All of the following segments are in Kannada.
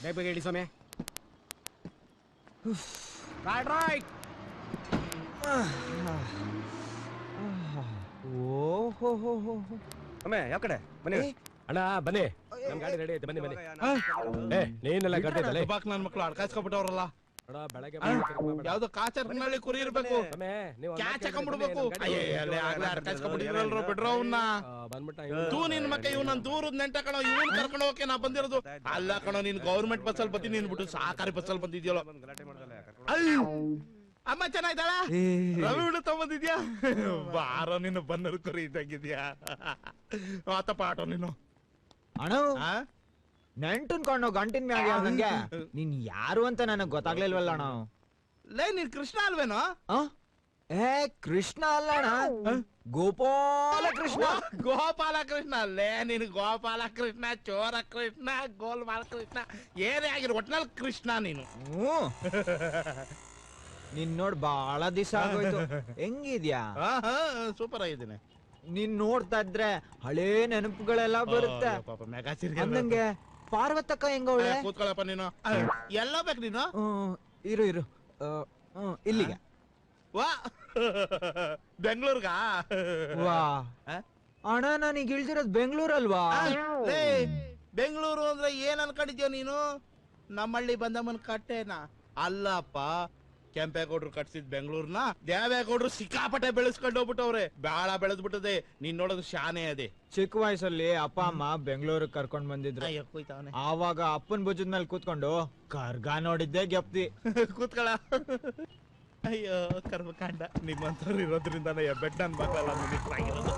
ಬೇಗ ಹೇಳಿ ಸ್ವಾಮಿ. ರೈಟ್. ಓಹೋ ಸ್ವಾಮಿ ಯಾವ ಕಡೆ ಬನ್ನಿ ಅಣ್ಣ ಬನ್ನಿ, ನಮ್ ಗಾಡಿ ರೆಡಿ ಐತೆ, ಬನ್ನಿ ಬನ್ನಿ. ನೀನೆಲ್ಲ ಗಡ್ಡೆ ನನ್ನ ಮಕ್ಕಳು ಅಡ್ಕಾಯಿಸ್ಕೊಬಿಟ್ಟವ್ರಲ್ಲ. ಬೆಳಗ್ಗೆ ಯಾವ್ದು ಕಾಚರ್ನಲ್ಲಿ ಕುರಿ ಇರ್ಬೇಕು, ಕ್ಯಾಚ್ ಹಾಕೊಂಡ್ಬಿಡ್ಬೇಕು. ಬಿಡ್ರೋ ಅವನ್ನ ತೂ ನಿನ್ ಮಕ್ಕ ಇವ್ ನನ್ ದೂರದ ನೆಂಟ ಕಣೋ, ಇವನ್ ಕರ್ಕೊಂಡು ಹೋಗಕ್ಕೆ ನಾ ಬಂದಿರೋದು ಅಲ್ಲ ಕಣೋ. ನೀನ್ ಗೌರ್ಮೆಂಟ್ ಬಸ್ಸಲ್ಲಿ ಬರ್ತೀನಿ, ನೀನ್ ಬಿಟ್ಟು ಸಹಕಾರಿ ಬಸ್ಸಲ್ಲಿ ಬಂದಿದ್ಯಲ್ಲ. ಅಮ್ಮ ಚೆನ್ನಾಯ್ತಾಳ, ರವಿ ಹುಡು ತಗೊಂಬಂದಿದ್ಯಾ? ಬಾರೋ ನೀನು ಬನ್ನರ್ ಕುರಿ ಇದ್ದಂಗಿದ್ಯಾ. ಆತಪ್ಪ ಆಟೋ ನೀನು ಅಣ್ಣ. ನೆಂಟನ್ ಕೊಂಡು ಗಂಟಿನ ಮ್ಯಾಗ ನಂಗೆ ನೀನ್ ಯಾರು ಅಂತ ನನಗ್ ಗೊತ್ತಾಗ್ಲಿಲ್ವಲ್ಲ ಅಣ್ಣ. ಲೇ ನೀನ್ ಕೃಷ್ಣ ಅಲ್ವೇನೋ? ಏ ಕೃಷ್ಣ ಅಲ್ಲ ಅಣ್ಣ, ಗೋಪಾಲ ಕೃಷ್ಣ. ಗೋಪಾಲ ಕೃಷ್ಣ ಅಲ್ಲೇ ನೀನು. ಗೋಪಾಲ ಕೃಷ್ಣ, ಚೋರ ಕೃಷ್ಣ, ಗೋಲ್ಮಾಲ ಕೃಷ್ಣ, ಏನೇ ಆಗಿರೋ ಒಟ್ನಲ್ಲಿ ಕೃಷ್ಣ ನೀನು. ನಿನ್ ನೋಡ್ ಬಾಳ ದಿವಸ ಆಗೋಯ್ತು. ಹೆಂಗಿದ್ಯಾ? ಸೂಪರ್ ಆಗಿದ್ದೀನಿ. ನೀನ್ ನೋಡ್ತಾ ಇದ್ರೆ ಹಳೇ ನೆನಪುಗಳೆಲ್ಲ ಬರುತ್ತೆ. ಅಂದಂಗೆ ಪಾರ್ವತಕ್ಕ ಹೆಂಗವಳೆ? ಕೂತ್ಕೊಳ್ಳಪ್ಪ ನೀನು. ಎಲ್ಲ ಬೇಕು ನೀನು? ಇರು ಇರು, ಇಲ್ಲಿಗೆ. ವಾ ಬೆಂಗಳೂರ್ಗ? ವಾ ಅಣ್ಣ, ನಾನೀಗ ಇಳ್ದಿರೋದ್ ಬೆಂಗಳೂರಲ್ವಾ? ಬೆಂಗಳೂರು ಅಂದ್ರೆ ಏನ್ ಅನ್ಕೊಂಡಿದ್ಯೋ ನೀನು? ನಮ್ಮಳ್ಳಿ ಬಂದಮ್ಮನ್ ಕಟ್ಟೆನಾ? ಅಲ್ಲಪ್ಪ, ಕೆಂಪೇಗೌಡರು ಕಟ್ಸಿದ್ ಬೆಂಗಳೂರ್ನ ದೇವೇಗೌಡರು ಸಿಕ್ಕಾಪಟ್ಟೆ ಬೆಳೆಸ್ಕೊಂಡು ಹೋಗ್ಬಿಟ್ಟವ್ರೆ. ಬಾಳ ಬೆಳೆದ್ಬಿಟ್ಟದೆ. ನೀನ್ ನೋಡೋದು ಶಾನೆ ಅದೇ. ಚಿಕ್ಕ ವಯಸ್ಸಲ್ಲಿ ಅಪ್ಪ ಅಮ್ಮ ಬೆಂಗಳೂರಿಗೆ ಕರ್ಕೊಂಡ್ ಬಂದಿದ್ರು. ಆವಾಗ ಅಪ್ಪನ್ ಭುಜದ ಮೇಲೆ ಕೂತ್ಕೊಂಡು ಕರ್ಗ ನೋಡಿದ್ದೆ ಗೆಪ್ತಿ. ಕೂತ್ಕೊಳ. ಅಯ್ಯೋ ಕರ್ಮಕಾಂಡ, ನಿಮ್ಮಂತವ್ರು ಇರೋದ್ರಿಂದ ಬೆಡ್ ನನ್ ಮಕ್ಕಳೆಲ್ಲ ಮಿನಿಟ್ರಾಗಿರೋದು.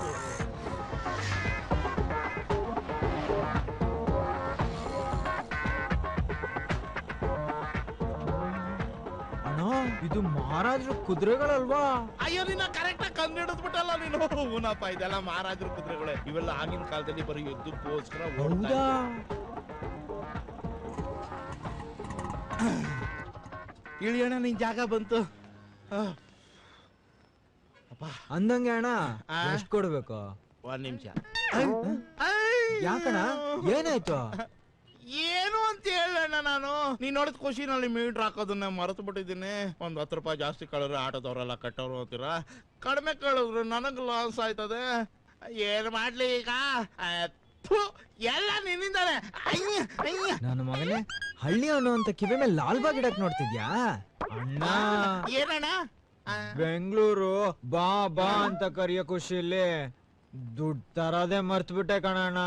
ಇದು ಮಹಾರಾಜರು ಕುದುರೆಗಳಲ್ವಾ? ಅಯ್ಯೋ ನಿನ್ನ ಕರೆಕ್ಟ್ ಆಗಿ ಕಂಡು ಹಿಡಿದ್ಬಿಟ್ಟಲ್ಲ ನೀನು. ಹೂನಪ್ಪ, ಇದೆಲ್ಲ ಮಹಾರಾಜರು ಕುದುರೆಗಳೇ. ಇವೆಲ್ಲ ಆಗಿನ ಕಾಲದಲ್ಲಿ ಬರೀ ಯುದ್ಧಕ್ಕೋಸ್ಕರ. ಇಳಿಯೋಣ, ನಿನ್ ಜಾಗ ಬಂತು. ಅಂದಂಗೆ ಅಣ್ಣ, ಎಷ್ಟು ಕೊಡ್ಬೇಕು? 1 ನಿಮಿಷ. ಯಾಕಣ್ಣ, ಏನಾಯ್ತು? ಏನು ಅಂತ ಹೇಳಣ್ಣ. ನಾನು ನೀನ್ ನೋಡಿದ ಖುಷಿನಲ್ಲಿ ಮೀಟರ್ ಹಾಕೋದನ್ನ ಮರೆತು ಬಿಟ್ಟಿದ್ದೀನಿ. ಒಂದ್ 10 ರೂಪಾಯಿ ಜಾಸ್ತಿ ಕಳೆದ್ರೆ ಆಟೋದವ್ರೆಲ್ಲ ಕಟ್ಟೋರು ಅಂತೀರಾ, ಕಡಿಮೆ ಕಳೆದ್ರು ನನಗ್ ಲಾಸ್ ಆಯ್ತದೆ. ಏನ್ ಮಾಡ್ಲಿ ಈಗ? ಎಲ್ಲ ನಿನ್ನಿಂದಾನೆ. ನನ್ನ ಮಗನೇ, ಹಳ್ಳಿ ಅನ್ನೋ ಅಂತ ಕಿವಿ ಮೇಲೆ ಲಾಲ್ ಬಾಗ್ ಇಡಕ್ ನೋಡ್ತಿದ್ಯಾ ಅಣ್ಣ? ಏನಣ್ಣ? ಬೆಂಗಳೂರು ಬಾ ಬಾ ಅಂತ ಕರಿಯೋ ಖುಷಿಲಿ ದುಡ್ಡು ತರದೇ ಮರ್ತ್ ಬಿಟ್ಟೆ ಕಣಣ್ಣ.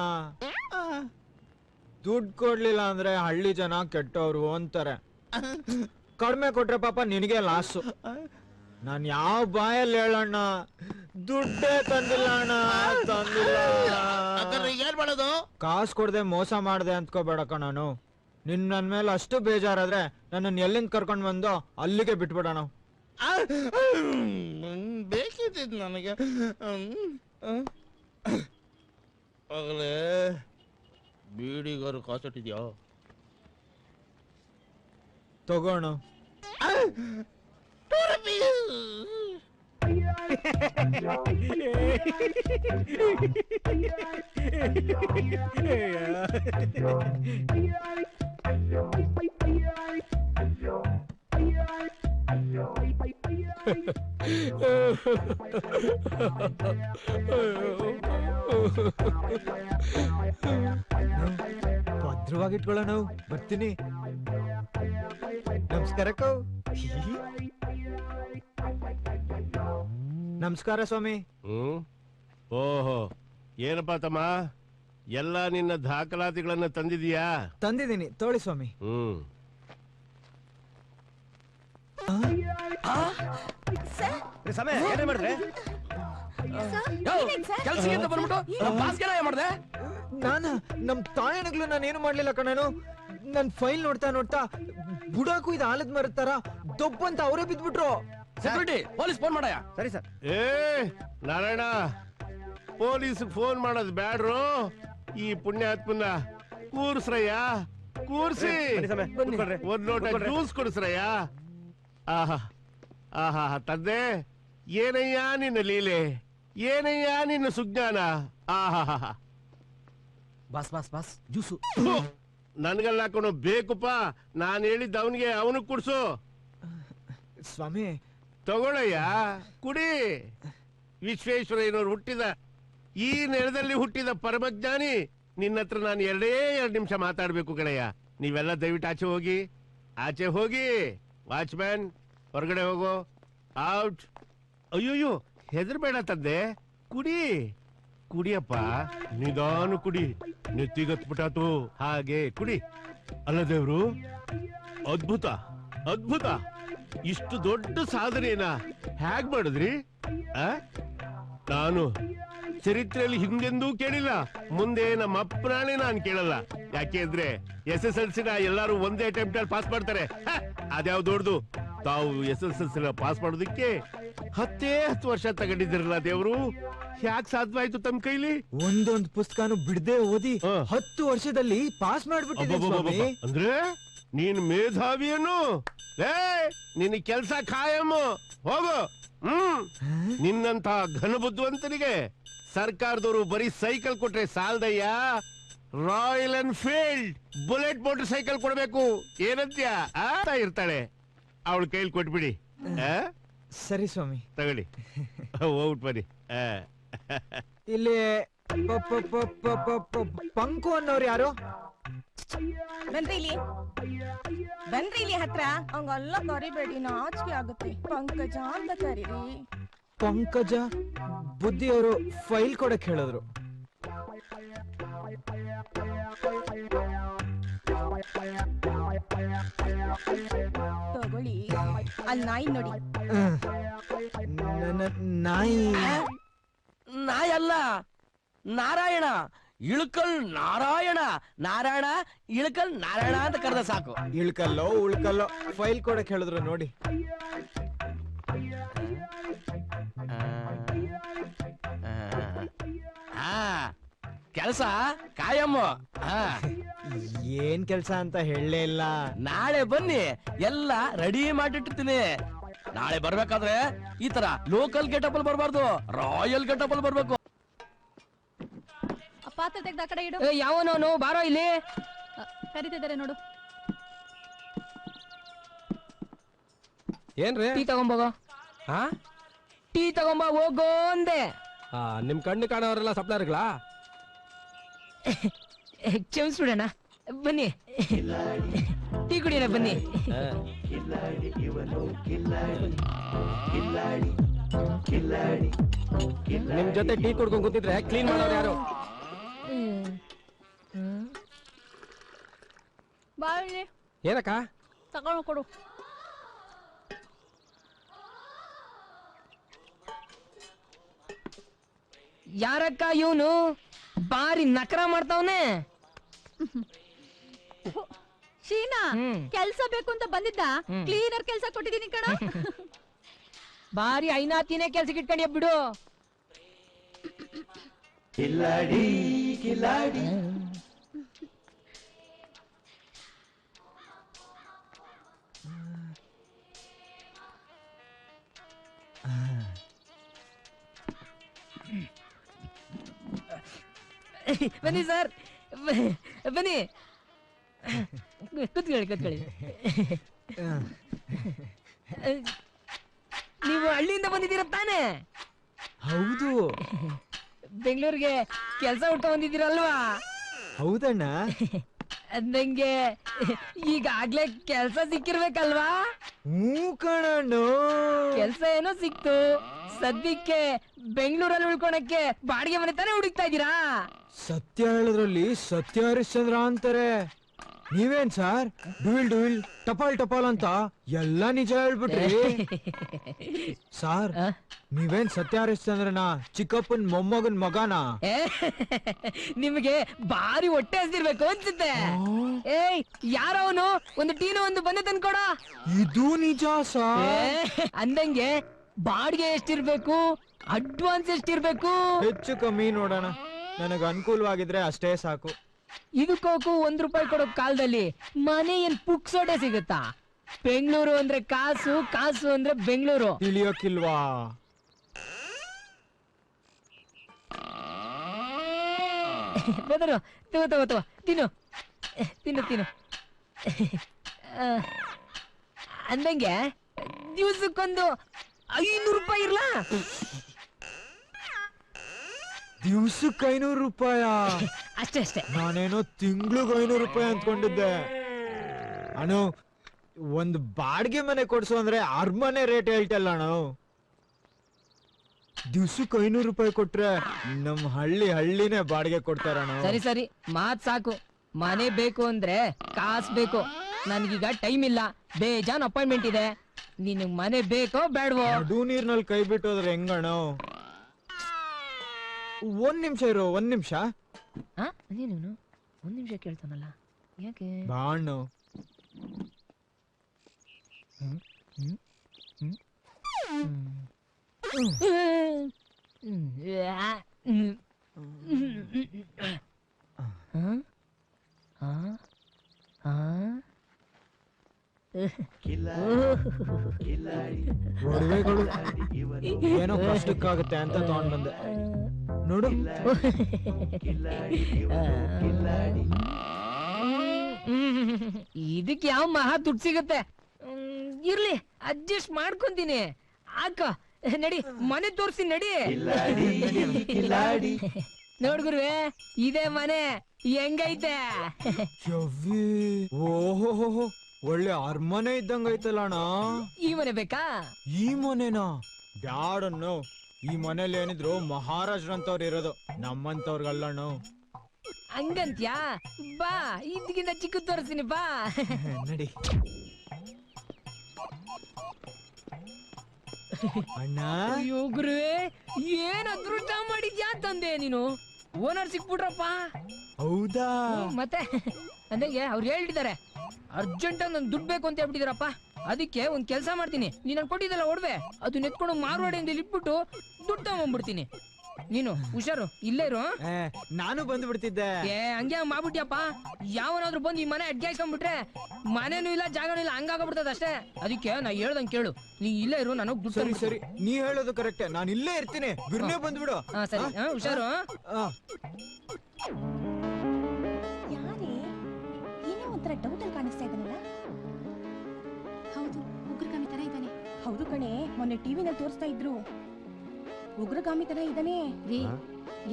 ದುಡ್ಡು ಕೊಡ್ಲಿಲ್ಲ ಅಂದ್ರೆ ಹಳ್ಳಿ ಜನ ಕೆಟ್ಟವ್ರು ಅಂತಾರೆ. ಕಡಿಮೆ ಕೊಟ್ರೆ ಪಾಪ ನಿನಗೆ ಲಾಸು. ನಾನ್ ಯಾವ ಬಾಯಲ್ಲಿ ಹೇಳಣ್ಣ, ದುಡ್ಡೇ ತಂದಿಲ್ಲ ಅಣ್ಣ, ತಂದಿಲ್ಲ. ಏನ್ ಮಾಡೋದು? ಕಾಸು ಕೊಡದೆ ಮೋಸ ಮಾಡ್ದೆ ಅಂತ್ಕೋಬೇಡ ಕಣನು. ನಿನ್ ನನ್ ಮೇಲೆ ಅಷ್ಟು ಬೇಜಾರಾದ್ರೆ ನನ್ನ ಎಲ್ಲಿಂದ ಕರ್ಕೊಂಡ್ ಬಂದು ಅಲ್ಲಿಗೆ ಬಿಟ್ಬಿಡೋಣ. ಬೇಕಿದ್ದ ನನಗೆ. ಆಗಲೇ ಬೀಡಿಗಾರು ಕಾಸಟ್ಟಿದ್ಯಾ? ತಗೋಣ. ಭದ್ರವಾಗಿಟ್ಕೊಳ್ಳೋಣ, ಬರ್ತೀನಿ. ನಮಸ್ಕಾರಕ್ಕ. ನಮಸ್ಕಾರ ಸ್ವಾಮಿ. ಓಹೋ, ಏನಪ್ಪಾ ತಮ್ಮ, ಎಲ್ಲ ನಿನ್ನ ದಾಖಲಾತಿಗಳನ್ನ ತಂದಿದೀಯಾ? ತಂದಿದ್ದೀನಿ, ತೋಳಿ ಸ್ವಾಮಿ. ಸಮಯ ಏನೇ ಮಾಡಿದ್ರೆ? ಕೆಲಸದಿಂದ ಬಂದ್ಬಿಟ್ಟು ಮಾಡಿದೆ. ನಾನ ನಮ್ ತಾಯನಗ್ಲು ನಾನೇನು ಮಾಡ್ಲಿಲ್ಲ ಕಣನು. ನನ್ ಫೈಲ್ ನೋಡ್ತಾ ನೋಡ್ತಾ ಬುಡಾಕು ಇದು ಆಲದ ಮರತಾರ ದೊಬ್ಬಂತ ಅವರೇ ಬಿದ್ಬಿಟ್ರು. ಸೆಕ್ಯೂರಿಟಿ, ಪೊಲೀಸ್ ಫೋನ್ ಮಾಡಯ್ಯ. ಸರಿ ಸರ್. ನಾರಾಯಣ, ಪೊಲೀಸ್ ಫೋನ್ ಮಾಡೋದು ಬ್ಯಾಡ್ರು. ಈ ಪುಣ್ಯಾತ್ಮನ ಕೂರ್ಸ್ರಯ್ಯ, ಕೂರ್ಸಿ ಒಂದ್ ಲೋಟ ಜ್ಯೂಸ್ ಕೊಡಿಸ್ರಯ್ಯ. ಆಹಾ ಆಹಾ, ತಂದೆ, ಏನಯ್ಯ ನಿನ್ನ ಲೀಲೆ, ಏನಯ್ಯ ನಿನ್ನ ಸುಜ್ಞಾನ. ಆಹಾ, ಬಾಸ್ ಬಾಸ್ ಬಾಸ್, ಜ್ಯೂಸು. ನನ್ಗಲ್ಲ ಹಾಕೋಣ ಬೇಕುಪ್ಪ. ನಾನು ಹೇಳಿದ್ದ ಅವನಿಗೆ ಅವನು ಕುಡ್ಸು. ಸ್ವಾಮಿ ತಗೊಳಯ್ಯ ಕುಡಿ. ವಿಶ್ವೇಶ್ವರಯ್ಯನವ್ರು ಹುಟ್ಟಿದ ಈ ನೆಲದಲ್ಲಿ ಹುಟ್ಟಿದ ಪರಮಜ್ಞಾನಿ ನಿನ್ನ ಹತ್ರ ನಾನು 2 ನಿಮಿಷ ಮಾತಾಡ್ಬೇಕು ಕಣಯ್ಯ. ನೀವೆಲ್ಲ ದಯವಿಟ್ಟು ಆಚೆ ಹೋಗಿ, ಆಚೆ ಹೋಗಿ. ವಾಚ್ಮ್ಯಾನ್ ಹೊರಗಡೆ ಹೋಗೋ. ಔಟ್. ಅಯ್ಯೋಯ್ಯೋ ಹೆದರ್ಬೇಡ ತಂದೆ, ಕುಡಿ ಕುಡಿಯಪ್ಪ, ನಿಧಾನ ಕುಡಿ. ನೆತ್ತಿಗತ್ಬಿಟ್ಟಾತು, ಹಾಗೆ ಕುಡಿ. ಅಲ್ಲ ದೇವ್ರು, ಅದ್ಭುತ ಅದ್ಭುತ. ಇಷ್ಟು ದೊಡ್ಡ ಸಾಧನೆಯನ್ನ ಹ್ಯಾಗ್ ಮಾಡಿದ್ರಿ? ನಾನು ಚರಿತ್ರೆಯಲ್ಲಿ ಹಿಂದೆಂದೂ ಕೇಳಿಲ್ಲ, ಮುಂದೆ ನಮ್ಮ ಅಪ್ಪನಾಣೆ ನಾನು ಕೇಳಲ್ಲ. ಯಾಕೆಂದ್ರೆ SSLC ಎಲ್ಲಾರು ಒಂದೇ ಅಟೆಂಪ್ಟ್ ಅಲ್ಲಿ ಪಾಸ್ ಮಾಡ್ತಾರೆ. ಅದ್ಯಾವ್ ದೊಡ್ಡದು. ತಾವು SSLC ಪಾಸ್ ಮಾಡೋದಕ್ಕೆ 10 ವರ್ಷ ತಗೊಂಡಿದ್ರಲ್ಲ ದೇವ್ರು, ಯಾಕೆ ಸಾಧ್ಯವಾಯ್ತು ತಮ್ಮ ಕೈಲಿ? ಒಂದೊಂದು ಪುಸ್ತಕನು ಬಿಡದೆ ಓದಿ 10 ವರ್ಷದಲ್ಲಿ ಪಾಸ್ ಮಾಡ್ಬಿಟ್ಟಿದ್ದೀನಿ. ಅಂದ್ರೆ ನೀನ್ ಮೇಧಾವಿಯನ್ನು? ನಿನ್ನ ಕೆಲ್ಸ ಖಾಯಂ, ಹೋಗು. ನಿನ್ನಂತ ಘನ ಬುದ್ಧಿವಂತನಿಗೆ ಸರ್ಕಾರದವರು ಬರೀ ಸೈಕಲ್ ಕೊಟ್ರೆ ಸಾಲದಯ್ಯ, Royal Enfield bullet motor cycle ಕೊಡ್ಬೇಕು. ಏನಂತ್ಯ ಇರ್ತಾಳೆ, ಅವಳ ಕೈಲಿ ಕೊಟ್ಬಿಡಿ. ಸರಿ ಸ್ವಾಮಿ, ತಗೊಳ್ಳಿ, ಹೋಗ್ಬಿಟ್ ಬನ್ನಿ. ಇಲ್ಲಿ ಪಂಕು ಅನ್ನೋರು ಯಾರು? ಬನ್ರಿ ಇಲ್ಲಿ ಹತ್ರ. ಹಂಗಲ್ಲ ಕರಿಬೇಡಿ, ನಾಚಿಕೆ ಆಗುತ್ತೆ. ಪಂಕಜ ಅಂತ ಕರೀರಿ. ಪಂಕಜ ಬುದ್ಧಿಯವರು ಫೈಲ್ ಕೊಡಕ್ ಹೇಳಿದ್ರು. ತಗೊಳ್ಳಿ. ಅಲ್ಲಿ ನಾಯಿ ನೋಡಿ. ನಾಯಿ? ನಾಯಲ್ಲ, ನಾರಾಯಣ. ಇಳ್ಕಲ್ ನಾರಾಯಣ, ನಾರಾಯಣ ಇಳ್ಕಲ್ ನಾರಾಯಣ ಅಂತ ಕರೆದ ಸಾಕು. ಇಳ್ಕಲ್ಲೋ ಉಳ್ಕಲ್ಲೋ, ಫೈಲ್ ಕೊಡಕ್ ಹೇಳಿದ್ರು ನೋಡಿ. ಕೆಲಸ ಕಾಯಮ್ಮ. ಏನ್ ಕೆಲ್ಸ ಅಂತ ಹೇಳಲೇ ಇಲ್ಲ. ನಾಳೆ ಬನ್ನಿ, ಎಲ್ಲ ರೆಡಿ ಮಾಡಿಟ್ಟಿರ್ತೀನಿ. ನಾಳೆ ಬರ್ಬೇಕಾದ್ರೆ ಈ ತರ ಲೋಕಲ್ ಗೆಟಪಲ್ ಬರ್ಬಾರ್ದು, ರಾಯಲ್ ಗೆಟಪಲ್ ಬರ್ಬೇಕು. ಪಾತ್ರ ತೆಗ್ದ ಕಡೆ ಇಡು. ಯಾವನವನು ಬಾರೋ ಇಲ್ಲಿ, ಕರಿತಿದ್ದಾರೆ ನೋಡು. ಏನ್ರಿ? ಟೀ ತಗೊಂಬೋಗೋ. ಟೀ ತಗೊಂಬ ಹೋಗೋ ಅಂದೆ. ನಿಮ್ ಕಣ್ಣು ಕಾಣೋರೆಲ್ಲ ಸಪ್ಲೈರ್ಗಳಾ? ಕ್ಷಮಿಸ್ಬಿಡೋಣ, ಬನ್ನಿ ಟೀ ಕುಡಿಯೋಣ ಬನ್ನಿ. ನಿಮ್ ಜೊತೆ ಟೀ ಕುಡ್ಕೊಂಡ್ ಕೂತಿದ್ರೆ ಕ್ಲೀನ್ ಮಾಡೋರು ಯಾರು? ಬಾಳಿ ಏನಕ್ಕ? ತಗೊಂಡು ಕೊಡು. ಯಾರಕ್ಕ ಇವನು? ಬಾರಿ ನಕರ ಮಾಡ್ತಾವನೆ. ಶೀನಾ, ಕೆಲ್ಸ ಬೇಕು ಅಂತ ಬಂದಿದ್ದ. ಕ್ಲೀನರ್ ಕೆಲ್ಸ ಕೊಟ್ಟಿದ್ದೀನಿ ಕಣ. ಬಾರಿ ಐನಾತಿನೇ ಕೆಲ್ಸಕ್ಕೆ ಇಟ್ಕೊಂಡ್ಯ ಬಿಡು. ಕಿಲಾಡಿ ಕಿಲಾಡಿ. ಬನ್ನಿ ಸರ್, ಬನ್ನಿ, ಕೂತ್ಕೊಳ್ಳಿ ಕೂತ್ಕೊಳ್ಳಿ. ನೀವು ಹಳ್ಳಿಯಿಂದ ಬಂದಿದ್ದೀರ ತಾನೆ? ಹೌದು. ಬೆಂಗಳೂರಿಗೆ ಕೆಲಸ ಹುಡ್ಕೊಂಡ್ ಬಂದಿದ್ದೀರಲ್ವಾ? ಹೌದಣ್ಣ. ನಂಗೆ ಈಗಾಗ್ಲೇ ಕೆಲ್ಸ ಸಿಕ್ಕಿರ್ಬೇಕಲ್ವಾ? ಕಣಣ್ಣ. ಕೆಲ್ಸ ಏನೋ ಸಿಕ್ತು, ಸದ್ಯಕ್ಕೆ ಬೆಂಗಳೂರಲ್ಲಿ ಉಳ್ಕೊಳಕ್ಕೆ ಬಾಡಿಗೆ ಮನೆ ತಾನೇ ಹುಡುಕ್ತಾ ಇದ್ದೀರಾ? ಸತ್ಯ ಹೇಳೋದ್ರಲ್ಲಿ ಸತ್ಯ ಹರಿಶ್ಚಂದ್ರ ಅಂತಾರೆ. ನೀವೇನ್ ಸರ್ ಡುವಿಲ್ ಡುವಿಲ್ ಟಪಾಲ್ ಟಪಾಲ್ ಅಂತ ಎಲ್ಲ ನಿಜ ಹೇಳ್ಬಿಟ್ರಿ. ಸಾರ್, ನೀವೇನ್ ಸತ್ಯ ಹರಿಶ್ಚಂದ್ರನ ಚಿಕ್ಕಪ್ಪನ್ ಮೊಮ್ಮಗನ್ ಮಗನ? ನಿಮ್ಗೆ ಬಾರಿ ಹೊಟ್ಟೆ ಹಸ್ದಿರ್ಬೇಕು ಅನ್ಸುತ್ತೆ. ಏಯ್, ಯಾರವನು? ಒಂದು ಟೀನು ಒಂದು ಬಂದೆ ತಂದ್ಕೊಡ. ಇದು ನಿಜ ಸರ್. ಅಂದಂಗೆ ಬಾಡಿಗೆ ಎಷ್ಟಿರ್ಬೇಕು, ಅಡ್ವಾನ್ಸ್ ಎಷ್ಟಿರ್ಬೇಕು? ಹೆಚ್ಚು ಕಮ್ಮಿ ನೋಡೋಣ, ನನಗೆ ಅನುಕೂಲವಾಗಿದ್ರೆ ಅಷ್ಟೇ ಸಾಕು. ಇದಕ್ಕೋಕು ₹1 ಕೊಡೋ ಕಾಲದಲ್ಲಿ ಮನೆ ಏನ್ ಪುಕ್ಸೋಟೆ ಸಿಗುತ್ತಾ? ಬೆಂಗಳೂರು ಅಂದ್ರೆ ಕಾಸು, ಕಾಸು ಅಂದ್ರೆ ಬೆಂಗಳೂರು. ತಿಳಿಯೋಕಿಲ್ವಾ? ಬೆದರು ತಗೋ ತಗೋ ತಗೋ ತಿನ್ನು. ತಿನ್ನು ತಿನ್ನು ಅಂದಂಗೆ ದಿವ್ಸಕ್ಕೊಂದು 500 ರೂಪಾಯಿ ಇರ್ಲಾ? ದಿವ್ಸಕ್ಕೆ 500 ರೂಪಾಯ? ಅಷ್ಟೇ ಅಷ್ಟೇ. ನಾನೇನೋ ತಿಂಗ್ಳಿಗೆ 500 ರೂಪಾಯಿ ಅಂದ್ಕೊಂಡಿದ್ದೆ. ಅಣ್ಣ ಒಂದು ಬಾಡಿಗೆ ಮನೆ ಕೊಡ್ಸು ಅಂದ್ರೆ ಅರ್ಮನೆ ರೇಟ್ ಹೇಳ್ತಲ್ಲ ಅಣ್ಣ. ದಿವ್ಸಕ್ಕೆ 500 ರೂಪಾಯಿ ಕೊಟ್ರೆ ನಮ್ ಹಳ್ಳಿನೇ ಬಾಡಿಗೆ ಕೊಡ್ತಾರಣ್ಣ. ಸರಿ ಸರಿ ಮಾತ್ ಸಾಕು. ಮನೆ ಬೇಕು ಅಂದ್ರೆ ಕಾಸ್ ಬೇಕು. ನನ್ಗೀಗ ಟೈಮ್ ಇಲ್ಲ, ಬೇಜಾನ್ ಅಪಾಯಿಂಟ್ಮೆಂಟ್ ಇದೆ. ನಿನಗ್ ಮನೆ ಬೇಕೋ ಬೇಡವೋ? ನಡು ನೀರ್ನಲ್ಲಿ ಕೈ ಬಿಟ್ಟೋದ್ರೆ ಹೆಂಗಣ್ಣ? ಒಂದ್ ನಿಮಿಷ ಇರೋ, ಒಂದ್ ನಿಮಿಷ. ನೀನು 1 ನಿಮಿಷ ಕೇಳ್ತಾನಲ್ಲ, ಯಾಕೆ? ಬಾಣ್ಣ ಒಡವೆಗಳು ಏನೋ ಕಷ್ಟಕ್ಕಾಗುತ್ತೆ ಅಂತ ತಗೊಂಡ್ ಬಂದೆ ನೋಡು. ಇದಕ್ಕೆ ಯಾವ ಮಹಾ ದುಡ್ಡು ಸಿಗತ್ತೆ? ಇರ್ಲಿ, ಅಡ್ಜಸ್ಟ್ ಮಾಡ್ಕೊಂತೀನಿ. ಆಕ ನಡಿ, ಮನೆ ತೋರ್ಸಿ ನಡಿ. ನೋಡ್ಗುರ್ವೆ, ಇದೇ ಮನೆ ಹೆಂಗೈತೆ? ಓಹೋ, ಒಳ್ಳೆ ಅರಮನೆ ಇದ್ದಂಗ ಐತಲ್ಲ ಅಣ್ಣ. ಈ ಮನೆ ಬೇಕಾ? ಈ ಮನೆನಾ? ಬ್ಯಾಡಣ್ಣು. ಈ ಮನೇಲಿ ಏನಿದ್ರು ಮಹಾರಾಜ್ರಂತವ್ರು ಇರೋದು, ನಮ್ಮಂತವ್ರಿಗಲ್ಲಣ್ಣ. ಹಂಗಂತ್ಯಾ? ಬಾ, ಇದಕ್ಕಿಂತ ಚಿಕ್ಕ ತೋರಿಸ್ತೀನಿ ಬಾ. ನಡಿ ಅಣ್ಣ. ಅಯ್ಯೋ ಗುರುವೆ, ಏನ್ ಅದೃಷ್ಟ ಮಾಡಿದ್ಯಾ ತಂದೆ ನೀನು. ಓನರ್ ಸಿಕ್ಬಿಟ್ರಪ್ಪ. ಹೌದಾ? ಮತ್ತೆ ಅಂದಂಗೆ ಅವ್ರು ಹೇಳಿದ್ದಾರೆ ಅರ್ಜೆಂಟ್ ನನ್ ದುಡ್ಡು ಬೇಕು ಅಂತ ಹೇಳ್ಬಿಟ್ಟಿದಾರಪ್ಪ. ಅದಕ್ಕೆ ಒಂದ್ ಕೆಲಸ ಮಾಡ್ತೀನಿ, ನೀನ್ ನನ್ ಕೊಟ್ಟಿದ್ದಲ್ಲ ಒಡವೆ, ಅದು ನೆತ್ಕೊಂಡು ಮಾರ್ವಾಡಿಯಿಂದ ಇಟ್ಬಿಟ್ಟು ದುಡ್ಡು ತಗೊಂಡ್ಬಿಡ್ತೀನಿ. ನೀನು ಹುಷಾರು, ಇಲ್ಲೇ ಇರು. ನಾನು ಬಂದು ಬಿಡ್ತಿದ್ದೆ. ಹಂಗೆ ಮಾಡ್ಬಿಟ್ಯಪ್ಪ. ಯಾವನಾದ್ರೂ ಬಂದು ಈ ಮನೆ ಅಡ್ಗಾಯಿಸ್ಕೊಂಡ್ಬಿಟ್ರೆ ಮನೇನು ಇಲ್ಲ ಜಾಗನೂ ಇಲ್ಲ, ಹಂಗಾಗ್ಬಿಡ್ತದ ಅಷ್ಟೇ. ಅದಕ್ಕೆ ನಾ ಹೇಳ್ದಂಗ್ ಕೇಳು, ನೀ ಇಲ್ಲೇ ಇರು, ನಾನು ದುಡ್ಡು. ಸರಿ ಸರಿ, ನೀ ಹೇಳೋದು ಕರೆಕ್ಟ್, ನಾನು ಇಲ್ಲೇ ಇರ್ತೀನಿ. ಬಿರ್ನೆ ಬಂದ್ಬಿಡು. ಸರಿ, ಹುಷಾರು. ಯಾರೇ ಏನೋ ಒಂಥರ ಡೌಟ್ ಅಲ್ಲಿ ಕಾಣಿಸ್ತಾ ಇದ್ದಾನಲ್ಲ? ಹೌದು, ಉಗ್ರಗಾಮಿ ತರ ಇದ್ದಾನೆ. ಹೌದು ಕಣೆ, ಮೊನ್ನೆ ಟಿವಿನಲ್ಲಿ ತೋರಿಸ್ತಾ ಇದ್ರು. ಉಗ್ರಗಾಮಿ ತರ ಇದ್ದಾನೆ ರೀ.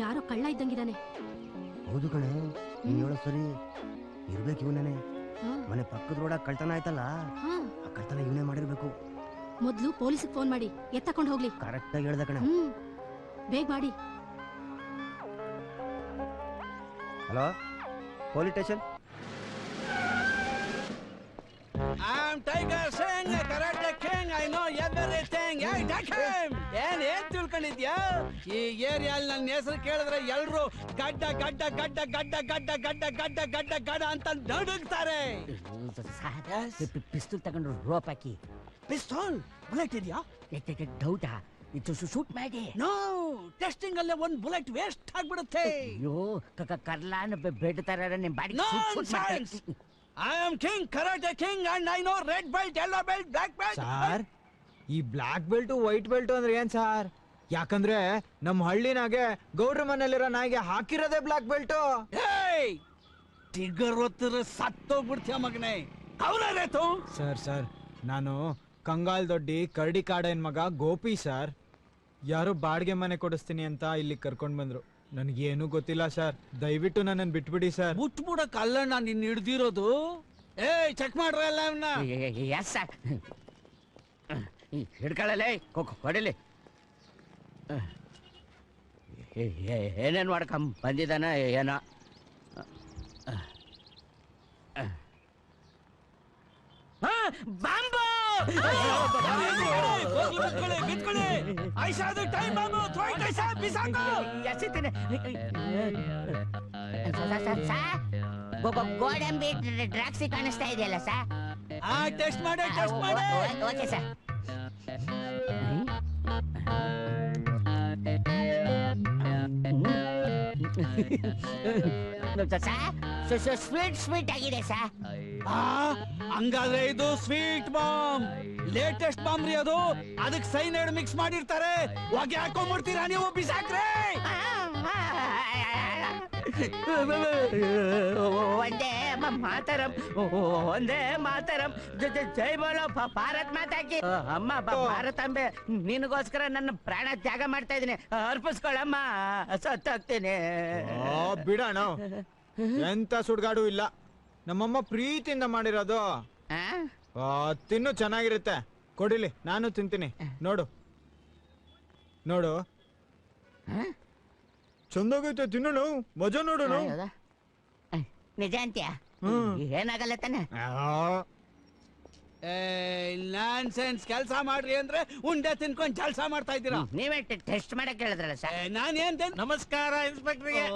ಯಾರೋ ಕಳ್ಳ ಇದ್ದಂಗಿದ್ದಾನೆ. ಹೌದು ಕಣೆ, ನೀನ್ ಹೇಳೋ ಸರಿ. ಇರ್ಬೇಕು ಇವನೇ. ಮನೆ ಪಕ್ಕದ ರೋಡ ಕಳ್ತನ ಆಯ್ತಲ್ಲ, ಆ ಕಳ್ತನ ಇವನೇ ಮಾಡಿರ್ಬೇಕು. ಮೊದ್ಲು ಪೊಲೀಸಿಗೆ ಫೋನ್ ಮಾಡಿ ಎತ್ತಕೊಂಡು ಹೋಗ್ಲಿ. ಕರೆಕ್ಟ್ ಆಗಿ ಹೇಳ್ದ ಕಣೆ. ಬೇಗ ಮಾಡಿ. Hello, police station. I'm Tiger Singh, Karate King. I know everything. Hey, take him. ಏನ್ ತಿಳ್ಕೊಂಡಿದ್ಯಾ? ಈ ಏರಿಯಾಲ್ ನನ್ನ ಹೆಸರು ಕೇಳಿದ್ರೆ ಎಲ್ರು ಗಡ್ಡ ಗಡ್ಡ ಗಡ್ಡ ಗಡ್ಡ ಗಡ್ಡ ಗಡ್ಡ ಗಡ್ಡ ಗಡ್ಡ ಗಡ್ಡ ಅಂತ ನಡುಗ್ತಾರೆ. ಪಿಸ್ತೂಲ್ ತಗೊಂಡ್ರು ರೋಪ್ ಹಾಕಿ. ಪಿಸ್ತೂಲ್ ಬುಲೆಟ್ ಇದೆಯಾ? ಡೌಟಾ? ಇದು ಶೂಟ್ ಮಾಡಿ. ನೋ, ಟೆಸ್ಟಿಂಗ್ ಅಲ್ಲೇ ಒಂದ್ ಬುಲೆಟ್ ವೇಸ್ಟ್ ಆಗ್ಬಿಡುತ್ತೆ. ಅಯ್ಯೋ, ಕರ್ಲಾನ ಬೆಡ್ ತರ ನಿಮ್ body. I am King, Karate King, and I know red belt, yellow belt, black belt. Sir, ಈ ಬ್ಲಾಕ್ ಬೆಲ್ಟ್ ವೈಟ್ ಬೆಲ್ಟ್ ಅಂದ್ರೆ ಏನ್ ಸಾರ್? ಯಾಕಂದ್ರೆ ನಮ್ ಹಳ್ಳಿನಾಗೆ ಗೌಡ್ರ ಮನೇಲಿರೋ ನಾಯಿಗೆ ಹಾಕಿರೋದೇ ಬ್ಲಾಕ್ ಬೆಲ್ಟ್. ಏಯ್, ಟಿಗರ್ ಒತ್ತಿದ್ರೆ ಸತ್ತೋಗ್ಬಿಡ್ತೀಯ ಮಗನೇ. ಅವರೇತು ಸರ್, ನಾನು ಕಂಗಾಲ್ ದೊಡ್ಡಿ ಕರಡಿ ಕಾಡೇನ್ ಮಗ ಗೋಪಿ ಸರ್. ಯಾರೋ ಬಾಡಿಗೆ ಮನೆ ಕೊಡಿಸ್ತೀನಿ ಅಂತ ಇಲ್ಲಿ ಕರ್ಕೊಂಡ್ ಬಂದ್ರು. ನನ್ಗೇನು ಗೊತ್ತಿಲ್ಲ ಸರ್, ದಯವಿಟ್ಟು ನನ್ನನ್ನು ಬಿಟ್ಬಿಡಿ ಸರ್. ಬಿಟ್ಬಿಡಕ್ ಅಲ್ಲ ನಾನು ನಿನ್ನ ಹಿಡ್ದಿರೋದು. ಏಯ್, ಚೆಕ್ ಮಾಡ್ರ ಎಲ್ಲ ಇವನ್ನ. ಎಸ್ ಸರ್, ಹಿಡ್ಕೊಳ್ಳಲೇ, ಹೊಡಿಲಿ. ಏನೇನು ಮಾಡ್ಕೊಂಡ್ ಬಂದಿದ್ದಾನ ಏನೋ. ಬಾಂಬು! ಬಿತ್ಕೊಳ್ಳಿ. ಐಸಾದು ಟೈಮ್ ಬಾಂಬು, ಥ್ರೋಟ್ ಐಸಾ ಬಿಸಾಕು. ಎಸಿತೀನಿ. ಗೋಡಂಬಿ ಡ್ರಾಕ್ಸಿ ಕಾಣಿಸ್ತಾ ಇದೆಯಲ್ಲ ಸರ್? ಟೆಸ್ಟ್ ಮಾಡಿ. Okay sir. ಸ್ವೀಟ್ ಆಗಿದೆ ಸರ್. ಹಂಗಾದ್ರೆ ಇದು ಸ್ವೀಟ್ ಬಾಂಬ್, ಲೇಟೆಸ್ಟ್ ಬಾಂಬ್ ರೀ ಅದು. ಅದಕ್ಕೆ ಸೈನೈಡ್ ಮಿಕ್ಸ್ ಮಾಡಿರ್ತಾರೆ. ಹೊಗೆ ಹಾಕೊಂಡ್ಬಿಡ್ತೀರಾ ನೀವು, ಬಿಸಾಕ್ರೆ. ಒಂದೇ ಮಾತರಂ ಒಂದೇ ಮಾತರಂ ಜೈ ಬೋಲೋ ಭಾರತ್ ಮಾತಾ ಕಿ. ಅಮ್ಮ ಭಾರತಾಂಬೆ ನಿನಗೋಸ್ಕರ ನನ್ನ ಪ್ರಾಣ ತ್ಯಾಗ ಮಾಡ್ತಾ ಇದೀನಿ, ಅರ್ಪಿಸ್ಕೊಳಮ್ಮ, ಸತ್ತೋಗ್ತೀನಿ. ಬಿಡೋಣ, ಎಂತ ಸುಡ್ಗಾಡು ಇಲ್ಲ. ನಮ್ಮಮ್ಮ ಪ್ರೀತಿಯಿಂದ ಮಾಡಿರೋದು. ತಿನ್ನು, ಚೆನ್ನಾಗಿರುತ್ತೆ. ಕೊಡಿಲಿ, ನಾನು ತಿಂತೀನಿ. ನೋಡು ನೋಡು, ಚಂದಾಗೈತೆ, ತಿನ್ನೋಣ, ಮಜಾ ನೋಡೋಣ. ನಿಜ ಅಂತ್ಯ? ಏನಾಗಲ್ಲ ತಾನೆ? ನಾನ್ ಸೆನ್ಸ್ ಕೆಲಸ ಮಾಡ್ರಿ ಅಂದ್ರೆ ಉಂಡೆ ತಿನ್ಕೊಂಡ್ ಜಲ್ಸ ಮಾಡ್ತಾ ಇದ್ದೀರಾ. ನೀವೇ ಟೆಸ್ಟ್ ಮಾಡಕ್ ಹೇಳಿದ್ರಲ್ಲ ಸರ್. ನಾನೇನ್ ನಮಸ್ಕಾರ ಇನ್ಸ್ಪೆಕ್ಟರ್ಗೆ.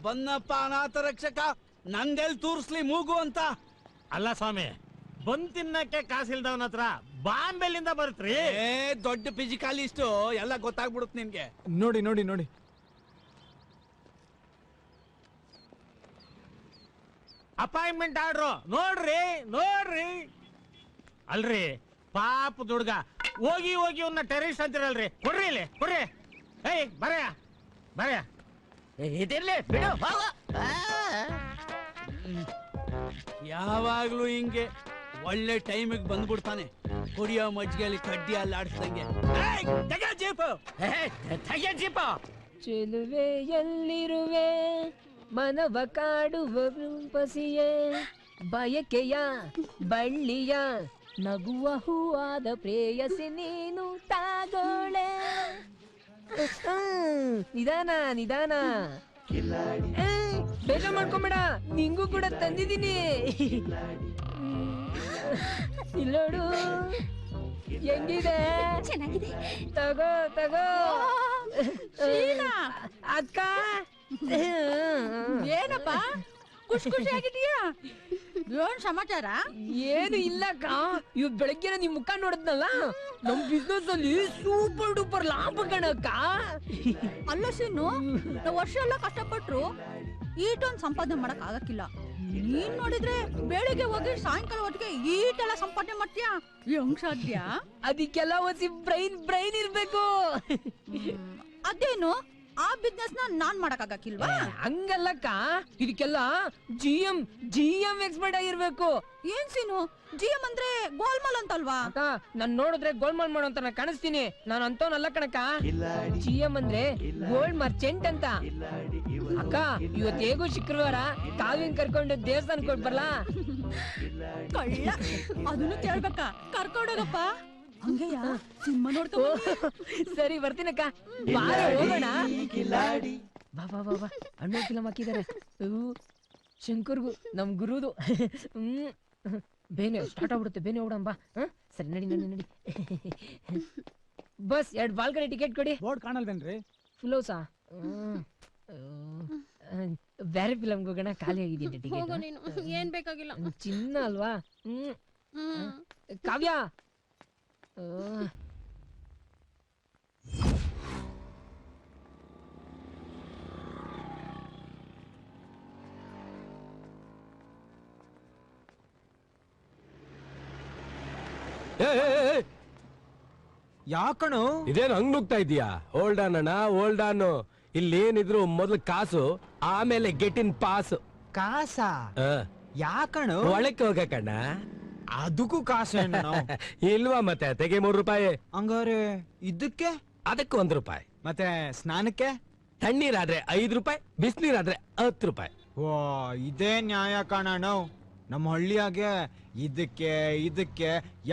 ಬನ್ನಪ್ಪ ಅನಾಥ ರಕ್ಷಕ, ನಂದೆಲ್ ತೂರ್ಸ್ಲಿ ಮೂಗು ಅಂತ. ಅಲ್ಲ ಸ್ವಾಮಿ, ಬಂದ್ ತಿನ್ನಕ್ಕೆ ಕಾಸಿಲ್ದವನ ಹತ್ರ ಬಾಂಬೆಲಿಂದ ಬರ್ತ್ರಿ. ದೊಡ್ಡ ಫಿಸಿಕಾಲಿಸ್ಟು, ಎಲ್ಲ ಗೊತ್ತಾಗ್ಬಿಡುತ್ತೆ ನಿನ್ಗೆ. ನೋಡಿ ನೋಡಿ ನೋಡಿ, ಅಪಾಯಿಂಟ್ಮೆಂಟ್ ಆರ್ಡ್ರು ನೋಡ್ರಿ ನೋಡ್ರಿ. ಅಲ್ರಿ ಪಾಪ ದುಡ್ಗ ಹೋಗಿ ಹೋಗಿ ಅವ್ನ ಟೆರರಿಸ್ಟ್ ಅಂತಿರಲ್ರಿ. ಕೊಡ್ರಿ ಇಲ್ಲಿ, ಕೊಡ್ರಿ. ಏಯ್ ಬರಯ ಬರಯ. ಇದಿರ್ಲಿ ಬಿಡು, ಹೋಗು. ಯಾವಾಗ್ಲೂ ಹಿಂಗೆ ಒಳ್ಳೆ ಟೈಮಿಗೆ ಬಂದ್ಬಿಡ್ತಾನೆ. ಕುಡಿಯೋ ಮಜ್ಜಿಗೆಯಲ್ಲಿ ಕಡ್ಡಿ ಅಲ್ಲಾಡಿಸ್ದಂಗೆ. ಜೀಪ ಚೆಲುವೆ ಎಲ್ಲಿರುವೆ, ಮನವ ಕಾಡುವ ಪಸಿಯೇ, ಬಯಕೆಯ ಬಳ್ಳಿಯ ನಗುವ ಹೂವಾದ ಪ್ರೇಯಸಿ ನೀನು ತಾಗೋಳೆ. ನಿಧಾನ ನಿಧಾನ, ಬೇಗ ಮಾಡ್ಕೊಂಬೇಡ, ನಿಂಗೂ ಕೂಡ ತಂದಿದ್ದೀನಿ. ಇಲ್ಲೋಡು ಹೆಂಗಿದೆ, ಚೆನ್ನಾಗಿದೆ. ತಗೋ ತಗೋ. ಅಕ್ಕ ಏನಪ್ಪ ಖುಷಿ ಖುಷಿಯಾಗಿದೀಯಾ? ಏನ್ ಸಮಾಚಾರ? ಏನು ಇಲ್ಲಕ್ಕ, ಇವ್ ಬೆಳಗ್ಗೆ ನಿಮ್ ಮುಖ ನೋಡಿದ್ನಲ್ಲ, ನಮ್ ಬಿಸ್ನೆಸ್ ಅಲ್ಲಿ ಸೂಪರ್ ಡೂಪರ್ ಲಾಭ ಕಣಕ್ಕ. ಅಲ್ಲ ಸೀನು, ನಾವು ವರ್ಷ ಎಲ್ಲ ಕಷ್ಟಪಟ್ರು ಈಟೊಂದು ಸಂಪಾದನೆ ಮಾಡಕ್ ಆಗಕ್ಕಿಲ್ಲ. ನೀನ್ ನೋಡಿದ್ರೆ ಬೆಳಿಗ್ಗೆ ಹೋಗಿ ಸಾಯಂಕಾಲ ಹೊತ್ತಿಗೆ ಈಟೆಲ್ಲ ಸಂಪಾದನೆ ಮಾಡ್ತೀಯಾ? ಹೆಂಗ್ ಸಾಧ್ಯ? ಅದಕ್ಕೆಲ್ಲ ಒಸಿ ಬ್ರೈನ್ ಇರ್ಬೇಕು. ಅದೇನು ಆ ಬಿಸ್ನೆಸ್ ನಾನ್ ಮಾಡಕ್ ಆಗಕ್ಕಿಲ್ವಾ? ಹಂಗಲ್ಲಕ್ಕ, ಇದಕ್ಕೆಲ್ಲ ಜಿಎಂ ಎಕ್ಸ್ಪರ್ಟ್ ಆಗಿರ್ಬೇಕು. ಏನ್ ಸೀನು, ಜಿಎಂ ಅಂದ್ರೆ ಗೋಲ್ಮಾಲ್ ಅಂತಲ್ವಾ? ಅಕ್ಕ, ನಾನ್ ನೋಡಿದ್ರೆ ಗೋಲ್ಮಾಲ್ ಮಾಡೋ ಅಂತ ಕಾಣಿಸ್ತೀನಿ. ನಾನು ಅಂತವನಲ್ಲ ಕಣಕ್ಕ. ಜಿಎಂ ಅಂದ್ರೆ ಗೋಲ್ಡ್ ಮರ್ಚೆಂಟ್ ಅಂತ. ಅಕ್ಕ, ಇವತ್ತು ಹೇಗೂ ಶುಕ್ರವಾರ, ಕಾವ್ಯನ್ ಕರ್ಕೊಂಡು ದೇವಸ್ಥಾನ ಕೊಟ್ ಬರ್ಲಾ? ಕಳ್ಳ, ಅದನ್ನು ಕೇಳ್ಬೇಕಾ? ಕರ್ಕೊಂಡೋಗಪ್ಪ. ಹಂಗೆಯ ಸಿನಿಮಾ ನೋಡ್ಕೊ. ಸರಿ ಬರ್ತೀನಕ್ಕ, ಬಾರೆ ಹೋಗೋಣ. ಬಾ ಬಾ ಬಾ ಬಾ, ಅಣ್ಣ ಫಿಲಮ್ ಹಾಕಿದ್ದಾರೆ. ಶಂಕರ್ಗು ನಮ್ ಗುರುದು. ಬೇನೆ ಸ್ಟಾರ್ಟ್ ಆಗ್ಬಿಡುತ್ತೆ, ಬೇನೆ ಓಡಂ ಬಾ. ಸರಿ ನಡಿ ನಡಿ ನಡಿ. ಬಸ್ 2 ಬಾಲ್ಕನಿ ಟಿಕೆಟ್ ಕೊಡಿ. ಬೋರ್ಡ್ ಕಾಣಲ್ವೇನ್ರಿ? ಫುಲ್ ಹೌಸಾ? ಬೇರೆ ಫಿಲಮ್ಗೆ ಹೋಗೋಣ, ಖಾಲಿ ಆಗಿದೆಯಂತೆ ಟಿಕೆಟ್. ಏನ್ ಬೇಕಾಗಿಲ್ಲ, ಚಿನ್ನ ಅಲ್ವಾ? ಕಾವ್ಯ, ಯಾಕಣು ಇದೇನು ಹಂಗ್ ನುಗ್ತಾ ಇದೀಯಾ? ಹೋಲ್ಡ್ ಆನ್ ಅಣ್ಣ, ಹೋಲ್ಡ್ ಆನ್. ಇಲ್ಲಿ ಏನಿದ್ರು ಮೊದ್ಲು ಕಾಸು, ಆಮೇಲೆ ಗೆಟ್ ಇನ್ ಪಾಸ್. ಕಾಸ ಯಾಕಣು? ಒಳಕ್ಕೆ ಹೋಗಕಣ್ಣ. ಅದಕ್ಕೂ ಕಾಸೇನು? ಇಲ್ವಾ ಮತ್ತೆ, ತೆಗೆ 3 ರೂಪಾಯಿ. ಹಂಗಾರೆ ಇದಕ್ಕೆ? ಅದಕ್ಕೆ 1 ರೂಪಾಯಿ. ಮತ್ತೆ ಸ್ನಾನಕ್ಕೆ? ತಣ್ಣೀರಾದ್ರೆ 5 ರೂಪಾಯಿ, ಬಿಸಿನೀರಾದ್ರೆ 10 ರೂಪಾಯಿ. ಓ, ಇದೇ ನ್ಯಾಯ ಕಾಣಣ್ಣ. ನಮ್ಮ ಹಳ್ಳಿಯಾಗೆ ಇದಕ್ಕೆ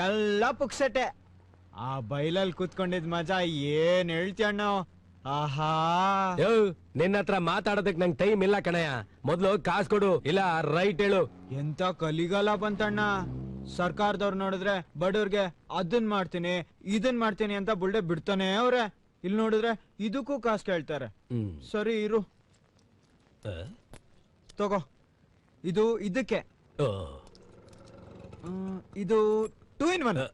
ಎಲ್ಲ ಪುಕ್ಸಟೆ. ಆ ಬೈಲಲ್ಲಿ ಕೂತ್ಕೊಂಡಿದ್ ಮಜಾ ಏನ್ ಹೇಳ್ತೀಯಣ್ಣ. ಆಹಾ, ನಿನ್ನ ಹತ್ರ ಮಾತಾಡೋದಕ್ ನಂಗೆ ಟೈಮ್ ಇಲ್ಲ ಕಣಯ್ಯ. ಮೊದ್ಲು ಕಾಸು ಕೊಡು, ಇಲ್ಲ ರೈಟ್ ಹೇಳು. ಎಂತ ಕಲಿಗಾಲ ಬಂತಣ್ಣ. ಸರ್ಕಾರದವ್ರು ನೋಡಿದ್ರೆ ಬಡವ್ರಿಗೆ ಅದನ್ ಮಾಡ್ತೀನಿ ಇದನ್ ಮಾಡ್ತೀನಿ ಅಂತ ಬುಲ್ಡೆ ಬಿಡ್ತಾನೆ ಅವ್ರೆ. ಇಲ್ಲಿ ನೋಡಿದ್ರೆ ಇದಕ್ಕೂ ಕಾಸು ಕೇಳ್ತಾರೆ. ಸರಿ ಇರು, ತಗೋ. ಇದು ಇದಕ್ಕೆ, ಇದು 2 in 1.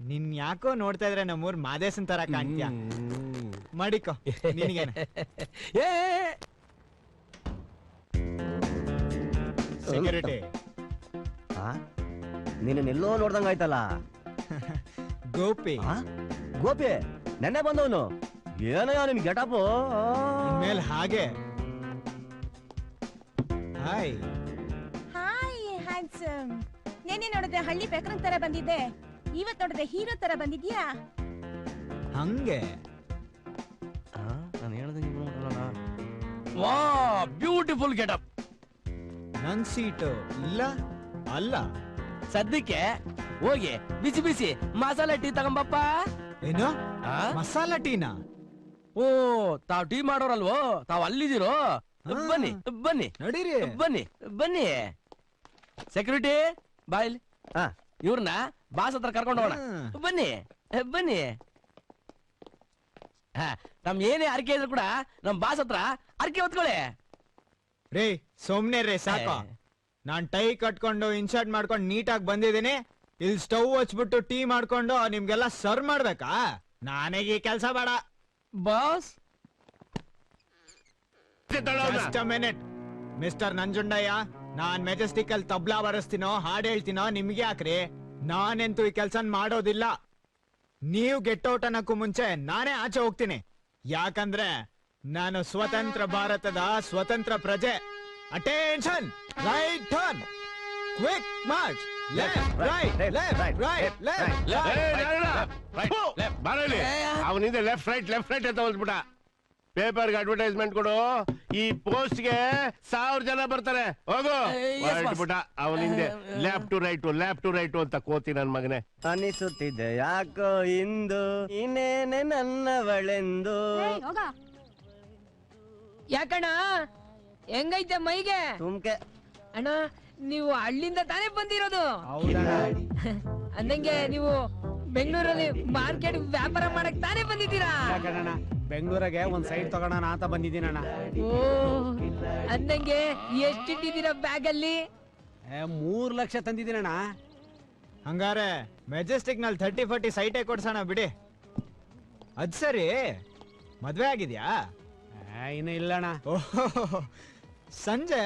ನಿನ್ ಯಾಕೋ ನೋಡ್ತಾ ಇದ್ರೆ ನಮ್ಮೂರ್ ಮಾದೇಶನ್ ತರ ಕಾಣ್ತೀಯ. ಮಾಡಿಕೋ ನಿನಗೇನ. ಸೆಕ್ಯೂರಿಟಿ, ನೀನೆಲ್ಲೋ ನೋಡ್ದಂಗಾಯ್ತಲ್ಲ. ಗೋಪಿ. ಗೋಪಿ ನೆನ್ನೆ ಬಂದವನು. ಏನಯ್ಯ ನಿನ್ ಗೆಟಪ್? ಇನ್ಮೇಲೆ ಹಾಗೆ ಹಾಯ್. Hi handsome. ನೆನ್ನೆ ನೋಡಿದ್ರೆ ಹಳ್ಳಿ ಪೆಕ್ರಂಗ್ ತರ ಬಂದಿದ್ದೆ, ಇವತ್ ನೋಡಿದ್ರೆ ಹೀರೋ ತರ ಬಂದಿದ್ಯಾ? ಹಂಗೆ ನಾನು ಹೇಳ್ದಂಗೆ ನೋಡೋಣ. ವಾ ಬ್ಯೂಟಿಫುಲ್ ಗೆಟಪ್. ನನ್ ಸೀಟು ಇಲ್ಲ ಅಲ್ಲ. ಸದ್ಯಕ್ಕೆ ಹೋಗಿ ಬಿಸಿ ಬಿಸಿ ಮಸಾಲೆ ಟೀ ತಗೊಂಬಪ್ಪ. ಏನು ಆ? ಮಸಾಲಾ ಟೀನಾ? ಓ ತಾವ್ ಟೀ ಮಾಡೋರಲ್ವೋ, ತಾವ್ ಅಲ್ಲಿದ್ದೀರೋ? ಬನ್ನಿ ಬನ್ನಿ ನಡೀರಿ. ಬನ್ನಿ ಬನ್ನಿ. ಸೆಕ್ಯೂರಿಟಿ ಬಾಯ್ಲಿ, ಹಾ. ಇವ್ರನ್ನ ಬಾಸ್ ಹತ್ರ ಕರ್ಕೊಂಡು ಹೋಗೋಣ. ಬನ್ನಿ ಬನ್ನಿ. ನಮ್ ಏನೇ ಅರ್ಕೆ ಇದ್ರು ಕೂಡ ನಮ್ ಬಾಸ್ ಹತ್ರ ಅರ್ಕೆ ಹೊತ್ಕೊಳ್ಳಿ. ರೇ ಸುಮ್ನೆ ರೇ ಸಾಕು. ನಾನ್ ಟೈ ಕಟ್ಕೊಂಡು ಇನ್ಶರ್ಟ್ ಮಾಡ್ಕೊಂಡು ನೀಟಾಗಿ ಬಂದಿದ್ದೀನಿ. ಇಲ್ಲಿ ಸ್ಟವ್ ಹಚ್ಬಿಟ್ಟು ಟೀ ಮಾಡ್ಕೊಂಡು ನಿಮ್ಗೆಲ್ಲ ಸರ್ವ್ ಮಾಡ್ಬೇಕಾ? ನಾನೀಗ ಈ ಕೆಲ್ಸ ಬೇಡ. Boss just a minute mister Nanjundaiah, non Majestic ಅಲ್ಲಿ ತಬ್ಲಾ ಬರಸ್ತೀನೋ ಹಾಡ್ ಹೇಳ್ತೀನೋ ನಿಮ್ಗೆ ಯಾಕ್ರಿ? ನಾನೆಂತೂ ಈ ಕೆಲ್ಸ ಮಾಡೋದಿಲ್ಲ. ನೀವು ಗೆಟ್ ಔಟ್ ಅನ್ನಕ್ಕೂ ಮುಂಚೆ ನಾನೇ ಆಚೆ ಹೋಗ್ತೀನಿ. ಯಾಕಂದ್ರೆ ನಾನು ಸ್ವತಂತ್ರ ಭಾರತದ ಸ್ವತಂತ್ರ ಪ್ರಜೆ. Attention, right turn, quick March, left right left right left. ಬರಲಿ ಅವನಿಂದ ಲೆಫ್ಟ್ ರೈಟ್ ಅಂತ ಹೋಗ್ಬಿಟ್ಟ. ಪೇಪರ್ಗೆ ಅಡ್ವರ್ಟೈಸ್ಮೆಂಟ್ ಕೊಡು, ಈ ಪೋಸ್ಟ್ಗೆ 1000 ಜನ ಬರ್ತಾರೆ. ಹೋಗು ಹೊರಟ್ಬಿಟ್ಟ. ಅವನಿಂದೆ ಲೆಫ್ಟ್ ಟು ರೈಟ್ ಅಂತ ಕೋತಿ ನನ್ ಮಗನೇ. ಅನಿಸುತ್ತಿದೆ ಯಾಕೋ ಇಂದು ಇನ್ನೇನೆ ನನ್ನವಳೆಂದು. ಯಾಕಣ್ಣ ಹೆಂಗೈತೆ ಮೈಗೆ? ತುಮ್ಕೆ ಅಣ್ಣ ನೀವು ಹಳ್ಳಿಂದ ತಾನೇ ಬಂದಿರೋದು? ಅಂದಂಗೆ ನೀವು ಬೆಂಗಳೂರಲ್ಲಿ ಮಾರ್ಕೆಟ್ ವ್ಯಾಪಾರ ಮಾಡಕ್ ತಾನೇ ಬಂದಿದ್ದೀರಾ? ಬೆಂಗಳೂರಿಗೆ ಒಂದ್ ಸೈಡ್ ತಗೋಣ ಅಂತ ಬಂದಿದ್ದೀನಣ್ಣ. ಓ ಅಂದಂಗೆ ಎಷ್ಟಿಟ್ಟಿದ್ದೀರಾ ಬ್ಯಾಗ್ ಅಲ್ಲಿ? 3 ಲಕ್ಷ ತಂದಿದ್ದೀನಣ್ಣ. ಹಂಗಾರೆ ಮೆಜೆಸ್ಟಿಕ್ ನಲ್ಲಿ 30-40 ಸೈಟೇ ಕೊಡ್ಸೋಣ ಬಿಡಿ. ಅದ್ ಸರಿ, ಮದ್ವೆ ಆಗಿದ್ಯಾ? ಇನ್ನು ಇಲ್ಲಣ್ಣ. ಓಹೋ, ಸಂಜೆ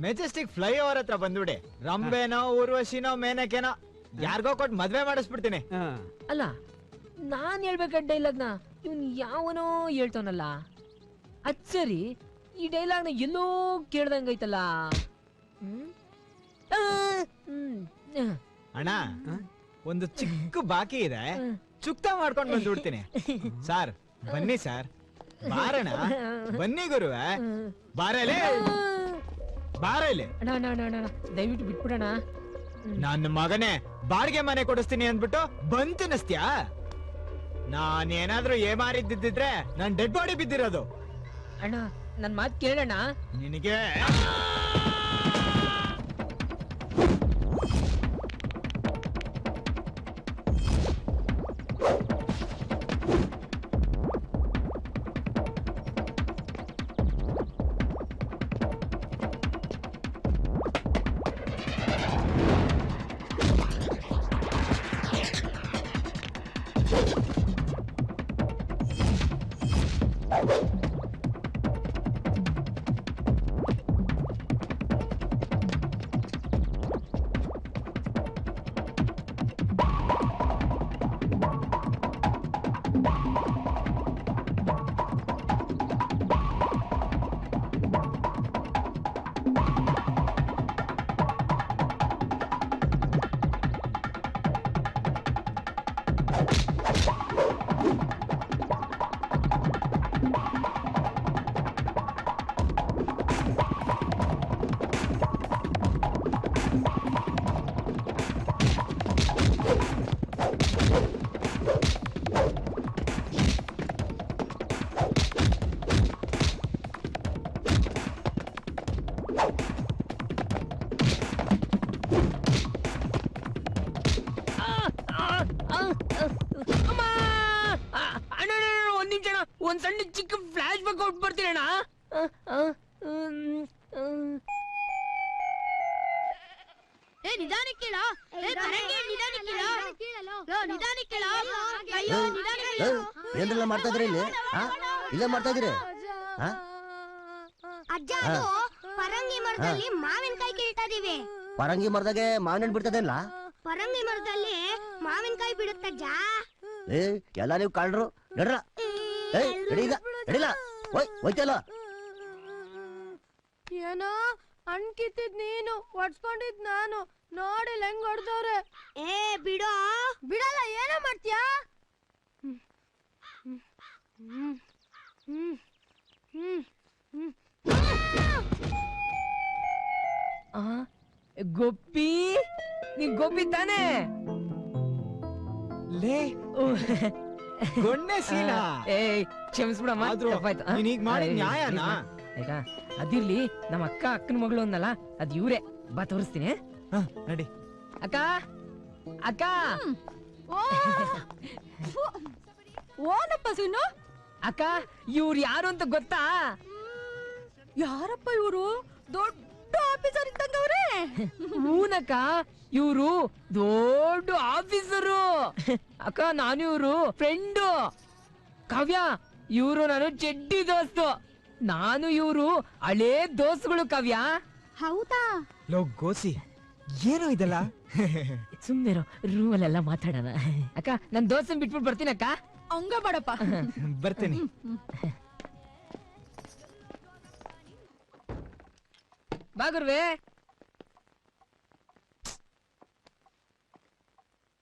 ಮೆಜೆಸ್ಟಿಕ್ ಫ್ಲೈಓವರ್ ಹತ್ರ ಬಂದ್ಬಿಡಿ. ರಂಬೆನೋ ಊರ್ವಶಿನೋ ಮೇನಕೆನೋ ಯಾರಿಗೋ ಕೊಟ್ಟು ಮದ್ವೆ ಮಾಡಿಸ್ಬಿಡ್ತೀನಿ. ಅಲ್ಲ ನಾನ್ ಹೇಳ್ಬೇಕ ಡೈಲಾಗ್ನ ಇವ್ನ್ ಯಾವನೋ ಹೇಳ್ತಾನಲ್ಲ. ಅದ್ ಸರಿ, ಈ ಡೈಲಾಗ್ನ ಎಲ್ಲೋ ಕೇಳ್ದಂಗೈತಲ್ಲ. ಅಣ್ಣ ಒಂದು ಚಿಕ್ಕ ಬಾಕಿ ಇದೆ, ಚುಕ್ತಾ ಮಾಡ್ಕೊಂಡು ಬಂದ್ಬಿಡ್ತೀನಿ. ಸಾರ್ ಬನ್ನಿ ಸಾರ್, ಬಾರಣ ಬನ್ನಿ ಗುರುವೆ, ಬಾರಲೇ ಬಾರಲಿ. ದಯವಿಟ್ಟು ಬಿಟ್ಬಿಡೋಣ. ನನ್ನ ಮಗನೇ ಬಾಡಿಗೆ ಮನೆ ಕೊಡಿಸ್ತೀನಿ ಅಂದ್ಬಿಟ್ಟು ಬಂದ್ ತಿನ್ನಿಸ್ತ್ಯಾ? ನಾನೇನಾದ್ರೂ ಏಮಾರಿದ್ದಿದ್ರೆ ನನ್ ಡೆಡ್ ಬಾಡಿ ಬಿದ್ದಿರೋದು. ಅಣ್ಣ ನನ್ ಮಾತ್ ಕೇಳೋಣ. ನಿನಗೆ ಒಂದ್ ನಿಮಿಷ, ಒಂದ್ ಸಣ್ಣ ಚಿಕ್ಕ ಫ್ಲಾಶ್ ಬ್ಯಾಕ್ ಔಟ್ ಬರ್ತೀರಣ್ಣ. ಏನೆಲ್ಲ ಮಾಡ್ತಾ ಇದ್ರಿ ಇಲ್ಲಿ? ಇಲ್ಲೇ ಮಾಡ್ತಾ ಇದ್ರಿ? ಪರಂಗಿ ಮರದಲ್ಲಿ ಮಾವಿನಕಾಯಿ ಕೀಳ್ತಾ ಇದೀವಿ. ಪರಂಗಿ ಮರದಾಗೆ ಮಾವಿನ ಹಣ್ಣು ಬಿಡ್ತದೇನಲ್ಲ? ಪರಂಗಿ ಮರದಲ್ಲಿ ಮಾವಿನಕಾಯಿ ಬಿಡುತ್ತಜ್ಜ. ಏ ಎಲ್ಲ ನೀವು ಕಳ್ರು ನಡ್ರ. ಏಯ್ ನಡೀಗ ನಡಿಲ್ಲ, ಹೋಯ್ತಲ್ಲ. ಏನೋ ಅಣ್ಕಿತ್ತಿದ್ ನೀನು ಒಡ್ಸ್ಕೊಂಡಿದ್ ನಾನು ನೋಡಿ ಹೆಂಗ್ ಹೊಡ್ದವ್ರೆ. ಏ ಬಿಡೋ. ಬಿಡಲ್ಲ, ಏನೋ ಮಾಡ್ತೀಯಾ? ಗೋಪಿ, ನೀನ್ ಗೋಪಿ ತಾನೇ? ಲೇ ಗೊಣ್ಣೆ ಸೀನಾ. ಕ್ಷಮಿಸ್ಬಿಡಮ್ಮ, ಆದ್ರೂ ತಪ್ಪಾಯ್ತು. ನೀನ್ ಹೀಗ್ ಮಾಡಿದ್ ನ್ಯಾಯನಾ? ಆಯ್ತಾ, ಅದಿರ್ಲಿ, ನಮ್ಮ ಅಕ್ಕನ ಮಗಳು ಅನ್ನಲ್ಲ, ಅದ್ ಇವ್ರೆ. ಬಾ ತೋರಿಸ್ತೀನಿ. ನಡಿ. ಅಕ್ಕ, ಅಕ್ಕ. ಓನಪ್ಪ ಸೀನು. ಅಕ್ಕ, ಇವ್ರು ಯಾರು ಅಂತ ಗೊತ್ತಾ? ಯಾರಪ್ಪ ಇವರು? ದೊಡ್ಡ ಆಫೀಸರ್ ಇದ್ದಂಗವ್ರೆ. ಹೂನಕ್ಕ, ಇವ್ರು ದೊಡ್ಡ ಆಫೀಸರು. ಅಕ್ಕ, ನಾನು ಇವ್ರು ಫ್ರೆಂಡು. ಕಾವ್ಯ, ಇವ್ರು ನಾನು ಚೆಡ್ಡಿ ದೋಸ್ತು. ನಾನು ಇವ್ರು ಹಳೇ ದೋಸ್ತುಗಳು ಕಾವ್ಯ. ಹೌದಾ? ಲೋ ಗೋಸಿ, ಏನೋ ಇದಲ್ಲ? ಸುಮ್ನಿರೋ, ರೂಮಲ್ಲೆಲ್ಲ ಮಾತಾಡೋಣ. ಅಕ್ಕ, ನನ್ ದೋಸ್ತನ್ ಬಿಟ್ಬಿಟ್ಟು ಬರ್ತೀನಿ ಅಕ್ಕ. ಹಂಗ ಬೇಡಪ್ಪ. ಬರ್ತೀನಿ. ಬಾ ಗುರುವೆ.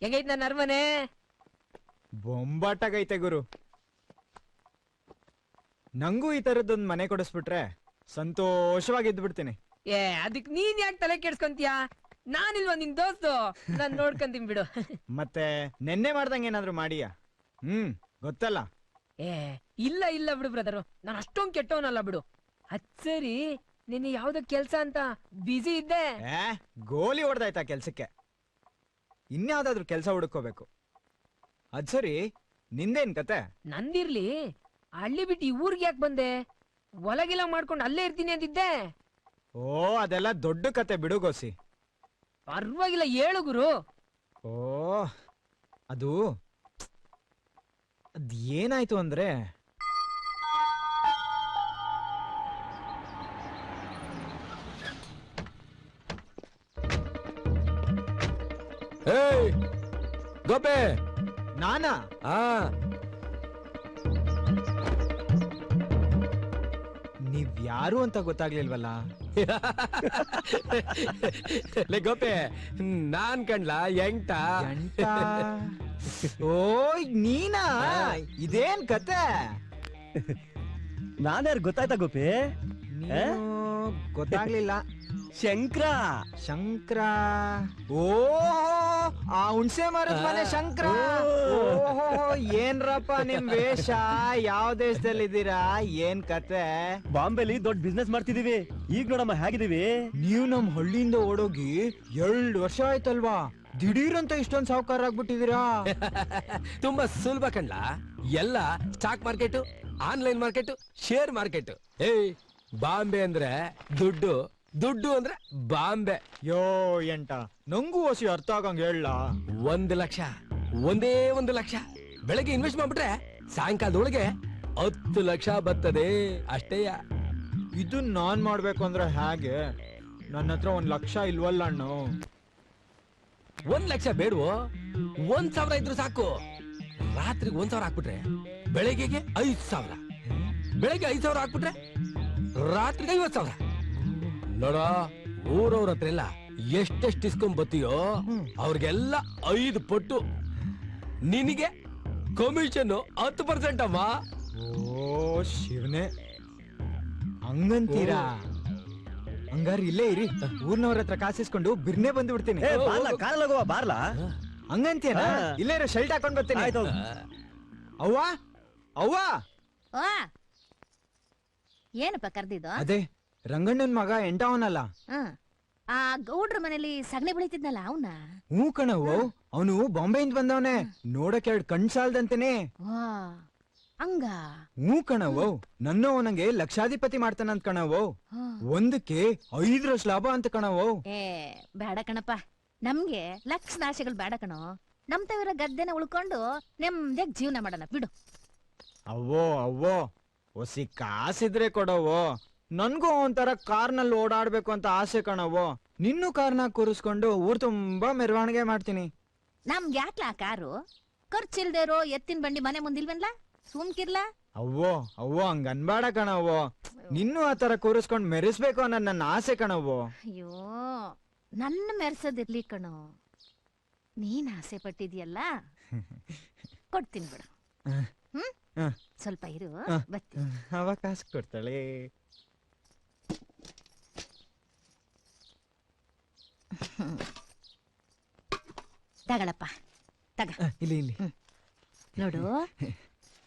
ಹೆಂಗೈತ್ ನನ್ನ ಅರಮನೆ? ಬೊಂಬಾಟಾಗೈತೆ ಗುರು. ನಂಗೂ ಈ ತರದೊಂದ್ ಮನೆ ಕೊಡಿಸ್ಬಿಟ್ರೆ ಸಂತೋಷವಾಗಿ ಇದ್ಬಿಡ್ತೀನಿ. ಅದಕ್ ನೀನ್ ಯಾಕೆ ತಲೆ ಕೆಡ್ಸ್ಕೊಂತೀಯ? ನಾನಿಲ್ವಾ ನಿನ್ ದೋಸ್ತು? ನಾನ್ ನೋಡ್ಕೊಂತೀನಿ ಬಿಡು. ಮತ್ತೆ ನೆನ್ನೆ ಮಾಡ್ದಂಗೆ ಏನಾದ್ರು ಮಾಡಿಯಾ? ಗೊತ್ತಲ್ಲ. ಇಲ್ಲ ಇಲ್ಲ ಬಿಡು ಬ್ರದರು, ನಾನು ಅಷ್ಟೊಂದ್ ಕೆಟ್ಟವನಲ್ಲ ಬಿಡು. ಅದ್ ಸರಿ, ನಿನ್ನೆ ಯಾವ್ದೋ ಕೆಲ್ಸ ಅಂತ ಬ್ಯುಸಿ ಇದ್ದೆ. ಗೋಲಿ ಹೊಡೆದಾಯ್ತಾ ಕೆಲ್ಸಕ್ಕೆ? ಇನ್ಯಾವ್ದಾದ್ರು ಕೆಲ್ಸ ಹುಡುಕೋಬೇಕು. ಅದ್ ಸರಿ, ನಿಂದೇನ್ ಕತೆ? ನಂದಿರ್ಲಿ, ಹಳ್ಳಿ ಬಿಟ್ಟು ಈ ಊರ್ಗೆ ಯಾಕೆ ಬಂದೆ? ಹೊಲಗಿಲ್ಲ ಮಾಡ್ಕೊಂಡು ಅಲ್ಲೇ ಇರ್ತೀನಿ ಅಂತಿದ್ದೆ. ಓ, ಅದೆಲ್ಲ ದೊಡ್ಡ ಕತೆ ಬಿಡು ಗೋಸಿ. ಪರವಾಗಿಲ್ಲ, ಹೇಳು ಗುರು. ಓ, ಅದು ಏನಾಯ್ತು ಅಂದ್ರೆ, ಗೋಪೆ. ನಾನಾ? ನೀವ್ಯಾರು ಅಂತ ಗೊತ್ತಾಗ್ಲಿಲ್ವಲ್ಲ? ಲೇ ಗೋಪೆ, ನಾನ್ ಕಣ್ಲಾ ಎಂಟ. ಓ, ನೀನಾ? ಇದೇನ್ ಕತೆ? ನಾನ್ಯಾರು ಗೊತ್ತಾಯ್ತಾ ಗೋಪಿ? ಗೊತ್ತಾಗ್ಲಿಲ್ಲ. ಶಂಕರ. ಶಂಕರ? ಓ, ಆ ಹುಣ್ಸೆ ಮರದ ಮನೆ ಶಂಕರ. ಓಹೋ, ಏನ್ರಪ್ಪ ನಿಮ್ ವೇಷ? ಯಾವ ದೇಶದಲ್ಲಿದ್ದೀರಾ? ಏನ್ ಕತೆ? ಬಾಂಬೆಲಿ ದೊಡ್ಡ ಬಿಸ್ನೆಸ್ ಮಾಡ್ತಿದೀವಿ. ಈಗ ನೋಡಮ್ಮ ಹೇಗಿದೀವಿ. ನೀವು ನಮ್ ಹಳ್ಳಿಯಿಂದ ಓಡೋಗಿ 2 ವರ್ಷ ಆಯ್ತಲ್ವಾ? ದಿಢೀರ್ ಅಂತ ಇಷ್ಟೊಂದ್ ಸಾವುಕಾರ ಆಗ್ಬಿಟ್ಟಿದೀರಾ. ತುಂಬಾ ಸುಲಭ ಕಣ್ಲ. ಎಲ್ಲ stock market, online market, share market. Bombay ಅಂದ್ರೆ ದುಡ್ಡು, ದುಡ್ಡು ಅಂದ್ರೆ ಬಾಂಬೆ. ಯೋ ಎಂಟ, ನಂಗೂ ಹೊಸಿ ಅರ್ಥ ಆಗಂಗ್ ಹೇಳ. 1 ಲಕ್ಷ, ಒಂದೇ 1 ಲಕ್ಷ ಬೆಳಗ್ಗೆ ಇನ್ವೆಸ್ಟ್ ಮಾಡ್ಬಿಟ್ರೆ ಸಾಯಂಕಾಲದೊಳಗೆ 10 ಲಕ್ಷ ಬರ್ತದೆ ಅಷ್ಟೇಯ. ಇದನ್ ನಾನ್ ಮಾಡ್ಬೇಕು ಅಂದ್ರೆ ಹೇಗೆ? ನನ್ನ ಹತ್ರ 1 ಲಕ್ಷ ಇಲ್ವಲ್ಲ ಅಣ್ಣ. 1 ಲಕ್ಷ ಬೇಡವೋ? 1,000 ಇದ್ರು ಸಾಕು. ರಾತ್ರಿಗೆ 1,000 ಹಾಕ್ಬಿಟ್ರೆ ಬೆಳಗ್ಗೆಗೆ 5,000. ಬೆಳಗ್ಗೆ 5,000 ಹಾಕ್ಬಿಟ್ರೆ ರಾತ್ರಿಗೆ 50,000. ನೋಡ, ಊರವ್ರ ಹತ್ರ ಎಲ್ಲ ಎಷ್ಟೆಷ್ಟು ಇಸ್ಕೊಂಡ್ ಬತ್ತೀಯೋ ಅವ್ರಿಗೆಲ್ಲ 5 ಪಟ್ಟು. ನಿನಗೆ ಕಮಿಷನ್ 10% ಅಮ್ಮ. ಓ ಶಿವನೇ, ಹಂಗಂತೀರಾ? ಹಂಗಾರ ಇಲ್ಲೇ ಇರಿ, ಊರ್ನವ್ರ ಹತ್ರ ಕಾಸಿಸ್ಕೊಂಡು ಬಿರ್ನೆ ಬಂದು ಬಿಡ್ತೀನಿ. ಬಾರ್ಲಾ ಹಂಗಂತೀರ? ಇಲ್ಲೇ ಇರೋ ಶರ್ಟ್ ಹಾಕೊಂಡ್ ಬರ್ತೀನಿ. ಅವ್ವ, ಅವ್ವ. ಏನಪ್ಪ ಕರ್ದಿದ್ದು? ಅದೇ ರಂಗಣ್ಣನ್ ಮಗ ಎಂಟವನಲ್ಲ, ಆ ಗೌಡ್ರ ಮನೇಲಿ ಸಗಣಿ ಬೆಳಿತಿದ್ನಲ್ಲ ಅವನ? ಹ್ಞೂ ಕಣವು, ಅವನು ಬಾಂಬೆಯಿಂದ ಬಂದವನೇ. ನೋಡಕ್ 2 ಕಣ್ ಸಾಲ್ದಂತೇನೆ. ಹಂಗ? ಹ್ಞೂ ಕಣವು, ನನ್ನವನಂಗೆ ಲಕ್ಷಾಧಿಪತಿ ಮಾಡ್ತಾನಂತ ಕಣವು. ಒಂದಕ್ಕೆ 5 ಲಾಭ ಅಂತ ಕಣವು. ಬೇಡ ಕಣಪ್ಪ, ನಮ್ಗೆ ಲಕ್ಷ ನಾಶಗಳು ಬೇಡ ಕಣೋ. ನಮ್ ತವರ ಗದ್ದೆನ ಉಳ್ಕೊಂಡು ನೆಮ್ಮದಿಯಾಗಿ ಜೀವನ ಮಾಡೋಣ ಬಿಡು. ಅವ್ವೋ ಅವ್ವೋ, ಹೊಸಿ ಕಾಸಿದ್ರೆ ಕೊಡವು. ನನ್ಗೂ ಒಂಥರ ಕಾರ್ನಲ್ಲಿ ಓಡಾಡ್ಬೇಕು ಅಂತ ಆಸೆ ಕಣವು. ನಿನ್ನೂ ಕಾರ್ನ ಕೂರಿಸ್ಕೊಂಡು ಊರ್ ತುಂಬಾ ಮೆರವಣಿಗೆ ಮಾಡ್ತೀನಿ. ನಮ್ಗೆ ಯಾಕ್ಲಾ ಕಾರು? ಖರ್ಚಿಲ್ದೇರೋ ಎತ್ತಿನ ಬಂಡಿ ಮನೆ ಮುಂದಿಲ್ವನ್ಲ? ಸುಮ್ಕಿರ್ಲ? ಅವ್ವೋ ಅವ್ವೋ ಹಂಗ ಅನ್ಬೇಡ ಕಣವ್ವೋ. ನಿನ್ನೂ ಆ ತರ ಕೂರಿಸ್ಕೊಂಡ್ ಮೆರೆಸ್ಬೇಕು ಅನ್ನೋ ನನ್ನ ಆಸೆ ಕಣವ್ವೋ. ಅಯ್ಯೋ ನನ್ನ ಮೆರ್ಸೋದಿರ್ಲಿ ಕಣೋ, ನೀನ್ ಆಸೆ ಪಟ್ಟಿದ್ಯಲ್ಲ ಕೊಡ್ತೀನಿ ಬಿಡು. ಸ್ವಲ್ಪ ಇರು, ಬರ್ತೀನಿ. ಅವಕಾಶ ಕೊಡ್ತಾಳೆ. ತಗಳಪ್ಪ ತಗ. ಇಲ್ಲಿ ಇಲ್ಲಿ ನೋಡು,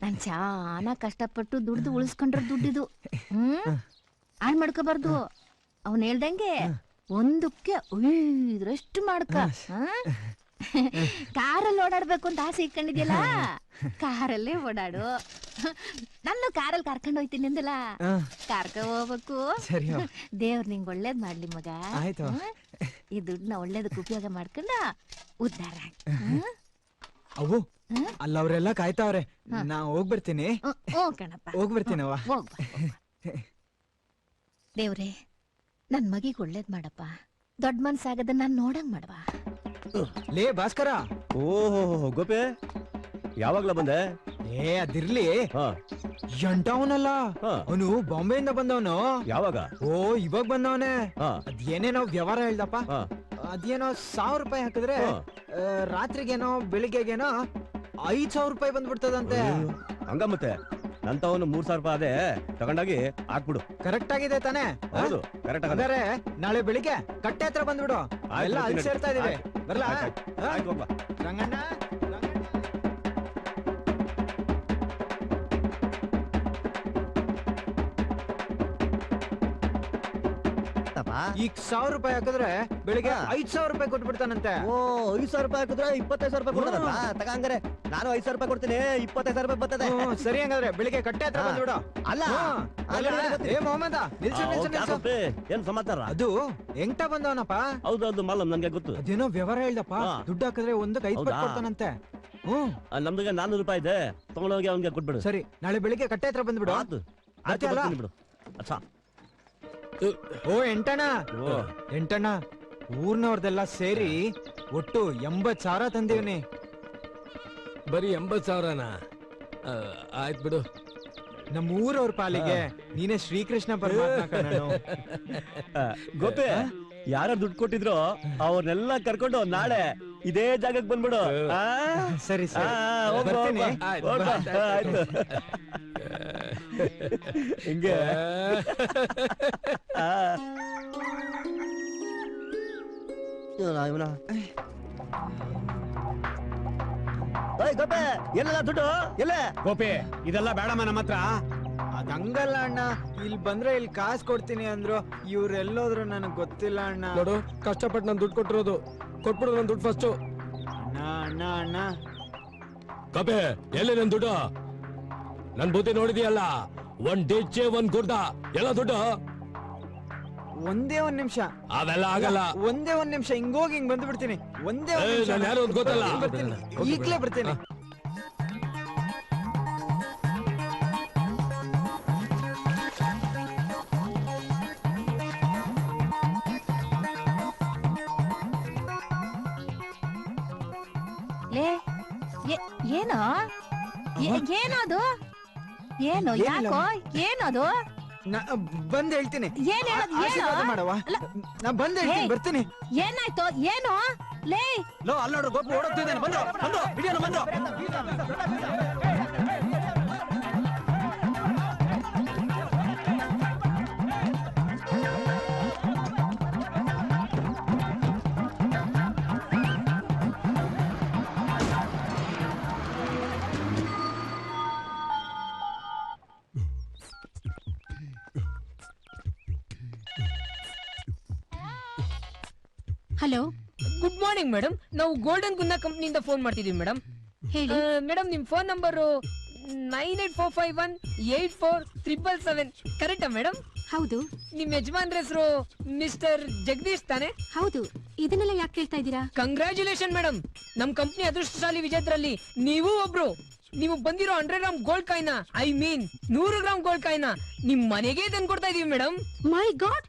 ನಾನ್ ಚಾನ ಕಷ್ಟಪಟ್ಟು ದುಡ್ದು ಉಳಿಸ್ಕೊಂಡ್ರ ದುಡ್ಡಿದು. ಹಾಳ್ ಮಾಡ್ಕೋಬಾರ್ದು. ಅವನ್ ಹೇಳ್ದಂಗೆ ಒಂದಕ್ಕೆ 5ರಷ್ಟು ಮಾಡ್ಕ. ಕಾರಲ್ಲಿ ಓಡಾಡ್ಬೇಕು ಅಂತ ಆಸೆ ಇಟ್ಕೊಂಡಿದ್ಯಲ್ಲ, ಕಾರಲ್ಲೇ ಓಡಾಡು. ನಾನು ಕಾರಲ್ಲಿ ಕರ್ಕೊಂಡು ಹೋಯ್ತೀನಿ ಅಂದಲ್ಲ, ಕರ್ಕ ಹೋಗ್ಬೇಕು. ದೇವ್ರ ನಿಂಗ್ ಒಳ್ಳೇದ್ ಮಾಡ್ಲಿ ಮಗ. ಈ ದುಡ್ಡನ್ನ ಒಳ್ಳೇದಕ್ಕೆ ಉಪಯೋಗ ಮಾಡ್ಕೊಂಡ ಉದ್ಧಾರ. ಅವು ಅಲ್ಲ ಅವ್ರೆಲ್ಲ ಕಾಯ್ತಾವ್ರೆ, ನಾ ಹೋಗ್ಬರ್ತೀನಿ. ಕಣಪ್ಪ ಹೋಗ್ಬರ್ತೀನವ. ದೇವ್ರೆ, ನನ್ ಮಗಿಗ್ ಒಳ್ಳೇದ್ ಮಾಡಪ್ಪ. ದೊಡ್ಡ ಮನ್ಸಾಗದ ನಾನ್ ನೋಡಂಗ್ ಮಾಡವಾ. ಲೇ ಭಾಸ್ಕರ. ಓಹೋ ಗೋಪೆ, ಯಾವಾಗ್ಲ ಬಂದೆ? ಅದಿರ್ಲಿ, ಎಂಟವನಲ್ಲ ಅವನು ಬಾಂಬೆಯಿಂದ ಬಂದವನು. ಯಾವಾಗ? ಇವಾಗ ಬಂದವನೇ. ಅದೇನೇನೋ ವ್ಯವಹಾರ ಹೇಳ್ದಪ್ಪ. ಅದೇನೋ 1000 ರೂಪಾಯಿ ಹಾಕಿದ್ರೆ ರಾತ್ರಿಗೇನೋ ಬೆಳಿಗ್ಗೆಗೇನೋ 5000 ರೂಪಾಯಿ ಬಂದ್ಬಿಡ್ತದಂತೆ. ಹಂಗ ಮತ್ತೆ ನಂತವನು 3000 ರೂಪಾಯಿ ಅದೇ ತಗೊಂಡಾಗಿ ಹಾಕ್ಬಿಡು. ಕರೆಕ್ಟ್ ಆಗಿದೆ ತಾನೆ? ಹೌದು ಕರೆಕ್ಟ್ ಆಗಿದೆ. ಅಂದ್ರೆ ನಾಳೆ ಬೆಳಿಗ್ಗೆ ಕಟ್ಟೆ ಹತ್ರ ಬಂದ್ಬಿಡು. ಎಲ್ಲ ಅಲ್ಲಿ ಸೇರ್ತಾ ಇದೀವಿ. ಬರ್ಲಾ ರಂಗಣ್ಣ? ಈಗ 1000 ರೂಪಾಯಿ ಹಾಕಿದ್ರೆ ಬೆಳಿಗ್ಗೆ 5000 ರೂಪಾಯಿ ಕೊಟ್ಬಿಡ್ತಾನಂತೆ. 5000 ರೂಪಾಯಿ ಹಾಕಿದ್ರೆ 25000 ರೂಪಾಯಿ ಕೊಡ್ತಾನಲ್ಲ. ತಗಂಗಾರೆ ನಾನು 5000 ರೂಪಾಯಿ ಕೊಡ್ತೀನಿ, 25000 ರೂಪಾಯಿ ಬರ್ತದೆ. ಸರಿ, ಹಂಗಾದ್ರೆ ಬೆಳಿಗ್ಗೆ ಕಟ್ಟೆ ಹತ್ರ ಬಂದ್ಬಿಡು. ಅಲ್ಲ ಏ ಮೊಹಮ್ಮದ, ಏನ್ ಸಮಾಚಾರ? ಅದು ಎಂಟ ಬಂದವನಪ್ಪ. ಹೌದು ಮಾಲಮ್, ನನ್ಗೆ ಗೊತ್ತು. ಅದೇನೋ ವ್ಯವಹಾರ ಹೇಳ್ದಪ್ಪ. ದುಡ್ಡು ಹಾಕಿದ್ರೆ 1ಕ್ಕೆ 5 ಕೊಡ್ತಾನಂತೆ. ನಮ್ಗೆ 400 ರೂಪಾಯಿ ಇದೆ, ತಗೊಂಡೋಗಿ ಅವ್ನಿಗೆ ಕೊಟ್ಬಿಡು. ಸರಿ, ನಾಳೆ ಬೆಳಿಗ್ಗೆ ಕಟ್ಟೆ ಹತ್ರ ಬಂದ್ಬಿಡು. ಬಿಡು. ಅಚ್ಚಾ. ಎಂಟಣ್ಣ, ಊರ್ನವ್ರದೆಲ್ಲ ಸೇರಿ ಒಟ್ಟು 80,000 ತಂದೀವ್ನಿ. ಬರೀ 80,000ನಾ? ಆಯ್ತು ಬಿಡು. ನಮ್ಮ ಊರವ್ರ ಪಾಲಿಗೆ ನೀನೇ ಶ್ರೀಕೃಷ್ಣ ಪರಮಾತ್ಮ ಕಣನು. ಗೋಪೆ, ಯಾರು ದುಡ್ಡು ಕೊಟ್ಟಿದ್ರು ಅವ್ರನ್ನೆಲ್ಲ ಕರ್ಕೊಂಡು ನಾಳೆ ಇದೇ ಜಾಗಕ್ಕೆ ಬಂದ್ಬಿಡು. ಸರಿ ಸರಿ, ಆಯ್ತು. ಹಿಂಗೆ ಗೋಪೆ, ಎಲ್ಲ ದುಡ್ಡು ಎಲ್ಲ? ಗೋಪಿ, ಇದೆಲ್ಲ ಬೇಡಮ್ಮ ನಮ್ಮ ಹತ್ರ. ಅದಂಗಲ್ಲ ಅಣ್ಣ, ಇಲ್ಲಿ ಬಂದ್ರೆ ಇಲ್ಲಿ ಕಾಸು ಕೊಡ್ತೀನಿ ಅಂದ್ರು. ಇವ್ರೆಲ್ಲೋದ್ರು ನನಗ್ ಗೊತ್ತಿಲ್ಲ ಅಣ್ಣ. ನೋಡು, ಕಷ್ಟಪಟ್ಟು ನಾನು ದುಡ್ಡು ಕೊಟ್ಟಿರೋದು. ಕೊಟ್ಬಿಡು ನನ್ ದುಡ್ಡು ಫಸ್ಟ್. ಅಣ್ಣ ಕಬೆ, ಎಲ್ಲಿ ನನ್ ದುಡ್ಡು? ನನ್ ಬುದ್ಧಿ ನೋಡಿದ್ಯಲ್ಲ, 1 ಡಿಚ್ಚೆ 1 ಗುಡ್ಡ. ಎಲ್ಲ ದುಡ್ಡು? ಒಂದೇ ಒಂದ್ ನಿಮಿಷ. ಅವೆಲ್ಲ ಆಗಲ್ಲ. ಒಂದೇ ಒಂದ್ ನಿಮಿಷ, ಹಿಂಗೋಗಿ ಹಿಂಗ್ ಬಂದು ಬಿಡ್ತೀನಿ. ಒಂದೇ ಒಂದ್ ನಿಮಿಷ. ನಾನು ಯಾರು ಅಂತ ಗೊತ್ತಲ್ಲ. ಈಗ್ಲೇ ಬರ್ತೀನಿ. ಏನೋ ಏನದು? ಏನು? ಯಾಕೋ? ಏನದು? ಬಂದ್ ಹೇಳ್ತೀನಿ. ಏನ್ ಹೇಳೋದು? ಏನು ಮಾಡವ? ನಾ ಬಂದ್ ಹೇಳ್ತೀನಿ, ಬರ್ತೀನಿ. ಏನಾಯ್ತು? ಏನು ಲೇ? ಅಲ್ಲಿ ನೋಡ್ರು, ಗೋಪು ಓಡೋಗ್ತಿದ್ದಾನೆ. ಬಂದು ಹಿಡಿಯೋಣ, ಬಂದು. Hello, good morning madam. ನಾವು ಗೋಲ್ಡನ್ ಗುನ್ನ ಕಂಪ್ನಿಯಿಂದ ಫೋನ್ ಮಾಡ್ತಿದೀವಿ ಮೇಡಮ್. ಹೇಳಿ ಮೇಡಮ್, ನಿಮ್ ಫೋನ್ ನಂಬರ್ 9845184777 ಕರೆಕ್ಟಾ ಮೇಡಮ್? ಹೌದು. ನಿಮ್ ಯಜಮಾನ್ರ ಹೆಸರು ಮಿಸ್ಟರ್ ಜಗದೀಶ್ ತಾನೆ? ಹೌದು. ಇದನ್ನೆಲ್ಲ ಯಾಕೆ ಕೇಳ್ತಾ ಇದ್ದೀರಾ? ಕಂಗ್ರಾಚುಲೇಷನ್ ಮೇಡಮ್, ನಮ್ ಕಂಪ್ನಿ ಅದೃಷ್ಟಶಾಲಿ ವಿಜೇತರಲ್ಲಿ ನೀವು ಒಬ್ರು. ನಿಮಗ್ ಬಂದಿರೋ 100 gram gold coin, I mean 100 gram gold coin ನಿಮ್ ಮನೆಗೆ ತಂದು ಕೊಡ್ತಾ ಇದೀವಿ madam. My god,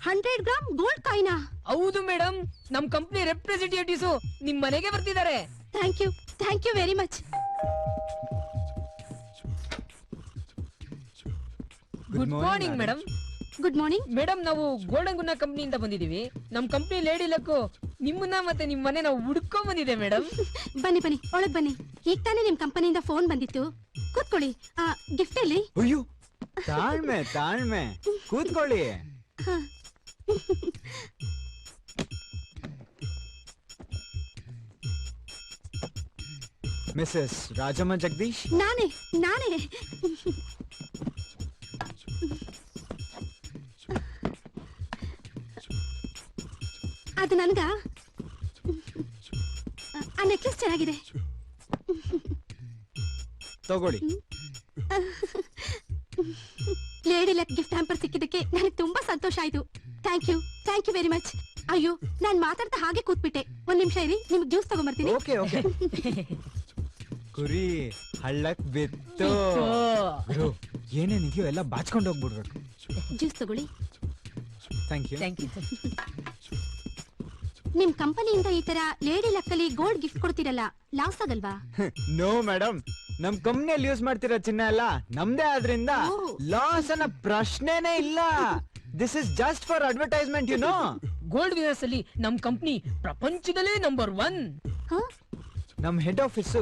100 gram gold ಕಾಯಿನ? ಹೌದು ಮೇಡಮ್, ನಮ್ ಕಂಪ್ನಿ ರೆಪ್ರೆಸೆಂಟೇಟಿವ್ಸ್ ನಿಮ್ ಮನೆಗೆ ಬರ್ತಿದ್ದಾರೆ. Thank you very much. Good morning madam. Good morning madam, ನಾವು ಗೋಲ್ಡನ್ ಗುನ್ನ ಕಂಪ್ನಿಯಿಂದ ಬಂದಿದೀವಿ. ನಮ್ ಕಂಪ್ನಿ ಲೇಡಿ ಲಕ್ಕು ನಿಮ್ಮನ್ನ ಮತ್ತೆ ನಿಮ್ ಮನೆ ನಾವು ಹುಡ್ಕೊಂಡ್ ಬಂದಿದೆ ಮೇಡಮ್. ಬನ್ನಿ ಬನ್ನಿ, ಒಳಗ್ ಬನ್ನಿ. ಈಗ ತಾನೇ ನಿಮ್ ಕಂಪನಿಯಿಂದ ಫೋನ್ ಬಂದಿತ್ತು. ಕೂತ್ಕೊಳ್ಳಿ. ಗಿಫ್ಟ್ ಎಲ್ಲಿ? ಅಯ್ಯೋ, ತಾಳ್ಮೆ ತಾಳ್ಮೆ, ಕೂತ್ಕೊಳ್ಳಿ. ಮಿಸಸ್ ರಾಜಮ್ಮ ಜಗದೀಶ್. ನಾನೇ ನಾನೇ. ಅದು ನನ್ಗ ಆ ನೆಕ್ಲೆಸ್ ಚೆನ್ನಾಗಿದೆ. ತಗೊಳ್ಳಿ. ಲೇಡಿ ಲಕ್ ಗಿಫ್ಟ್ ಹ್ಯಾಂಪರ್ ಸಿಕ್ಕಿದ್ದಕ್ಕೆ ನನಗೆ ತುಂಬಾ ಸಂತೋಷ ಆಯ್ತು. Thank you very much. ಅಯ್ಯೋ, ನಾನ್ ಮಾತಾಡ್ತಾ ಹಾಗೆ ಕೂತ್ಬಿಟ್ಟೆ. ಒಂದ್ ನಿಮಿಷ ಇರಿ, ನಿಮ್ಗೆ ಜ್ಯೂಸ್ ತಗೊಂಬರ್ತೀನಿ. Okay okay. ಕುರಿ ಹಳ್ಳಕ್ ಬಿತ್ತು. ಗುರು, ಏನೇನಿದೆಯೋ ಎಲ್ಲ ಬಾಚ್ಕೊಂಡು ಹೋಗ್ಬಿಡ್ಬೇಕು. ಜ್ಯೂಸ್ ತಗೊಳ್ಳಿ. Thank you. Thank you. ನಿಮ್ ಕಂಪನಿಯಿಂದ ಈ ತರ ಲೇಡಿ ಲಕ್ಕಲ್ಲಿ ಗೋಲ್ಡ್ ಗಿಫ್ಟ್ ಕೊಡ್ತಿರಲ್ಲ, ಲಾಸ್ ಆಗಲ್ವಾ? ನೋ ಮೇಡಮ್, ನಮ್ ಕಂಪ್ನಿಯಲ್ಲಿ ಯೂಸ್ ಮಾಡ್ತಿರೋ ಚಿನ್ನ ಎಲ್ಲ ನಮ್ದೇ ಆದ್ರಿಂದ ಲಾಸ್ ಅನ್ನೋ ಪ್ರಶ್ನೆನೇ ಇಲ್ಲ. This is just for advertisement, you know. Gold business ಅಲ್ಲಿ ನಮ್ ಕಂಪ್ನಿ ಪ್ರಪಂಚದಲ್ಲೇ ನಂಬರ್ 1. ನಮ್ ಹೆಡ್ ಆಫೀಸು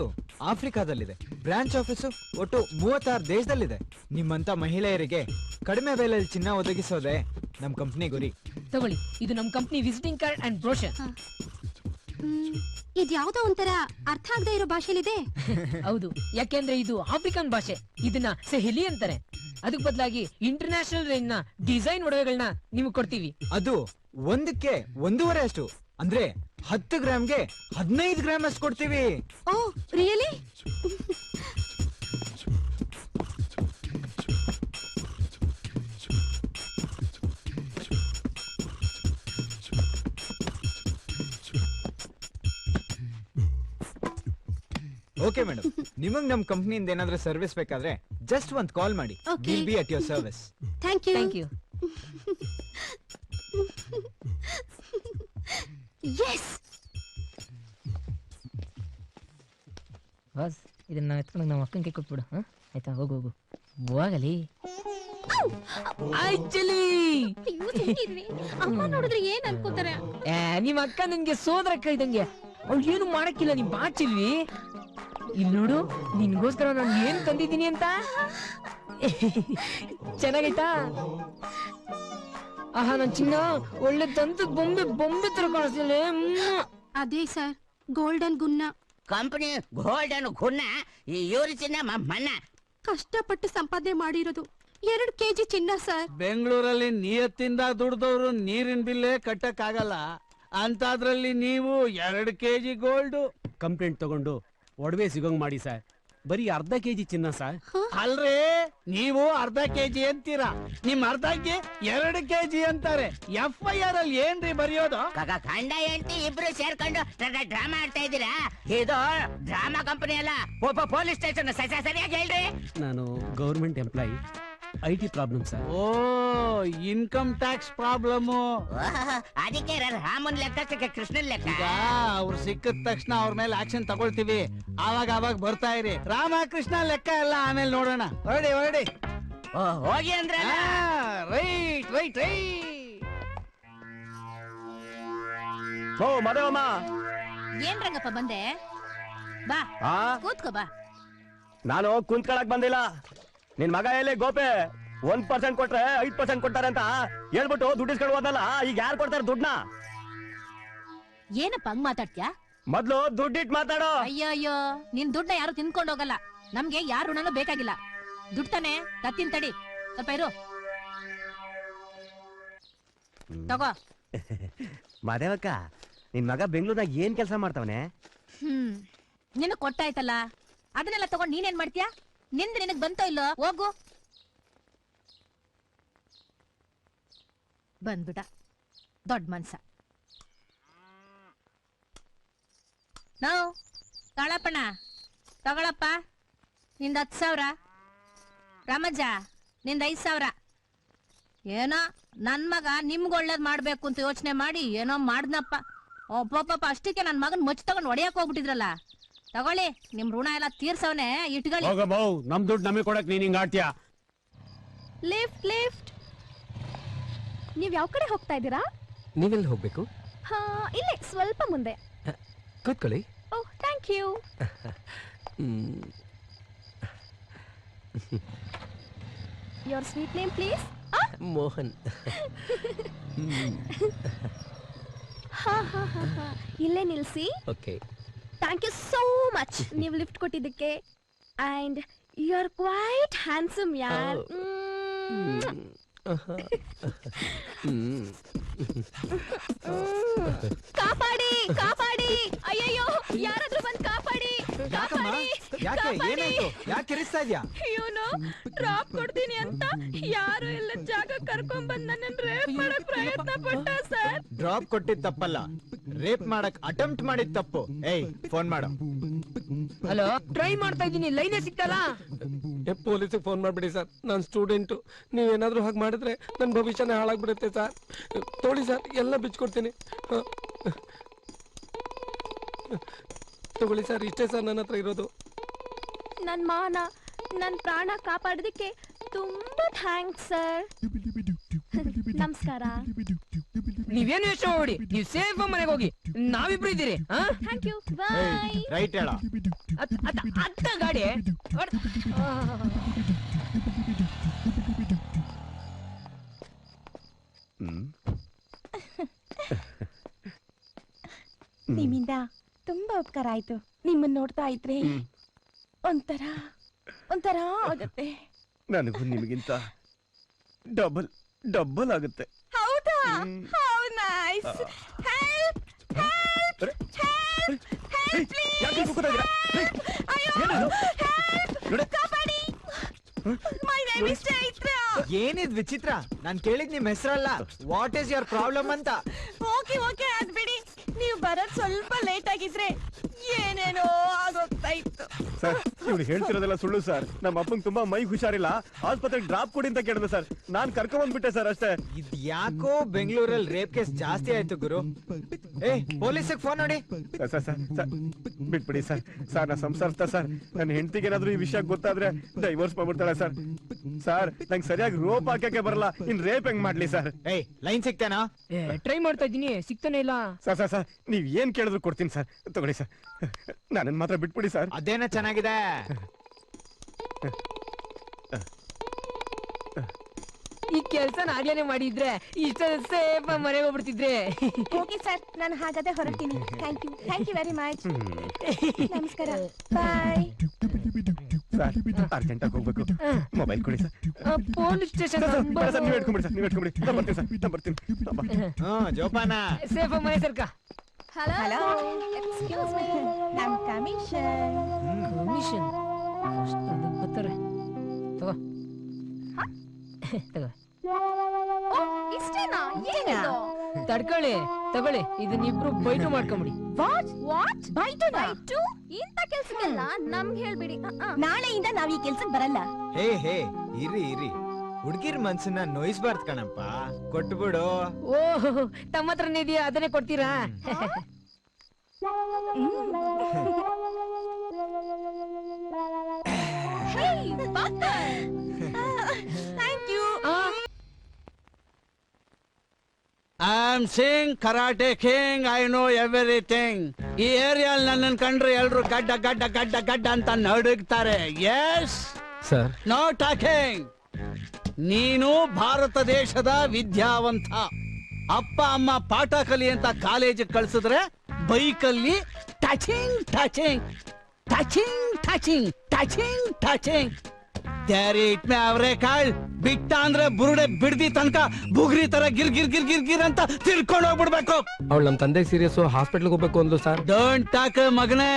ಆಫ್ರಿಕಾದಲ್ಲಿದೆ. ಬ್ರಾಂಚ್ ಆಫೀಸು ಒಟ್ಟು 36 ದೇಶದಲ್ಲಿದೆ. ನಿಮ್ಮಂತ ಮಹಿಳೆಯರಿಗೆ ಕಡಿಮೆ ಬೆಲೆಯಲ್ಲಿ ಚಿನ್ನ ಒದಗಿಸೋದೆ ನಮ್ ಕಂಪ್ನಿ ಗುರಿ. ತಗೊಳ್ಳಿ, ಇದು ನಮ್ company visiting card and brochure. ಇದ್ಯಾವುದೋ ಒಂಥರ ಅರ್ಥ ಆಗದೆ ಇರೋ ಭಾಷೆಲಿದೆ. ಹೌದು, ಯಾಕೆಂದ್ರೆ ಇದು ಆಫ್ರಿಕನ್ ಭಾಷೆ. ಇದನ್ನ ಸೆಹಿಲಿ ಅಂತಾರೆ. ಅದಕ್ ಬದಲಾಗಿ ಇಂಟರ್ನ್ಯಾಷನಲ್ ರೇಂಜ್ ನ ಡಿಸೈನ್ ಒಡವೆಗಳನ್ನ ನಿಮ್ಗೆ ಕೊಡ್ತೀವಿ. ಅದು ಒಂದಕ್ಕೆ 1.5 ಅಷ್ಟು, ಅಂದ್ರೆ 10 ಗ್ರಾಮ್ಗೆ 15 ಗ್ರಾಮ್ ಅಷ್ಟು ಕೊಡ್ತೀವಿ. Oh really? ಓಕೆ ಮೇಡಮ್, ನಿಮಗ್ ನಮ್ ಕಂಪ್ನಿಯಿಂದ ಏನಾದ್ರೂ ಸರ್ವಿಸ್ ಬೇಕಾದ್ರೆ ಜಸ್ಟ್ ಒಂದ್ ಕಾಲ್ ಮಾಡಿ. Okay. Will be at your service. Thank you. Thank you. Yes. Boss, ಇದನ್ನ ನಾವು ಎತ್ಕೊಂಡು ನಮ್ಮ ಅಕ್ಕನಿಗೆ ಕೊಟ್ಬಿಡು. ಆಯ್ತಾ? ಹೋಗು ಹೋಗು, ಹೋಗಲಿ. ಅಮ್ಮ ನೋಡಿದ್ರೆ ಏನ್ ಅನ್ಕೋತಾರೆ? ನಿಮ್ ಅಕ್ಕ ನಿನ್ಗೆ ಸೋದರಕ್ಕ ಇದಂಗೆ. ಅವ್ಳು ಏನು ಮಾಡಕ್ಕಿಲ್ಲ. ನಿಮ್ ಬಾಚಿಲ್ವಿ. ಇಲ್ಲಿ ನೋಡು, ನಿನ್ಗೋಸ್ಕರ ನಾನು ಏನ್ ತಂದಿದ್ದೀನಿ ಅಂತ. ಚೆನ್ನಾಗೈತಾ? ಆಹಾ, ನನ್ ಚಿನ್ನ ಒಳ್ಳೆ ತಂತದ ಬೊಂಬೆ ತರ ಕಾಣಿಸ್ತಿಲ್ಲ. ಅದೇ ಸರ್, ಗೋಲ್ಡನ್ ಗುನ್ನ. ಕಂಪನಿ ಗೋಲ್ಡನ್ ಗುನ್ನ, ಇವ್ರ ಚಿನ್ನ ಮನ್ನ. ಕಷ್ಟಪಟ್ಟು ಸಂಪಾದನೆ ಮಾಡಿರೋದು 2 kg ಚಿನ್ನ ಸರ್. ಬೆಂಗಳೂರಲ್ಲಿ ನಿಯತ್ತಿಂದ ದುಡ್ದವ್ರು ನೀರಿನ ಬಿಲ್ಲೇ ಕಟ್ಟಕ್ ಆಗಲ್ಲ. ಅಂತದ್ರಲ್ಲಿ ನೀವು 2 kg ಗೋಲ್ಡ್. ಕಂಪ್ಲೇಂಟ್ ತಗೊಂಡು ಒಡವೆ ಸಿಗೋಂಗ್ ಮಾಡಿ ಸರ್. ಬರೀ ಅರ್ಧ ಕೆಜಿ ಚಿನ್ನ ಸರ್. ಅಲ್ರಿ, ನೀವು ಅರ್ಧ kg ಅಂತೀರಾ, ನಿಮ್ ಅರ್ಧಕ್ಕೆ 2 kg ಅಂತಾರೆ. FIR ಅಲ್ಲಿ ಏನ್ರಿ ಬರೆಯೋದು? ಗಂಡ ಹೆಂಡತಿ ಇಬ್ರು ಸೇರ್ಕೊಂಡು ಡ್ರಾಮಾ ಆಡ್ತಾ ಇದ್ದೀರಾ? ಇದು ಡ್ರಾಮಾ ಕಂಪನಿ ಅಲ್ಲ, ಪೊಲೀಸ್ ಸ್ಟೇಷನ್. ಸರಿಯಾಗಿ ಹೇಳ್ರಿ. ನಾನು government employee. IT problem sir. Oh, income tax problem. ಅದಕ್ಕೆ ರಾಮನ್ ಲೆಕ್ಕ ಕೃಷ್ಣನ್ ಲೆಕ್ಕ. ಈಗ ಅವ್ರು ಸಿಕ್ಕಿದ ತಕ್ಷಣ ಅವ್ರ ಮೇಲೆ ಆಕ್ಷನ್ ತಗೊಳ್ತೀವಿ. ಅವಾಗ ಬರ್ತಾ ಇರಿ. ರಾಮಕೃಷ್ಣ ಲೆಕ್ಕ ಎಲ್ಲ ಆಮೇಲೆ ನೋಡೋಣ. ಹೊರಡಿ. ಹೋಗಿ ಅಂದ್ರೆ ರೈಟ್. ಓ ಮದವಮ್ಮ, ಏನ್ ರಂಗಪ್ಪ ಬಂದೆ? ಬಾ ಕೂತ್ಕೋ ಬಾ. ನಾನು ಕುಂತ್ಕೊಳಕ್ ಬಂದಿಲ್ಲ. ನಿನ್ ಮಗ ಎಲ್ಲಿ ಗೋಪೆ 1% ಕೊಟ್ರೆ 5% ಕೊಡ್ತಾರೆ ಅಂತ ಹೇಳ್ಬಿಟ್ಟು ದುಡ್ಡು ಇಸ್ಕೊಂಡು ಹೋದಲ್ಲ. ಈಗ ಯಾರು ಕೊಡ್ತಾರೆ ದುಡ್ಡನ್ನ? ಏನಪ್ಪ ಹಂಗ್ ಮಾತಾಡ್ತ್ಯಾ? ಮೊದ್ಲು ದುಡ್ಡಿಟ್ ಮಾತಾಡೋ. ಅಯ್ಯೋ, ನಿನ್ ದುಡ್ಡನ್ನ ಯಾರು ತಿನ್ಕೊಂಡ್ ಹೋಗಲ್ಲ. ನಮ್ಗೆ ಯಾರು ಋಣನೂ ಬೇಕಾಗಿಲ್ಲ. ದುಡ್ಡು ತಾನೆ, ತತ್ತಿನ ತಡಿ. ಸ್ವಲ್ಪ ಇರು, ತಗೋ. ಮಾದೇವಕ್ಕ, ನಿನ್ ಮಗ ಬೆಂಗಳೂರಾಗ ಏನ್ ಕೆಲಸ ಮಾಡ್ತಾವನೆ? ನಿನಗ್ ಕೊಟ್ಟಾಯ್ತಲ್ಲ, ಅದನ್ನೆಲ್ಲ ತಗೊಂಡ್ ನೀನೇನ್ ಮಾಡ್ತೀಯಾ? ನಿನಗ್ ಬಂತೋ ಇಲ್ಲೋ? ಹೋಗು. ಬಂದ್ಬಿಟ ದೊಡ್ಡ ಮನ್ಸ. ನಾವು ತಗಳಪ್ಪಣ್ಣ, ತಗೊಳಪ್ಪ. ನಿಂದ 10,000. ರಾಮಜ್ಜ, ನಿಂದ 5,000. ಏನೋ ನನ್ ಮಗ ನಿಮ್ಗೆ ಒಳ್ಳೇದ್ ಮಾಡ್ಬೇಕು ಅಂತ ಯೋಚನೆ ಮಾಡಿ ಏನೋ ಮಾಡ್ದನಪ್ಪ. ಒಬ್ಬೊಬ್ಬ ಅಷ್ಟಕ್ಕೆ ನನ್ ಮಗನ್ ಮಚ್ಚ ತಗೊಂಡ್ ಹೊಡೆಯಕ್ ಹೋಗ್ಬಿಟ್ಟಿದ್ರಲ್ಲ. ತಗೊಳ್ಳಿ, ನಿಮ್ ಋಣ ಎಲ್ಲ ತೀರ್ಸವನೆ. ಇಟ್ಕೊಳ್ಳಿ. ನಮ್ ದುಡ್ಡು ನಮಗೆ ಕೊಡಕ್ ನೀನ್ ಹಿಂಗ್ ಆಡ್ತೀಯ? Lift lift. ನೀವ್ ಯಾವ ಕಡೆ ಹೋಗ್ತಾ ಇದ್ದೀರಾ? ನೀವೆಲ್ಲಿ ಹೋಗ್ಬೇಕು? ಹಾ, ಇಲ್ಲೇ ಸ್ವಲ್ಪ ಮುಂದೆ. ಕೂತ್ಕೊಳ್ಳಿ. Oh, thank you. Your sweet name please? Mohan. ಹಾ ಹಾ ಹಾ ಹಾ, ಇಲ್ಲೇ ನಿಲ್ಸಿ. Okay. Thank you so much ನೀವು ಲಿಫ್ಟ್ ಕೊಟ್ಟಿದ್ದಕ್ಕೆ. And you are quite handsome ಯಾರ್. ಕಾಪಾಡಿ ಕಾಪಾಡಿ, ಅಯ್ಯಯ್ಯೋ ಯಾರಾದ್ರೂ ಬಂದ್ ಕಾಪಾಡಿ ಕಾಪಾಡಿ. ಯಾಕೆ ಏನಾಯ್ತು? ಯಾಕೆ ಕಿರಿಸ್ತಾ ಇದ್ಯಾ? ಇವನು ಡ್ರಾಪ್ ಕೊಡ್ತೀನಿ ಅಂತ ಯಾರು ಎಲ್ಲ ಜಾಗ ಕರ್ಕೊಂಡ್ ಬಂದ್ ನನ್ನ ರೇಪ್ ಮಾಡಕ್ ಪ್ರಯತ್ನ ಪಟ್ಟ ಸರ್. ಡ್ರಾಪ್ ಕೊಟ್ಟಿದ್ ತಪ್ಪಲ್ಲ, ರೇಪ್ ಮಾಡಕ್ ಅಟೆಂಪ್ಟ್ ಮಾಡಿದ್ ತಪ್ಪು. ಏಯ್, ಫೋನ್ ಮಾಡು. ಹಲೋ, ಟ್ರೈ ಮಾಡ್ತಾ ಇದ್ದೀನಿ, ಲೈನೇ ಸಿಗ್ತಲ್ಲ. ಪೊಲೀಸಿಗೆ ಫೋನ್ ಮಾಡ್ಬಿಡಿ ಸರ್, ನಾನು ಸ್ಟೂಡೆಂಟು. ನೀವೇನಾದ್ರೂ ಹಾಗೆ ಮಾಡಿದ್ರೆ ನನ್ನ ಭವಿಷ್ಯನೇ ಹಾಳಾಗ್ಬಿಡುತ್ತೆ ಸರ್. ತೋಳಿ ಸರ್, ಎಲ್ಲ ಬಿಚ್ಕೊಡ್ತೀನಿ. ತಗೊಳ್ಳಿ ಸರ್, ಇಷ್ಟೇ ಸರ್ ನನ್ನ ಹತ್ರ ಇರೋದು. ನನ್ ಮಾನ, ನನ್ ಪ್ರಾಣ ಕಾಪಾಡೋದಕ್ಕೆ ತುಂಬಾ ಥ್ಯಾಂಕ್ಸ್ ಸರ್. ನಮಸ್ಕಾರ. ನೀವೇನು ಯೋಚನೆ ಮಾಡಿ, ನೀವು ಸೇಫ್ ಮನೆಗೆ ಹೋಗಿ, ನಾವಿಬ್ರು ಇದ್ದೀರಿ. Thank you, bye. ರೈಟ್ ಹೇಳ. ಅತ್ತ ಗಾಡಿ. ನಿಮ್ಮಿಂದ ತುಂಬಾ ಉಪಕಾರ ಆಯ್ತು. ನಿಮ್ಮನ್ನ ನೋಡ್ತಾ ಇದ್ರೆ ಒಂಥರ ಒಂಥರ ಆಗತ್ತೆ. ನನಗೂ ನಿಮಗಿಂತ ಡಬಲ್ ಡಬಲ್ ಆಗುತ್ತೆ. ಹೌದಾ? How nice. Help help help help please. ಅಯ್ಯೋ, ಹೆಲ್ಪ್, ಕಾಪಾಡಿ. My name is Chaitra. ಏನಿದ್ ವಿಚಿತ್ರ? ನಾನ್ ಕೇಳಿದ್ ನಿಮ್ ಹೆಸರಲ್ಲ, ವಾಟ್ ಇಸ್ ಯುವರ್ ಪ್ರಾಬ್ಲಮ್ ಅಂತ. ಓಕೆ ಓಕೆ, ಅದ್ ಬಿಡಿ. ನೀವು ಬರೋದ್ ಸ್ವಲ್ಪ ಲೇಟ್ ಆಗಿದ್ರೆ ಏನೇನೋ ಆಗೋಗ್ತಾ ಇತ್ತು. ಸರ್, ಇವ್ರು ಹೇಳ್ತಿರೋದೆಲ್ಲ ಸುಳ್ಳು ಸರ್. ನಮ್ಮ ಅಪ್ಪಂಗೆ ತುಂಬಾ ಮೈ ಹುಷಾರಿಲ್ಲ, ಆಸ್ಪತ್ರೆಗೆ ಡ್ರಾಪ್ ಕೊಡಿ ಅಂತ ಕೇಳಿದೆ ಸರ್. ನಾನ್ ಕರ್ಕೊಂಡ್ ಬಂದ್ಬಿಟ್ಟೆ ಸರ್, ಅಷ್ಟೇ. ಇದ್ ಯಾಕೋ ಬೆಂಗಳೂರಲ್ಲಿ ರೇಪ್ ಕೇಸ್ ಜಾಸ್ತಿ ಆಯ್ತು ಗುರು. ಏ, ಪೊಲೀಸಿಗೆ ಫೋನ್ ನೋಡಿ. ಸರ್ ಬಿಟ್ಬಿಡಿ ಸರ್. ಸರ್, ನಾ ಸಂಸಾರಿಸ್ತಾ ಸರ್. ನನ್ನ ಹೆಂಡತಿಗೆ ಏನಾದ್ರೂ ಈ ವಿಷಯ ಗೊತ್ತಾದ್ರೆ ಡೈವರ್ಸ್ ಮಾಡ್ಬಿಡ್ತಾಳೆ ಸರ್. ಸರ್, ನಂಗೆ ಸರಿಯಾಗಿ ರೋಪ್ ಹಾಕಕ್ಕೆ ಬರಲ್ಲ, ಇನ್ ರೇಪ್ ಹೆಂಗ್ ಮಾಡ್ಲಿ ಸರ್? ಏಯ್, ಲೈನ್ ಸಿಗ್ತಾನಾ? ಟ್ರೈ ಮಾಡ್ತಾ ಇದ್ದೀನಿ, ಸಿಗ್ತಾನೆ ಇಲ್ಲ. ಸರ್ ನೀವ್ ಏನ್ ಕೇಳಿದ್ರು ಕೊಡ್ತೀನಿ ಸರ್. ತಗೊಳ್ಳಿ ಸರ್, ನನ್ನ ಮಾತ್ರ ಬಿಟ್ಬಿಡಿ ಸರ್. ಅದೇನ ಚೆನ್ನಾಗಿದೆ. ಈ ಕೆಲ್ಸನ ಆಗ್ಲೇನೆ ಮಾಡಿದ್ರೆ ಇಷ್ಟ ಸೇಫ್ ಮನೆಗೆ ಹೋಗ್ಬಿಡ್ತಿದ್ರೆ. ಓಕೆ ಸರ್, ನಾನು ಹಾಗಾದ್ರೆ ಹೊರಡ್ತೀನಿ. Thank you very much. ನಮಸ್ಕಾರ, ಬಾಯ್. ಅರ್ಜೆಂಟ್ ಆಗಿ ಹೋಗ್ಬೇಕು. ಮೊಬೈಲ್ ಕೊಡಿ ಸರ್. ಪೊಲೀಸ್ ಸ್ಟೇಷನ್ ನೀವ್ ಇಟ್ಕೊಂಬಿಡಿ ಸರ್, ನೀವ್ ಇಟ್ಕೊಂಬಿಡಿ. ನಾ ಬರ್ತೀನಿ. ಜೋಪಾನ. ಸೇಫ್ ಮನೆ ಸರ್ಕ. ಹಲೋ, ಎಕ್ಸ್ಕ್ಯೂಸ್ ಮೀ, ನಮ್ ಕಮಿಷನ್. ಕಮಿಷನ್ ಬರ್ತಾರೆ, ತಗೋ ತಗೋ. ಇಷ್ಟೇನಾ? ಏನಿದು? ತಡ್ಕೊಳ್ಳಿ, ತಗೊಳ್ಳಿ. ಇದನ್ನಿಬ್ರು ಬೈಟು ಮಾಡ್ಕೊಂಬಿಡಿ. What by two? ಇಂತ ಕೆಲ್ಸಕ್ಕೆಲ್ಲ ನಮ್ಗೆ ಹೇಳ್ಬಿಡಿ. ನಾಳೆಯಿಂದ ನಾವ್ ಈ ಕೆಲ್ಸಕ್ಕೆ ಬರಲ್ಲ. ಹೇ ಇರಿ. ಹುಡ್ಗಿರ್ ಮನ್ಸನ್ನ ನೋಯಿಸ್ಬಾರ್ದು ಕಣಪ್ಪ, ಕೊಟ್ಬಿಡು. ಓಹ್, ತಮ್ಮ ಹತ್ರನೇ ಇದೆಯಾ, ಅದನ್ನೇ ಕೊಡ್ತೀರಾ? Thank you. I sing karate king, I know everything. ಈ ಏರಿಯಾಲ್ ನನ್ನನ್ ಕಂಡ್ರೆ ಎಲ್ರು ಗಡ್ಡ ಗಡ್ಡ ಗಡ್ಡ ಗಡ್ಡ ಅಂತ ನಡುಗ್ತಾರೆ. Yes sir, no talking. ನೀನು ಭಾರತ ದೇಶದ ವಿದ್ಯಾವಂತ. ಅಪ್ಪ ಅಮ್ಮ ಪಾಠ ಕಲಿ ಅಂತ ಕಾಲೇಜಿಗೆ ಕಳ್ಸಿದ್ರೆ ಬೈಕಲ್ಲಿ touching touching touching touching touching touching ತ್ಯಾರಿ ಇಟ್ಮೆ ಅವರೇ ಕಾಳ್ ಬಿಟ್ಟ ಅಂದ್ರೆ ಬುರುಡೆ ಬಿಡ್ದಿ ತನಕ ಬುಗ್ರಿ ತರ ಗಿರ್ ಗಿರ್ ಗಿರ್ ಗಿರ್ ಗಿರ್ ಅಂತ ತಿರ್ಕೊಂಡು ಹೋಗ್ಬಿಡ್ಬೇಕು. ಅವಳು ನಮ್ ತಂದೆ ಸೀರಿಯಸ್, ಹಾಸ್ಪಿಟ್ಲ್ಗೆ ಹೋಗ್ಬೇಕು ಅಂದ್ಲು ಸರ್. ಡೋಂಟ್ ಟಾಕ್ ಮಗನೇ.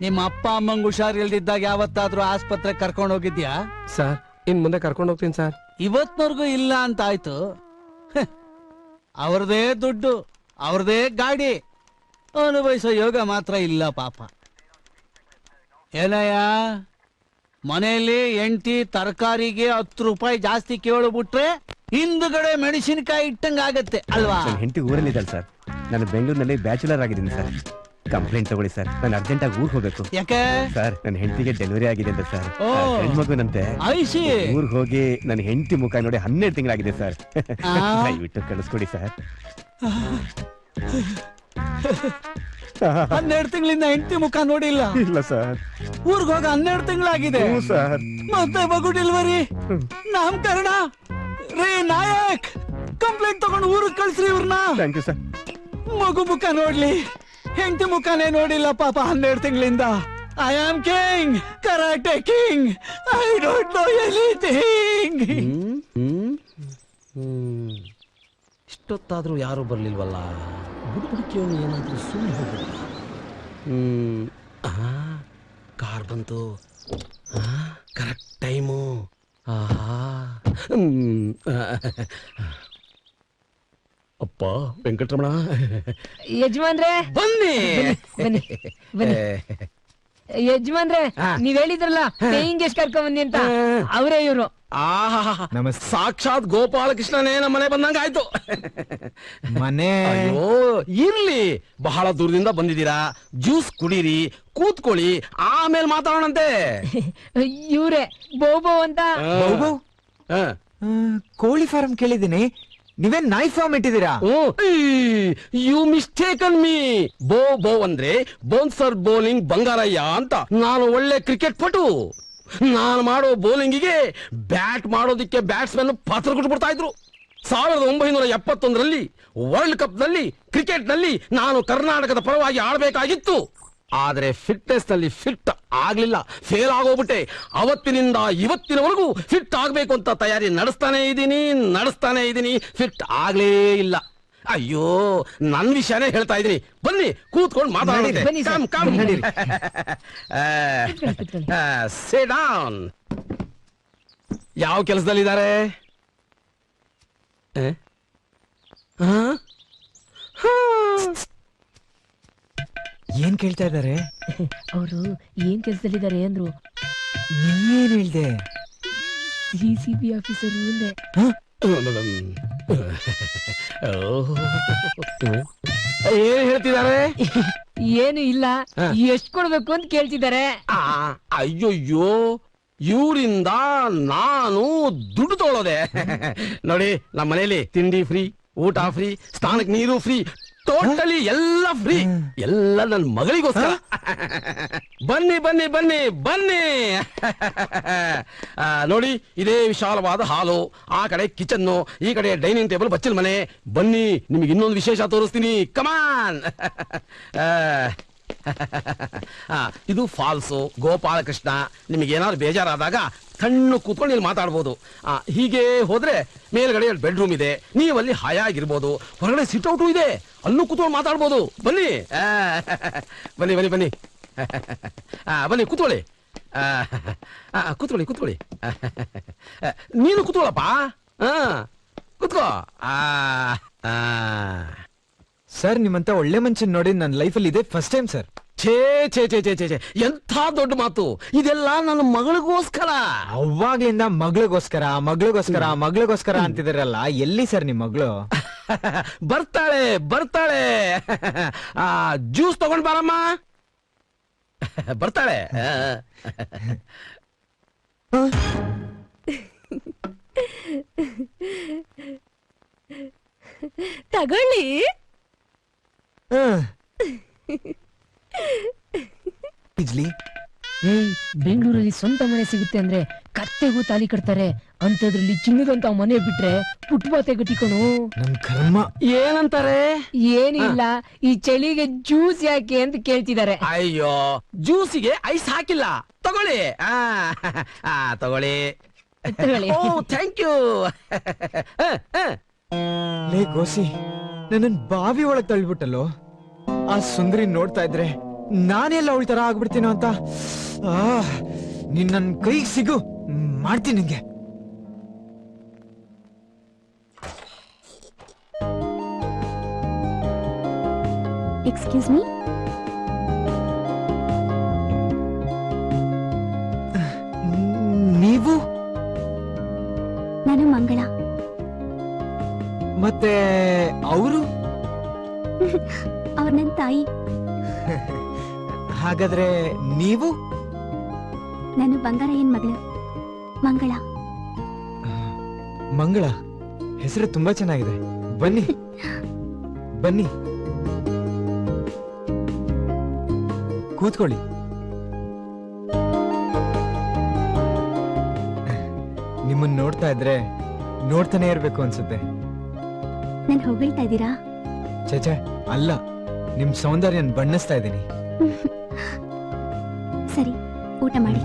ನಿಮ್ಮ ಅಪ್ಪ ಅಮ್ಮಂಗ್ ಹುಷಾರ್ ಇಲ್ದಿದ್ದಾಗ ಯಾವತ್ತಾದ್ರೂ ಆಸ್ಪತ್ರೆ ಕರ್ಕೊಂಡು ಹೋಗಿದ್ಯಾ? ಸರ್, ಇನ್ ಮುಂದೆ ಕರ್ಕೊಂಡು ಹೋಗ್ತೀನಿ ಸರ್. ಇವತ್ವರ್ಗೂ ಇಲ್ಲ ಅಂತ ಆಯ್ತು. ಅವ್ರದೇ ದುಡ್ಡು, ಅವ್ರದೇ ಗಾಡಿ, ಅನುಭವಿಸೋ ಯೋಗ ಮಾತ್ರ ಇಲ್ಲ ಪಾಪ. ಏನಯ್ಯ, ಮನೆಯಲ್ಲಿ ಎಂಟಿ ತರಕಾರಿಗೆ 10 ರೂಪಾಯಿ ಜಾಸ್ತಿ ಕೇಳ್ಬಿಟ್ರೆ ಹಿಂದುಗಡೆ ಮೆಣಸಿನಕಾಯಿ ಇಟ್ಟಂಗ ಆಗತ್ತೆ ಅಲ್ವಾ? ನನ್ನ ಹೆಂಡತಿ ಊರಲ್ಲಿದ್ದಾಳೆ ಸರ್. ನಾನು ಬೆಂಗಳೂರಿನಲ್ಲಿ ಬ್ಯಾಚುಲರ್ ಆಗಿದ್ದೀನಿ ಸರ್. ಕಂಪ್ಲೇಂಟ್ ತಗೊಳ್ಳಿ ಸರ್, ನಾನು ಅರ್ಜೆಂಟ್ ಆಗಿ ಊರಿಗೆ ಹೋಗ್ಬೇಕು. ಯಾಕೆ ಸರ್ ನನ್ನ ಹೆಂಡತಿಗೆ ಡೆಲಿವರಿ ಆಗಿದೆ ಅಂತ ಸರ್. ಓ. ಹೆಣ್ಮಗುನಂತೆ ಐಸಿ ಊರಿಗೆ ಹೋಗಿ ನನ್ನ ಹೆಂಡತಿ ಮುಖ ನೋಡಿ 12 ತಿಂಗಳಾಗಿದೆ ಸರ್. ದಯವಿಟ್ಟು ಕಳಿಸ್ಕೊಡಿ ಸರ್. 12 ತಿಂಗಳಿಂದ ಹೆಂಡತಿ ಮುಖ ನೋಡಿಲ್ಲ. ಇಲ್ಲ ಸರ್. ಊರ್ಗ್ ಹೋಗ 12 ತಿಂಗಳಾಗಿದೆ. ಸರ್ ಮತ್ತೆ ಮಗು ಡೆಲಿವರಿ, ನಾಮಕರಣ. ರೇ ನಾಯಕ್, ಕಂಪ್ಲೇಂಟ್ ತಗೊಂಡು ಊರಿಗೆ ಕಳ್ಸ್ರಿ ಇವ್ರನ್ನ. Thank you sir. ಮಗು ಮುಖ ನೋಡ್ಲಿ, ಹೆಂಡತಿ ಮುಖನೇ ನೋಡಿಲ್ಲ ಪಾಪ 12 ತಿಂಗಳಿಂದ. I am king, karate king, I don't know anything. ಇಷ್ಟೊತ್ತಾದ್ರೂ ಯಾರು ಬರ್ಲಿಲ್ವಲ್ಲ? ಬುಡುಬುಡುಕಿಯವನು ಏನಾದ್ರೂ ಸುಮ್ಮನೆ ಹೋಗ್ಬಿಡ. ಕಾರ್ ಬಂತು, ಕರೆಕ್ಟ್ ಟೈಮು. ಅಪ್ಪ ವೆಂಕಟರಮಣ, ಯಜಮಾನ್ರೆ ಬನ್ನಿ ಬನ್ನಿ ಬನ್ನಿ. ಯಜಮಾನ್ರೆ, ನೀವ್ ಹೇಳಿದ್ರಲ್ಲ ಪೇಯಿಂಗ್ ಗೆಸ್ಟ್ ಕರ್ಕೊಂಡ್ ಬನ್ನಿ ಅಂತ, ಅವರೇ ಇವ್ರು. ನಮಸ್ತೆ. ಸಾಕ್ಷಾತ್ ಗೋಪಾಲಕೃಷ್ಣನೇ ನಮ್ಮ ಮನೆ ಬಂದಂಗ ಆಯ್ತು. ಮನೆ ಅಯ್ಯೋ ಇರ್ಲಿ, ಬಹಳ ದೂರದಿಂದ ಬಂದಿದ್ದೀರಾ, ಜ್ಯೂಸ್ ಕುಡೀರಿ, ಕೂತ್ಕೊಳ್ಳಿ, ಆಮೇಲೆ ಮಾತಾಡೋಣಂತೆ. ಇವ್ರೆ ಬೋಬೋ ಅಂತ. ಕೋಳಿ ಫಾರ್ಮ್ ಕೇಳಿದೀನಿ, ನೀವೇನ್ ನಾಯಿ ಫಾರ್ಮ್ ಇಟ್ಟಿದ್ದೀರಾ? You mistaken me. ಬೋ ಅಂದ್ರೆ ಬೌನ್ಸರ್ ಬೌಲಿಂಗ್ ಬಂಗಾರಯ್ಯ ಅಂತ. ನಾನು ಒಳ್ಳೆ ಕ್ರಿಕೆಟ್ ಪಟು. ನಾನು ಮಾಡೋ ಬೌಲಿಂಗಿಗೆ ಬ್ಯಾಟ್ ಮಾಡೋದಿಕ್ಕೆ ಬ್ಯಾಟ್ಸ್ಮನ್ ಪಾತ್ರ ಕೊಟ್ಬಿಡ್ತಾ ಇದ್ರು. 1971ರಲ್ಲಿ ವರ್ಲ್ಡ್ ಕಪ್ ನಲ್ಲಿ ಕ್ರಿಕೆಟ್ ನಲ್ಲಿ ನಾನು ಕರ್ನಾಟಕದ ಪರವಾಗಿ ಆಡಬೇಕಾಗಿತ್ತು. ಆದ್ರೆ ಫಿಟ್ನೆಸ್ ನಲ್ಲಿ ಫಿಟ್ ಆಗ್ಲಿಲ್ಲ, ಫೇಲ್ ಆಗೋಗ್ಬಿಟ್ಟೆ. ಅವತ್ತಿನಿಂದ ಇವತ್ತಿನವರೆಗೂ ಫಿಟ್ ಆಗ್ಬೇಕು ಅಂತ ತಯಾರಿ ನಡೆಸ್ತಾನೆ ಇದ್ದೀನಿ, ಫಿಟ್ ಆಗ್ಲೇ ಇಲ್ಲ. ಅಯ್ಯೋ, ನನ್ ವಿಷಯನೇ ಹೇಳ್ತಾ ಇದೀನಿ. ಬನ್ನಿ ಕೂತ್ಕೊಂಡು ಮಾತಾಡೋಣ. Sit down. ಯಾವ ಕೆಲಸದಲ್ಲಿದ್ದಾರೆ? ಏನ್ ಕೇಳ್ತಾ ಇದಾರೆ? ಅವರು ಏನ್ ಕೆಲ್ಸದಲ್ಲಿದ್ದಾರೆ ಅಂದ್ರು. ನೀವೇನ್ ಹೇಳ್ದೆ? CCB ಆಫೀಸರು ಅಂದೆ. ಏನ್ ಹೇಳ್ತಿದ್ದಾರೆ? ಏನು ಇಲ್ಲ, ಎಷ್ಟ್ ಕೊಡ್ಬೇಕು ಅಂತ ಕೇಳ್ತಿದ್ದಾರೆ. ಅಯ್ಯೋಯ್ಯೋ, ಇವರಿಂದ ನಾನು ದುಡ್ಡು ತಗೊಳ್ಳೋದೆ. ನೋಡಿ, ನಮ್ಮ ಮನೇಲಿ ತಿಂಡಿ ಫ್ರೀ, ಊಟ ಫ್ರೀ, ಸ್ನಾನಕ್ಕೆ ನೀರು ಫ್ರೀ, ಟೋಟಲಿ ಎಲ್ಲ ಫ್ರೀ. ಎಲ್ಲ ನನ್ನ ಮಗಳಿಗೋಸ್ಕರ. ಬನ್ನಿ ಬನ್ನಿ ಬನ್ನಿ ಬನ್ನಿ. ನೋಡಿ, ಇದೇ ವಿಶಾಲವಾದ ಹಾಲು, ಆ ಕಡೆ ಕಿಚನ್ನು, ಈ ಕಡೆ ಡೈನಿಂಗ್ ಟೇಬಲ್, ಬಚ್ಚಲ್ ಮನೆ. ಬನ್ನಿ, ನಿಮಗೆ ಇನ್ನೊಂದು ವಿಶೇಷ ತೋರಿಸ್ತೀನಿ. ಕಮಾನ್. ಇದು ಫಾಲ್ಸು ಗೋಪಾಲಕೃಷ್ಣ. ನಿಮಗೆ ಏನಾದ್ರು ಬೇಜಾರಾದಾಗ ಸಣ್ಣ ಕೂತ್ಕೊಂಡು ಇಲ್ಲಿ ಮಾತಾಡ್ಬೋದು. ಹೀಗೆ ಹೋದ್ರೆ ಮೇಲ್ಗಡೆ ಬೆಡ್ರೂಮ್ ಇದೆ, ನೀವಲ್ಲಿ ಹಾಯಾಗಿರ್ಬೋದು. ಹೊರಗಡೆ ಸಿಟ್ಔಟು ಇದೆ, ಅಲ್ಲೂ ಕೂತ್ಕೊಂಡು ಮಾತಾಡ್ಬೋದು. ಬನ್ನಿ ಬನ್ನಿ ಬನ್ನಿ ಬನ್ನಿ ಬನ್ನಿ, ಕೂತ್ಕೊಳ್ಳಿ ಕೂತ್ಕೊಳ್ಳಿ ಕೂತ್ಕೊಳ್ಳಿ. ನೀನು ಕೂತ್ಕೊಳ್ಳಪ್ಪ. ಕೂತ್ಕೋ. ಸರ್, ನಿಮ್ಮಂತ ಒಳ್ಳೆ ಮನುಷ್ಯನ್ ನೋಡಿ ನನ್ನ ಲೈಫಲ್ಲಿ ಇದೆ ಫಸ್ಟ್ ಟೈಮ್ ಸರ್. ಛೇ ಛೇ ಛೇ ಛೇ ಛೇ ಛೇ, ಎಂಥ ದೊಡ್ಡ ಮಾತು ಇದೆಲ್ಲ. ನನ್ನ ಮಗಳಿಗೋಸ್ಕರ. ಅವಾಗ್ಲಿಂದ ಮಗಳಿಗೋಸ್ಕರ ಅಂತಿದಾರಲ್ಲ, ಎಲ್ಲಿ ಸರ್ ನಿಮ್ ಮಗಳು? ಬರ್ತಾಳೆ ಬರ್ತಾಳೆ. ಜ್ಯೂಸ್ ತಗೊಂಡ್ ಬಾರಮ್ಮ. ಬರ್ತಾಳೆ. ತಗೊಳ್ಳಿ. ಬೆಂಗಳೂರಲ್ಲಿ ಸ್ವಂತ ಮನೆ ಸಿಗುತ್ತೆ ಅಂದ್ರೆ ಕತ್ತೆಗೂ ತಾಲಿ ಕಟ್ತಾರೆ, ಅಂತದ್ರಲ್ಲಿ ಚಿನ್ನದಂತ ಮನೆ ಬಿಟ್ರೆ ಪುಟ್ಬಾತೆ ಗಟ್ಟಿಕಣು. ನಮ್ ಕರ್ಮ. ಏನಂತಾರೆ? ಏನಿಲ್ಲ, ಈ ಚಳಿಗೆ ಜ್ಯೂಸ್ ಯಾಕೆ ಅಂತ ಕೇಳ್ತಿದ್ದಾರೆ. ಅಯ್ಯೋ, ಜ್ಯೂಸಿಗೆ ಐಸ್ ಹಾಕಿಲ್ಲ. ತಗೊಳ್ಳಿ. ತಗೊಳ್ಳಿ. ಓ, ಥ್ಯಾಂಕ್ ಯು. ಲೇ ಗೋಸಿ, ನನ್ನನ್ ಬಾವಿ ಒಳಗ್ ತಳ್ಬಿಟ್ಟಲ್ಲೋ. ಆ ಸುಂದರಿ ನೋಡ್ತಾ ಇದ್ರೆ ನಾನೆಲ್ಲ ಅವಳ ತರ ಆಗ್ಬಿಡ್ತೀನೋ ಅಂತ. ನೀನ್ ನನ್ ಕೈಗೆ ಸಿಗು, ಮಾಡ್ತೀನಿ ನಿಂಗೆ. Excuse me. ನೀವು? ನಾನು ಮಂಗಳ. ಮತ್ತೆ ಅವರು? ಅವ್ರ ನನ್ ತಾಯಿ. ಹಾಗಾದ್ರೆ ನೀವು? ನಾನು ಬಂಗಾರಯ್ಯನ್ ಮಗಳು ಮಂಗಳ. ಮಂಗಳ ಹೆಸರು ತುಂಬಾ ಚೆನ್ನಾಗಿದೆ. ಬನ್ನಿ ಬನ್ನಿ ಕೂತ್ಕೊಳ್ಳಿ. ನಿಮ್ಮನ್ನ ನೋಡ್ತಾ ಇದ್ರೆ ನೋಡ್ತಾನೆ ಇರ್ಬೇಕು ಅನ್ಸುತ್ತೆ. ನನ್ ಹೊಗಳ್ತಾ ಇದ್ದೀರಾ? ಚೇಚೆ ಅಲ್ಲ, ನಿಮ್ ಸೌಂದರ್ಯನ್ ಬಣ್ಣಿಸ್ತಾ ಇದ್ದೀನಿ. ಸರಿ, ಊಟ ಮಾಡಿ.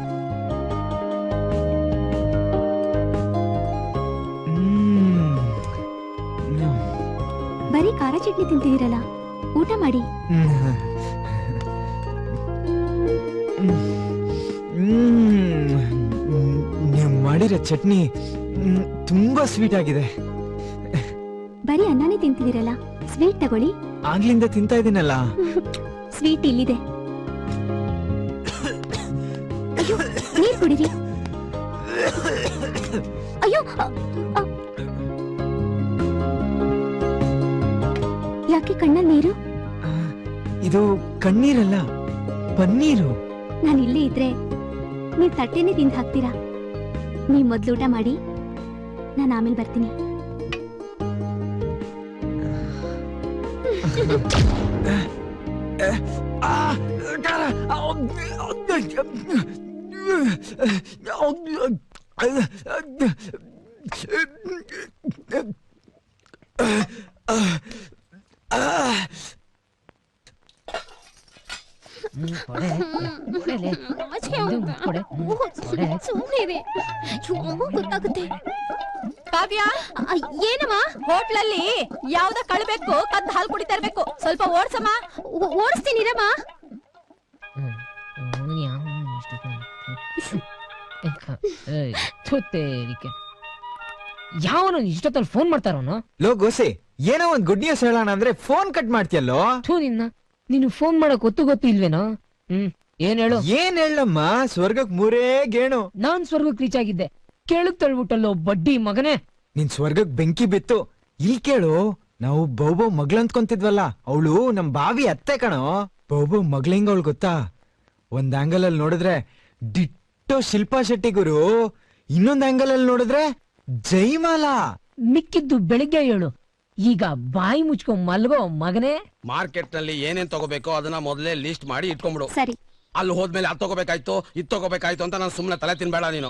ಬರೀ ಖಾರ ಚಟ್ನಿ ತಿಂತಿದ್ದೀರಲ್ಲ, ಊಟ ಮಾಡಿ. ನೀವು ಮಾಡಿರೋ ಚಟ್ನಿ ತುಂಬಾ ಸ್ವೀಟ್ ಆಗಿದೆ. ಬರೀ ಅನ್ನನೇ ತಿಂತಿದ್ದೀರಲ್ಲ, ಸ್ವೀಟ್ ತಗೊಳ್ಳಿ. ಆಗ್ಲಿಂದ ತಿಂತಾ ಇದೀನಲ್ಲ. ಸ್ವೀಟ್ ಇಲ್ಲಿದೆ. ಅಯ್ಯೋ, ನೀರ್ ಕುಡಿರಿ. ಅಯ್ಯೋ, ಯಾಕೆ ಕಣ್ಣಲ್ಲಿ ನೀರು? ಇದು ಕಣ್ಣೀರಲ್ಲ, ಪನ್ನೀರು. ನಾನು ಇಲ್ಲೇ ಇದ್ರೆ ನೀವ್ ತಟ್ಟೆನೆ ತಿಂದು ಹಾಕ್ತೀರಾ. ನೀವ್ ಮೊದ್ಲು ಊಟ ಮಾಡಿ, ನಾನು ಆಮೇಲೆ ಬರ್ತೀನಿ. ಗೊತ್ತಾಗುತ್ತೆ. ಕಾವ್ಯ, ಏನಮ್ಮ ಹೋಟ್ಲಲ್ಲಿ ಯಾವ್ದ ಕಳ್ಬೇಕು ಕದ್ದು ಹಾಲು ಕುಡಿತಾ ಇರ್ಬೇಕು. ಸ್ವಲ್ಪ ಓಡ್ಸಮ್ಮ. ಓಡಿಸ್ತೀನಿರಮ್ಮ. ಯಾವನು ಇಷ್ಟೊತ್ತಲ್ಲಿ ಫೋನ್ ಮಾಡ್ತಾರೋನು? ಲೋ ಗೋಸೆ, ಏನೋ ಒಂದ್ ಗುಡ್ ನ್ಯೂಸ್ ಹೇಳೋಣ ಅಂದ್ರೆ ಫೋನ್ ಕಟ್ ಮಾಡ್ತೀಯಲ್ಲೋ. ನೀನು ಫೋನ್ ಮಾಡಕ್ ಗೊತ್ತು ಇಲ್ವೇನೋ? ಏನ್ ಹೇಳು? ಏನ್ ಹೇಳಮ್ಮ, ಸ್ವರ್ಗಕ್ ಮೂರೇ ಗೇಣು. ನಾನ್ ಸ್ವರ್ಗಕ್ ರೀಚ್ ಆಗಿದ್ದೆ, ಕೇಳಕ್ ತಳ್ಬಿಟ್ಟಲ್ಲೋ ಬಡ್ಡಿ ಮಗನೇ. ನಿನ್ ಸ್ವರ್ಗಕ್ ಬೆಂಕಿ ಬಿತ್ತು. ಇಲ್ ಕೇಳು, ನಾವು ಬೌಬೋ ಮಗ್ಳಂತ್ಕೊಂತಿದ್ವಲ್ಲ, ಅವಳು ನಮ್ ಬಾವಿ ಅತ್ತೆ ಕಣೋ. ಬೌಬೋ ಮಗ್ಳಿಂಗ ಅವಳು ಗೊತ್ತಾ? ಒಂದ್ ಆಂಗಲ್ ಅಲ್ಲಿ ನೋಡಿದ್ರೆ ಡಿಟ್ಟೋ ಶಿಲ್ಪಾ ಶೆಟ್ಟಿ ಗುರು, ಇನ್ನೊಂದ್ ಆಂಗಲ್ ಅಲ್ಲಿ ನೋಡಿದ್ರೆ ಜೈಮಾಲಾ. ಮಿಕ್ಕಿದ್ದು ಬೆಳಿಗ್ಗೆ ಹೇಳು, ಈಗ ಬಾಯಿ ಮುಚ್ಕೊಂಡ್ ಮಲ್ಗೋ ಮಗನೇ. ಮಾರ್ಕೆಟ್ ನಲ್ಲಿ ಏನೇನ್ ತಗೋಬೇಕೋ ಅದನ್ನ ಮೊದಲೇ ಲಿಸ್ಟ್ ಮಾಡಿ ಇಟ್ಕೊಂಡ್ಬಿಡು. ಸರಿ. ಅಲ್ಲಿ ಹೋದ್ಮೇಲೆ ಅದ್ ತಗೋಬೇಕಾಯ್ತು ಇದ್ ತಗೋಬೇಕಾಯ್ತು ಅಂತ ನಾನು ಸುಮ್ನೆ ತಲೆ ತಿನ್ಬೇಡ ನೀನು.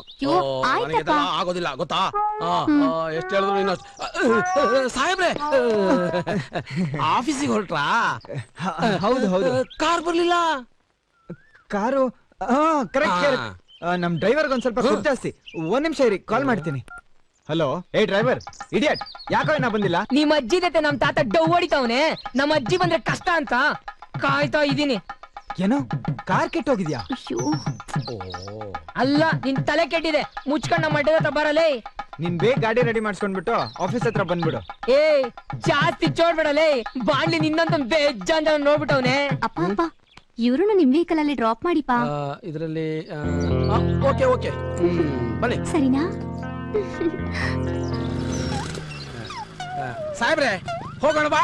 ನನಗೆ ಆಗೋದಿಲ್ಲ ಗೊತ್ತಾ? ಎಷ್ಟು ಹೇಳಿದ್ರು ನೀನು. ಸಾಹೇಬ್ರೆ, ಆಫೀಸಿಗೆ ಹೊರಟ್ರಾ? ಹೌದು ಹೌದು. ಕಾರ್ ಬರ್ಲಿಲ್ಲ. Car correct. ನಮ್ ಡ್ರೈವರ್ಗೆ ಒಂದ್ ಸ್ವಲ್ಪ ಖರ್ಚು ಜಾಸ್ತಿ. ಒಂದ್ ನಿಮಿಷ ಇರಿ, ಕಾಲ್ ಮಾಡ್ತೀನಿ. ಹಲೋ, ಏ ಡ್ರೈವರ್ ಇಡಿಯಟ್, ಯಾಕೋ ನಾ ಬಂದಿಲ್ಲ? ನಿಮ್ ಅಜ್ಜಿ ಜೊತೆ ನಮ್ ತಾತ ಡವ್ ಹೊಡಿತಾವನೆ. ನಮ್ಮ ಅಜ್ಜಿ ಬಂದ್ರೆ ಕಷ್ಟ ಅಂತ ಕಾಯ್ತಾ ಇದೀನಿ. ಏನೋ ಕಾರ್ ಕೆಟ್ಟೋಗಿದ್ಯಾ? ಅಲ್ಲ, ನಿನ್ ತಲೆ ಕೆಟ್ಟಿದೆ. ಮುಚ್ಕೊಂಡ್ ನಮ್ಮ ಅಡ್ಡದ ಹತ್ರ ಬರಲೇ. ನೀನ್ ಬೇಗ ಗಾಡಿ ರೆಡಿ ಮಾಡ್ಸ್ಕೊಂಡ್ಬಿಟ್ಟು ಆಫೀಸ್ ಹತ್ರ ಬಂದ್ಬಿಡು. ಏ ಜಾಸ್ತಿ ಚೋಡ್ಬಿಡಲೇ, ಬಾಂಡ್ಲಿ ನಿನ್ನಂತ ಬೆಜ್ಜ ಅಂತ ನೋಡ್ಬಿಟ್ಟವನೆ. ಅಪ್ಪ ಅಪ್ಪ, ಇವ್ರನ್ನ ನಿಮ್ ವೆಹಿಕಲ್ ಅಲ್ಲಿ ಡ್ರಾಪ್ ಮಾಡಿಪಾ. ಇದರಲ್ಲಿ ಓಕೆ ಓಕೆ, ಬನ್ನಿ. ಸರಿನಾ? ಸಾಹೇಬ್ರೆ, ಹೋಗೋಣ ಬಾ.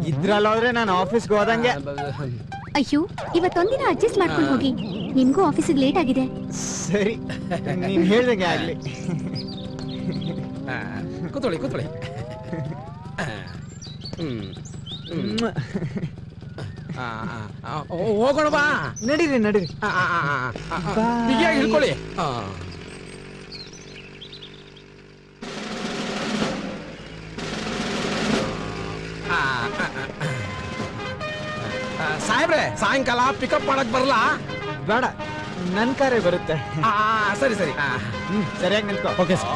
ಇದ್ರಲ್ಲ ಹೋದ್ರೆ ನಾನು ಆಫೀಸ್ಗೆ ಹೋದಂಗೆ. ಅಯ್ಯೋ, ಇವತ್ತೊಂದಿನ ಅಡ್ಜಸ್ಟ್ ಮಾಡ್ಕೊಂಡು ಹೋಗಿ. ನಿಮ್ಗೂ ಆಫೀಸಿಗೆ ಲೇಟ್ ಆಗಿದೆ. ಸರಿ, ನೀನ್ ಹೇಳ್ದಂಗೆ ಆಗ್ಲಿ. ಕೂತ್ಕೊಳ್ಳಿ ಕೂತ್ಕೊಳ್ಳಿ. ಹೋಗೋಣ ಬಾ. ನಡೀರಿ ನಡೀರಿ. ಬಿಗಿಯಾಗಿ ಹಿಡ್ಕೊಳ್ಳಿ. ಸಾಹೇಬ್ರೆ, ಸಾಯಂಕಾಲ ಪಿಕಪ್ ಮಾಡಕ್ ಬರಲಾ? ಬೇಡ, ನನ್ ಕಾರೇ ಬರುತ್ತೆ. ಸರಿ ಸರಿ, ಸರಿಯಾಗಿ ನಿಂತ್ಕೋ. Okay sir.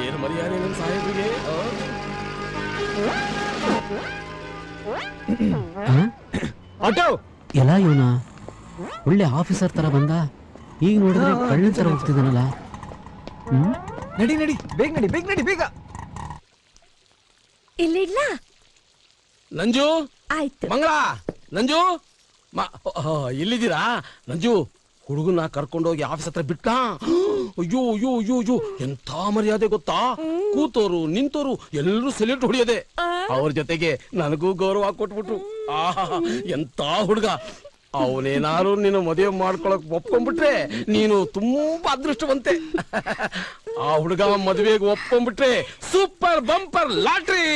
ಏನು ಮರ್ಯಾದೆ ನಮ್ ಸಾಹೇಬ್ರಿಗೆ. ಆಟೋ ಎಲ್ಲ ಇವನ ಒಳ್ಳೆ ಆಫೀಸರ್ ತರ ಬಂದ, ಈಗ ನೋಡಿದ್ರೆ ಕಳ್ಳ ತರ ಹೋಗ್ತಿದ್ದಾನಲ್ಲ. ನಡಿ ನಡಿ, ಬೇಗ ನಡಿ, ಬೇಗ ನಡಿ, ಬೇಗ. ಇಲ್ಲ ನಂಜು, ಆಯ್ತು. ಮಂಗಳ, ನಂಜು ಇಲ್ಲಿದ್ದೀರಾ? ನಂಜು, ಹುಡುಗನ ಕರ್ಕೊಂಡೋಗಿ ಆಫೀಸ್ ಹತ್ರ ಬಿಟ್ಟ. ಅಯ್ಯೋ ಅಯ್ಯೋ ಅಯ್ಯೋ ಅಯ್ಯೋ, ಎಂಥ ಮರ್ಯಾದೆ ಗೊತ್ತಾ? ಕೂತೋರು ನಿಂತೋರು ಎಲ್ಲರೂ ಸೆಲ್ಯೂಟ್ ಹೊಡಿಯೋದೆ. ಅವ್ರ ಜೊತೆಗೆ ನನಗೂ ಗೌರವ ಕೊಟ್ಬಿಟ್ರು. ಎಂತ ಹುಡುಗ. ಅವನೇನಾರು ನೀನು ಮದುವೆ ಮಾಡ್ಕೊಳಕ್ ಒಪ್ಕೊಂಡ್ಬಿಟ್ರೆ ನೀನು ತುಂಬಾ ಅದೃಷ್ಟವಂತೆ. ಆ ಹುಡುಗ ಮದುವೆಗೆ ಒಪ್ಕೊಂಡ್ಬಿಟ್ರೆ ಸೂಪರ್ ಬಂಪರ್ ಲಾಟ್ರಿ.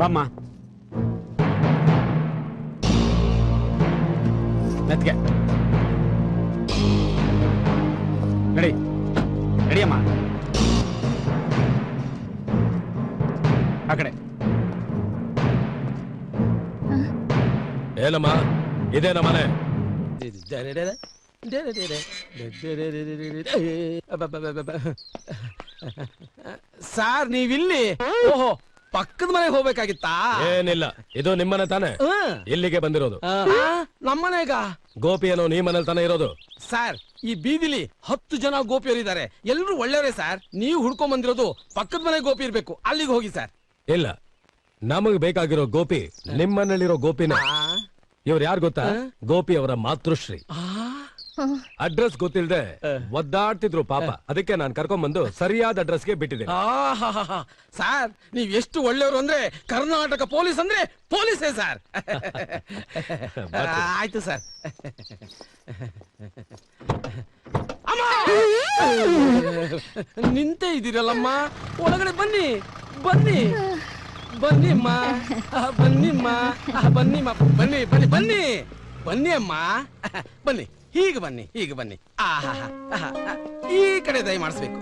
ಬಾಮ್ಮ ಮೆತ್ಗೆ ನಡಿ ನಡಿಯಮ್ಮ ಆ ಕಡೆ. ಏನಮ್ಮ ಇದೇನ ಮನೆ? ಸಾರ್ ನೀವಿಲ್ಲಿ? ಓಹೋ, ಪಕ್ಕದ ಮನೆಗೆ ಹೋಗ್ಬೇಕಾಗಿತ್ತಾ? ಏನಿಲ್ಲ, ಇದು ನಿಮ್ಮನೆ ತಾನೆ? ಇಲ್ಲಿಗೆ ಬಂದಿರೋದು? ನಮ್ಮನೆಗ? ಗೋಪಿ ಏನೋ ನೀ ಮನೇಲಿ ತಾನೆ ಇರೋದು? ಸರ್, ಈ ಬೀದಿಲಿ 10 ಜನ ಗೋಪಿಯರಿದ್ದಾರೆ, ಎಲ್ರು ಒಳ್ಳೆಯವರೇ ಸರ್. ನೀವು ಹುಡ್ಕೊಂಡ್ ಬಂದಿರೋದು ಪಕ್ಕದ ಮನೆ ಗೋಪಿ ಇರ್ಬೇಕು, ಅಲ್ಲಿಗೆ ಹೋಗಿ ಸರ್. ಇಲ್ಲ, ನಮಗ್ ಬೇಕಾಗಿರೋ ಗೋಪಿ ನಿಮ್ಮನೇಲಿರೋ ಗೋಪಿನ. ಇವ್ರು ಯಾರು ಗೊತ್ತಾ? ಗೋಪಿ ಅವರ ಮಾತೃಶ್ರೀ. ಅಡ್ರೆಸ್ ಗೊತ್ತಿಲ್ದೆ ಒದ್ದಾಡ್ತಿದ್ರು ಪಾಪ, ಅದಕ್ಕೆ ನಾನು ಕರ್ಕೊಂಡ್ಬಂದು ಸರಿಯಾದ ಅಡ್ರೆಸ್ಗೆ ಬಿಟ್ಟಿದ್ದೀನಿ. ಸರ್, ನೀವ್ ಎಷ್ಟು ಒಳ್ಳೆಯವರು ಅಂದ್ರೆ ಕರ್ನಾಟಕ ಪೊಲೀಸ್ ಅಂದ್ರೆ ಪೊಲೀಸೇ ಸರ್. ಆಯ್ತು ಸರ್. ನಿಂತೇ ಇದ್ದೀರಲ್ಲಮ್ಮ, ಒಳಗಡೆ ಬನ್ನಿ ಬನ್ನಿ ಬನ್ನಿಮ್ಮ ಬನ್ನಿಮ್ಮ ಬನ್ನಿಮ್ಮ ಬನ್ನಿ ಬನ್ನಿ ಬನ್ನಿ ಬನ್ನಿ ಅಮ್ಮ ಬನ್ನಿ. ಹೀಗೆ ಬನ್ನಿ, ಹೀಗೆ ಬನ್ನಿ. ಈ ಕಡೆ ದಯ ಮಾಡಿಸ್ಬೇಕು.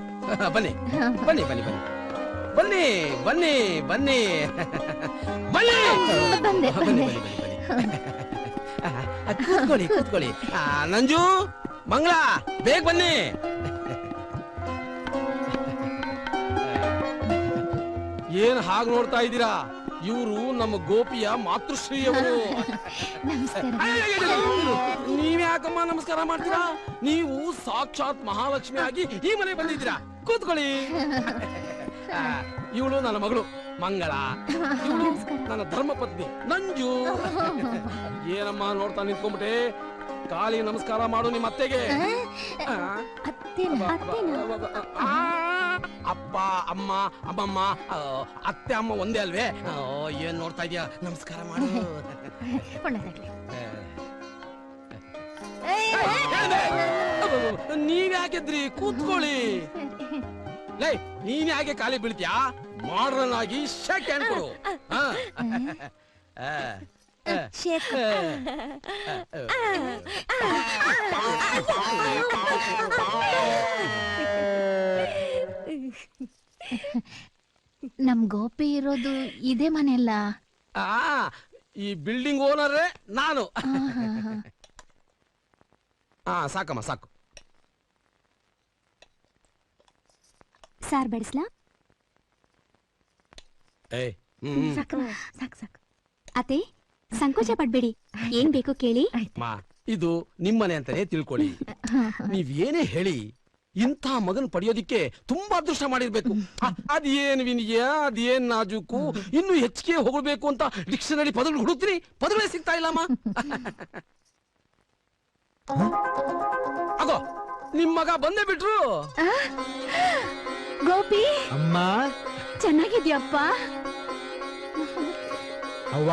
ಬನ್ನಿ ಬನ್ನಿ ಬನ್ನಿ ಬನ್ನಿ ಬನ್ನಿ ಬನ್ನಿ ಬನ್ನಿ ಬನ್ನಿ ಬನ್ನಿ ಬನ್ನಿ ಕೂತ್ಕೊಳ್ಳಿ ಕೂತ್ಕೊಳ್ಳಿ. ನಂಜು, ಮಂಗಳ, ಬೇಗ ಬನ್ನಿ. ಏನ್ ಹಾಗೆ ನೋಡ್ತಾ ಇದ್ದೀರಾ? ಇವರು ನಮ್ಮ ಗೋಪಿಯ ಮಾತೃಶ್ರೀಯವರು. ನೀವ್ಯಾಕಮ್ಮ ನಮಸ್ಕಾರ ಮಾಡ್ತೀರಾ? ನೀವು ಸಾಕ್ಷಾತ್ ಮಹಾಲಕ್ಷ್ಮಿ ಆಗಿ ಈ ಮನೆ ಬಂದಿದ್ದೀರಾ. ಕೂತ್ಕೊಳ್ಳಿ. ಇವಳು ನನ್ನ ಮಗಳು ಮಂಗಳ, ಇವಳು ನನ್ನ ಧರ್ಮಪತ್ನಿ ನಂಜು. ಏನಮ್ಮ ನೋಡ್ತಾ ನಿಂತ್ಕೊಂಡ್ಬಿಟ್ಟೆ? ಕಾಲಿ ನಮಸ್ಕಾರ ಮಾಡು ನಿಮ್ಮ ಅತ್ತೆಗೆ. ಅಪ್ಪ ಅಮ್ಮ ಅಮ್ಮಮ್ಮ ಅತ್ತೆ ಅಮ್ಮ ಒಂದೇ ಅಲ್ವೇ? ಏನ್ ನೋಡ್ತಾ ಇದೀಯ? ನಮಸ್ಕಾರ ಮಾಡು. ನೀವ್ಯಾಕಿದ್ರಿ? ಕೂತ್ಕೊಳ್ಳಿ. ಲೈ, ನೀನ್ ಯಾಕೆ ಖಾಲಿ ಬೀಳ್ತೀಯಾ? ಮಾಡ್ರನ್ ಆಗಿ ಶೇಕ್ ಹ್ಯಾಂಡ್ ಕೊಡು. ನಮ್ ಗೋಪಿ ಇರೋದು ಇದೇ ಮನೆಯಲ್ಲ? ಈ ಬಿಲ್ಡಿಂಗ್ ಓನರೇ ನಾನು. ಸಾಕಮ್ಮ ಸಾಕು. ಸಾರ್ ಬಡಿಸ್ಲಾ? ಸಾಕು ಸಾಕು. ಅತ್ತೆ, ಸಂಕೋಚ ಪಡ್ಬೇಡಿ, ಏನ್ ಬೇಕು ಕೇಳಿ. ಇದು ನಿಮ್ಮನೆ ಅಂತಾನೆ ತಿಳ್ಕೊಳ್ಳಿ. ನೀವೇನೇ ಹೇಳಿ, ಇಂಥ ಮಗನ್ ಪಡೆಯೋದಿಕ್ಕೆ ತುಂಬಾ ಅದೃಷ್ಟ ಮಾಡಿರ್ಬೇಕು. ಅದೇನ್ ವಿನಯ, ಅದೇನ್ ನಾಜೂಕು, ಇನ್ನು ಹೆಚ್ಚಿಗೆ ಹೋಗಬೇಕು ಅಂತ ಡಿಕ್ಷನರಿ ಪದಗಳು ಹುಡುಕ್ತೀನಿ, ಪದಗಳೇ ಸಿಗ್ತಾ ಇಲ್ಲಮ್ಮ. ಆಗೋ, ನಿಮ್ ಮಗ ಬಂದೇ ಬಿಟ್ರು. ಗೋಪಿ ಅಮ್ಮ, ಚೆನ್ನಾಗಿದ್ಯಪ್ಪ? ಅವ್ವ,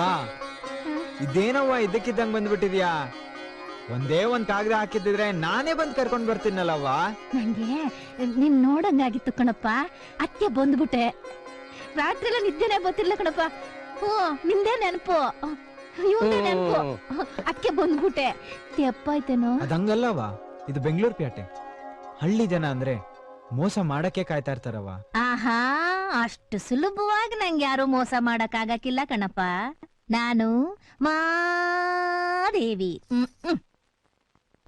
ಇದೇನವ್ವ ಇದ್ದಕ್ಕಿದ್ದಂಗ್ ಬಂದ್ಬಿಟ್ಟಿದ್ಯಾ? ಒಂದೇ ಒಂದ್ ಕಾಗದ ಹಾಕಿದ್ರೆ ನಾನೇ ಬಂದ್ ಕರ್ಕೊಂಡ್ ಬರ್ತೀನಲ್ಲವ್ವ. ನಂಗೆ ನಿನ್ ನೋಡಂಗಾಗಿತ್ತು ಕಣಪ್ಪ, ಅತ್ತೆ ಬಂದ್ಬಿಟ್ಟೆ. ರಾತ್ರಿ ಎಲ್ಲ ನಿದ್ದೆನೆ ಬರ್ತಿರ್ಲ ಕಣಪ್ಪ. ನಿಂದೇ ನೆನಪು, ಇವಂದೇ ನೆನಪು. ಅಕ್ಕೆ ಬಂದ್ಬಿಟ್ಟೆ. ತೆಪ್ಪಾಯ್ತೇನೋ? ಅದಂಗಲ್ಲವ್ವ, ಇದು ಬೆಂಗಳೂರು ಪೇಟೆ. ಹಳ್ಳಿ ಜನ ಅಂದ್ರೆ ಮೋಸ ಮಾಡಕ್ಕೆ ಕಾಯ್ತಾ ಇರ್ತಾರವ್ವ. ಆಹಾ, ಅಷ್ಟು ಸುಲಭವಾಗಿ ನಂಗೆ ಯಾರು ಮೋಸ ಮಾಡಕ್ ಆಗಕ್ಕಿಲ್ಲ ಕಣಪ್ಪ. ನಾನು ಮಾದೇವಿ.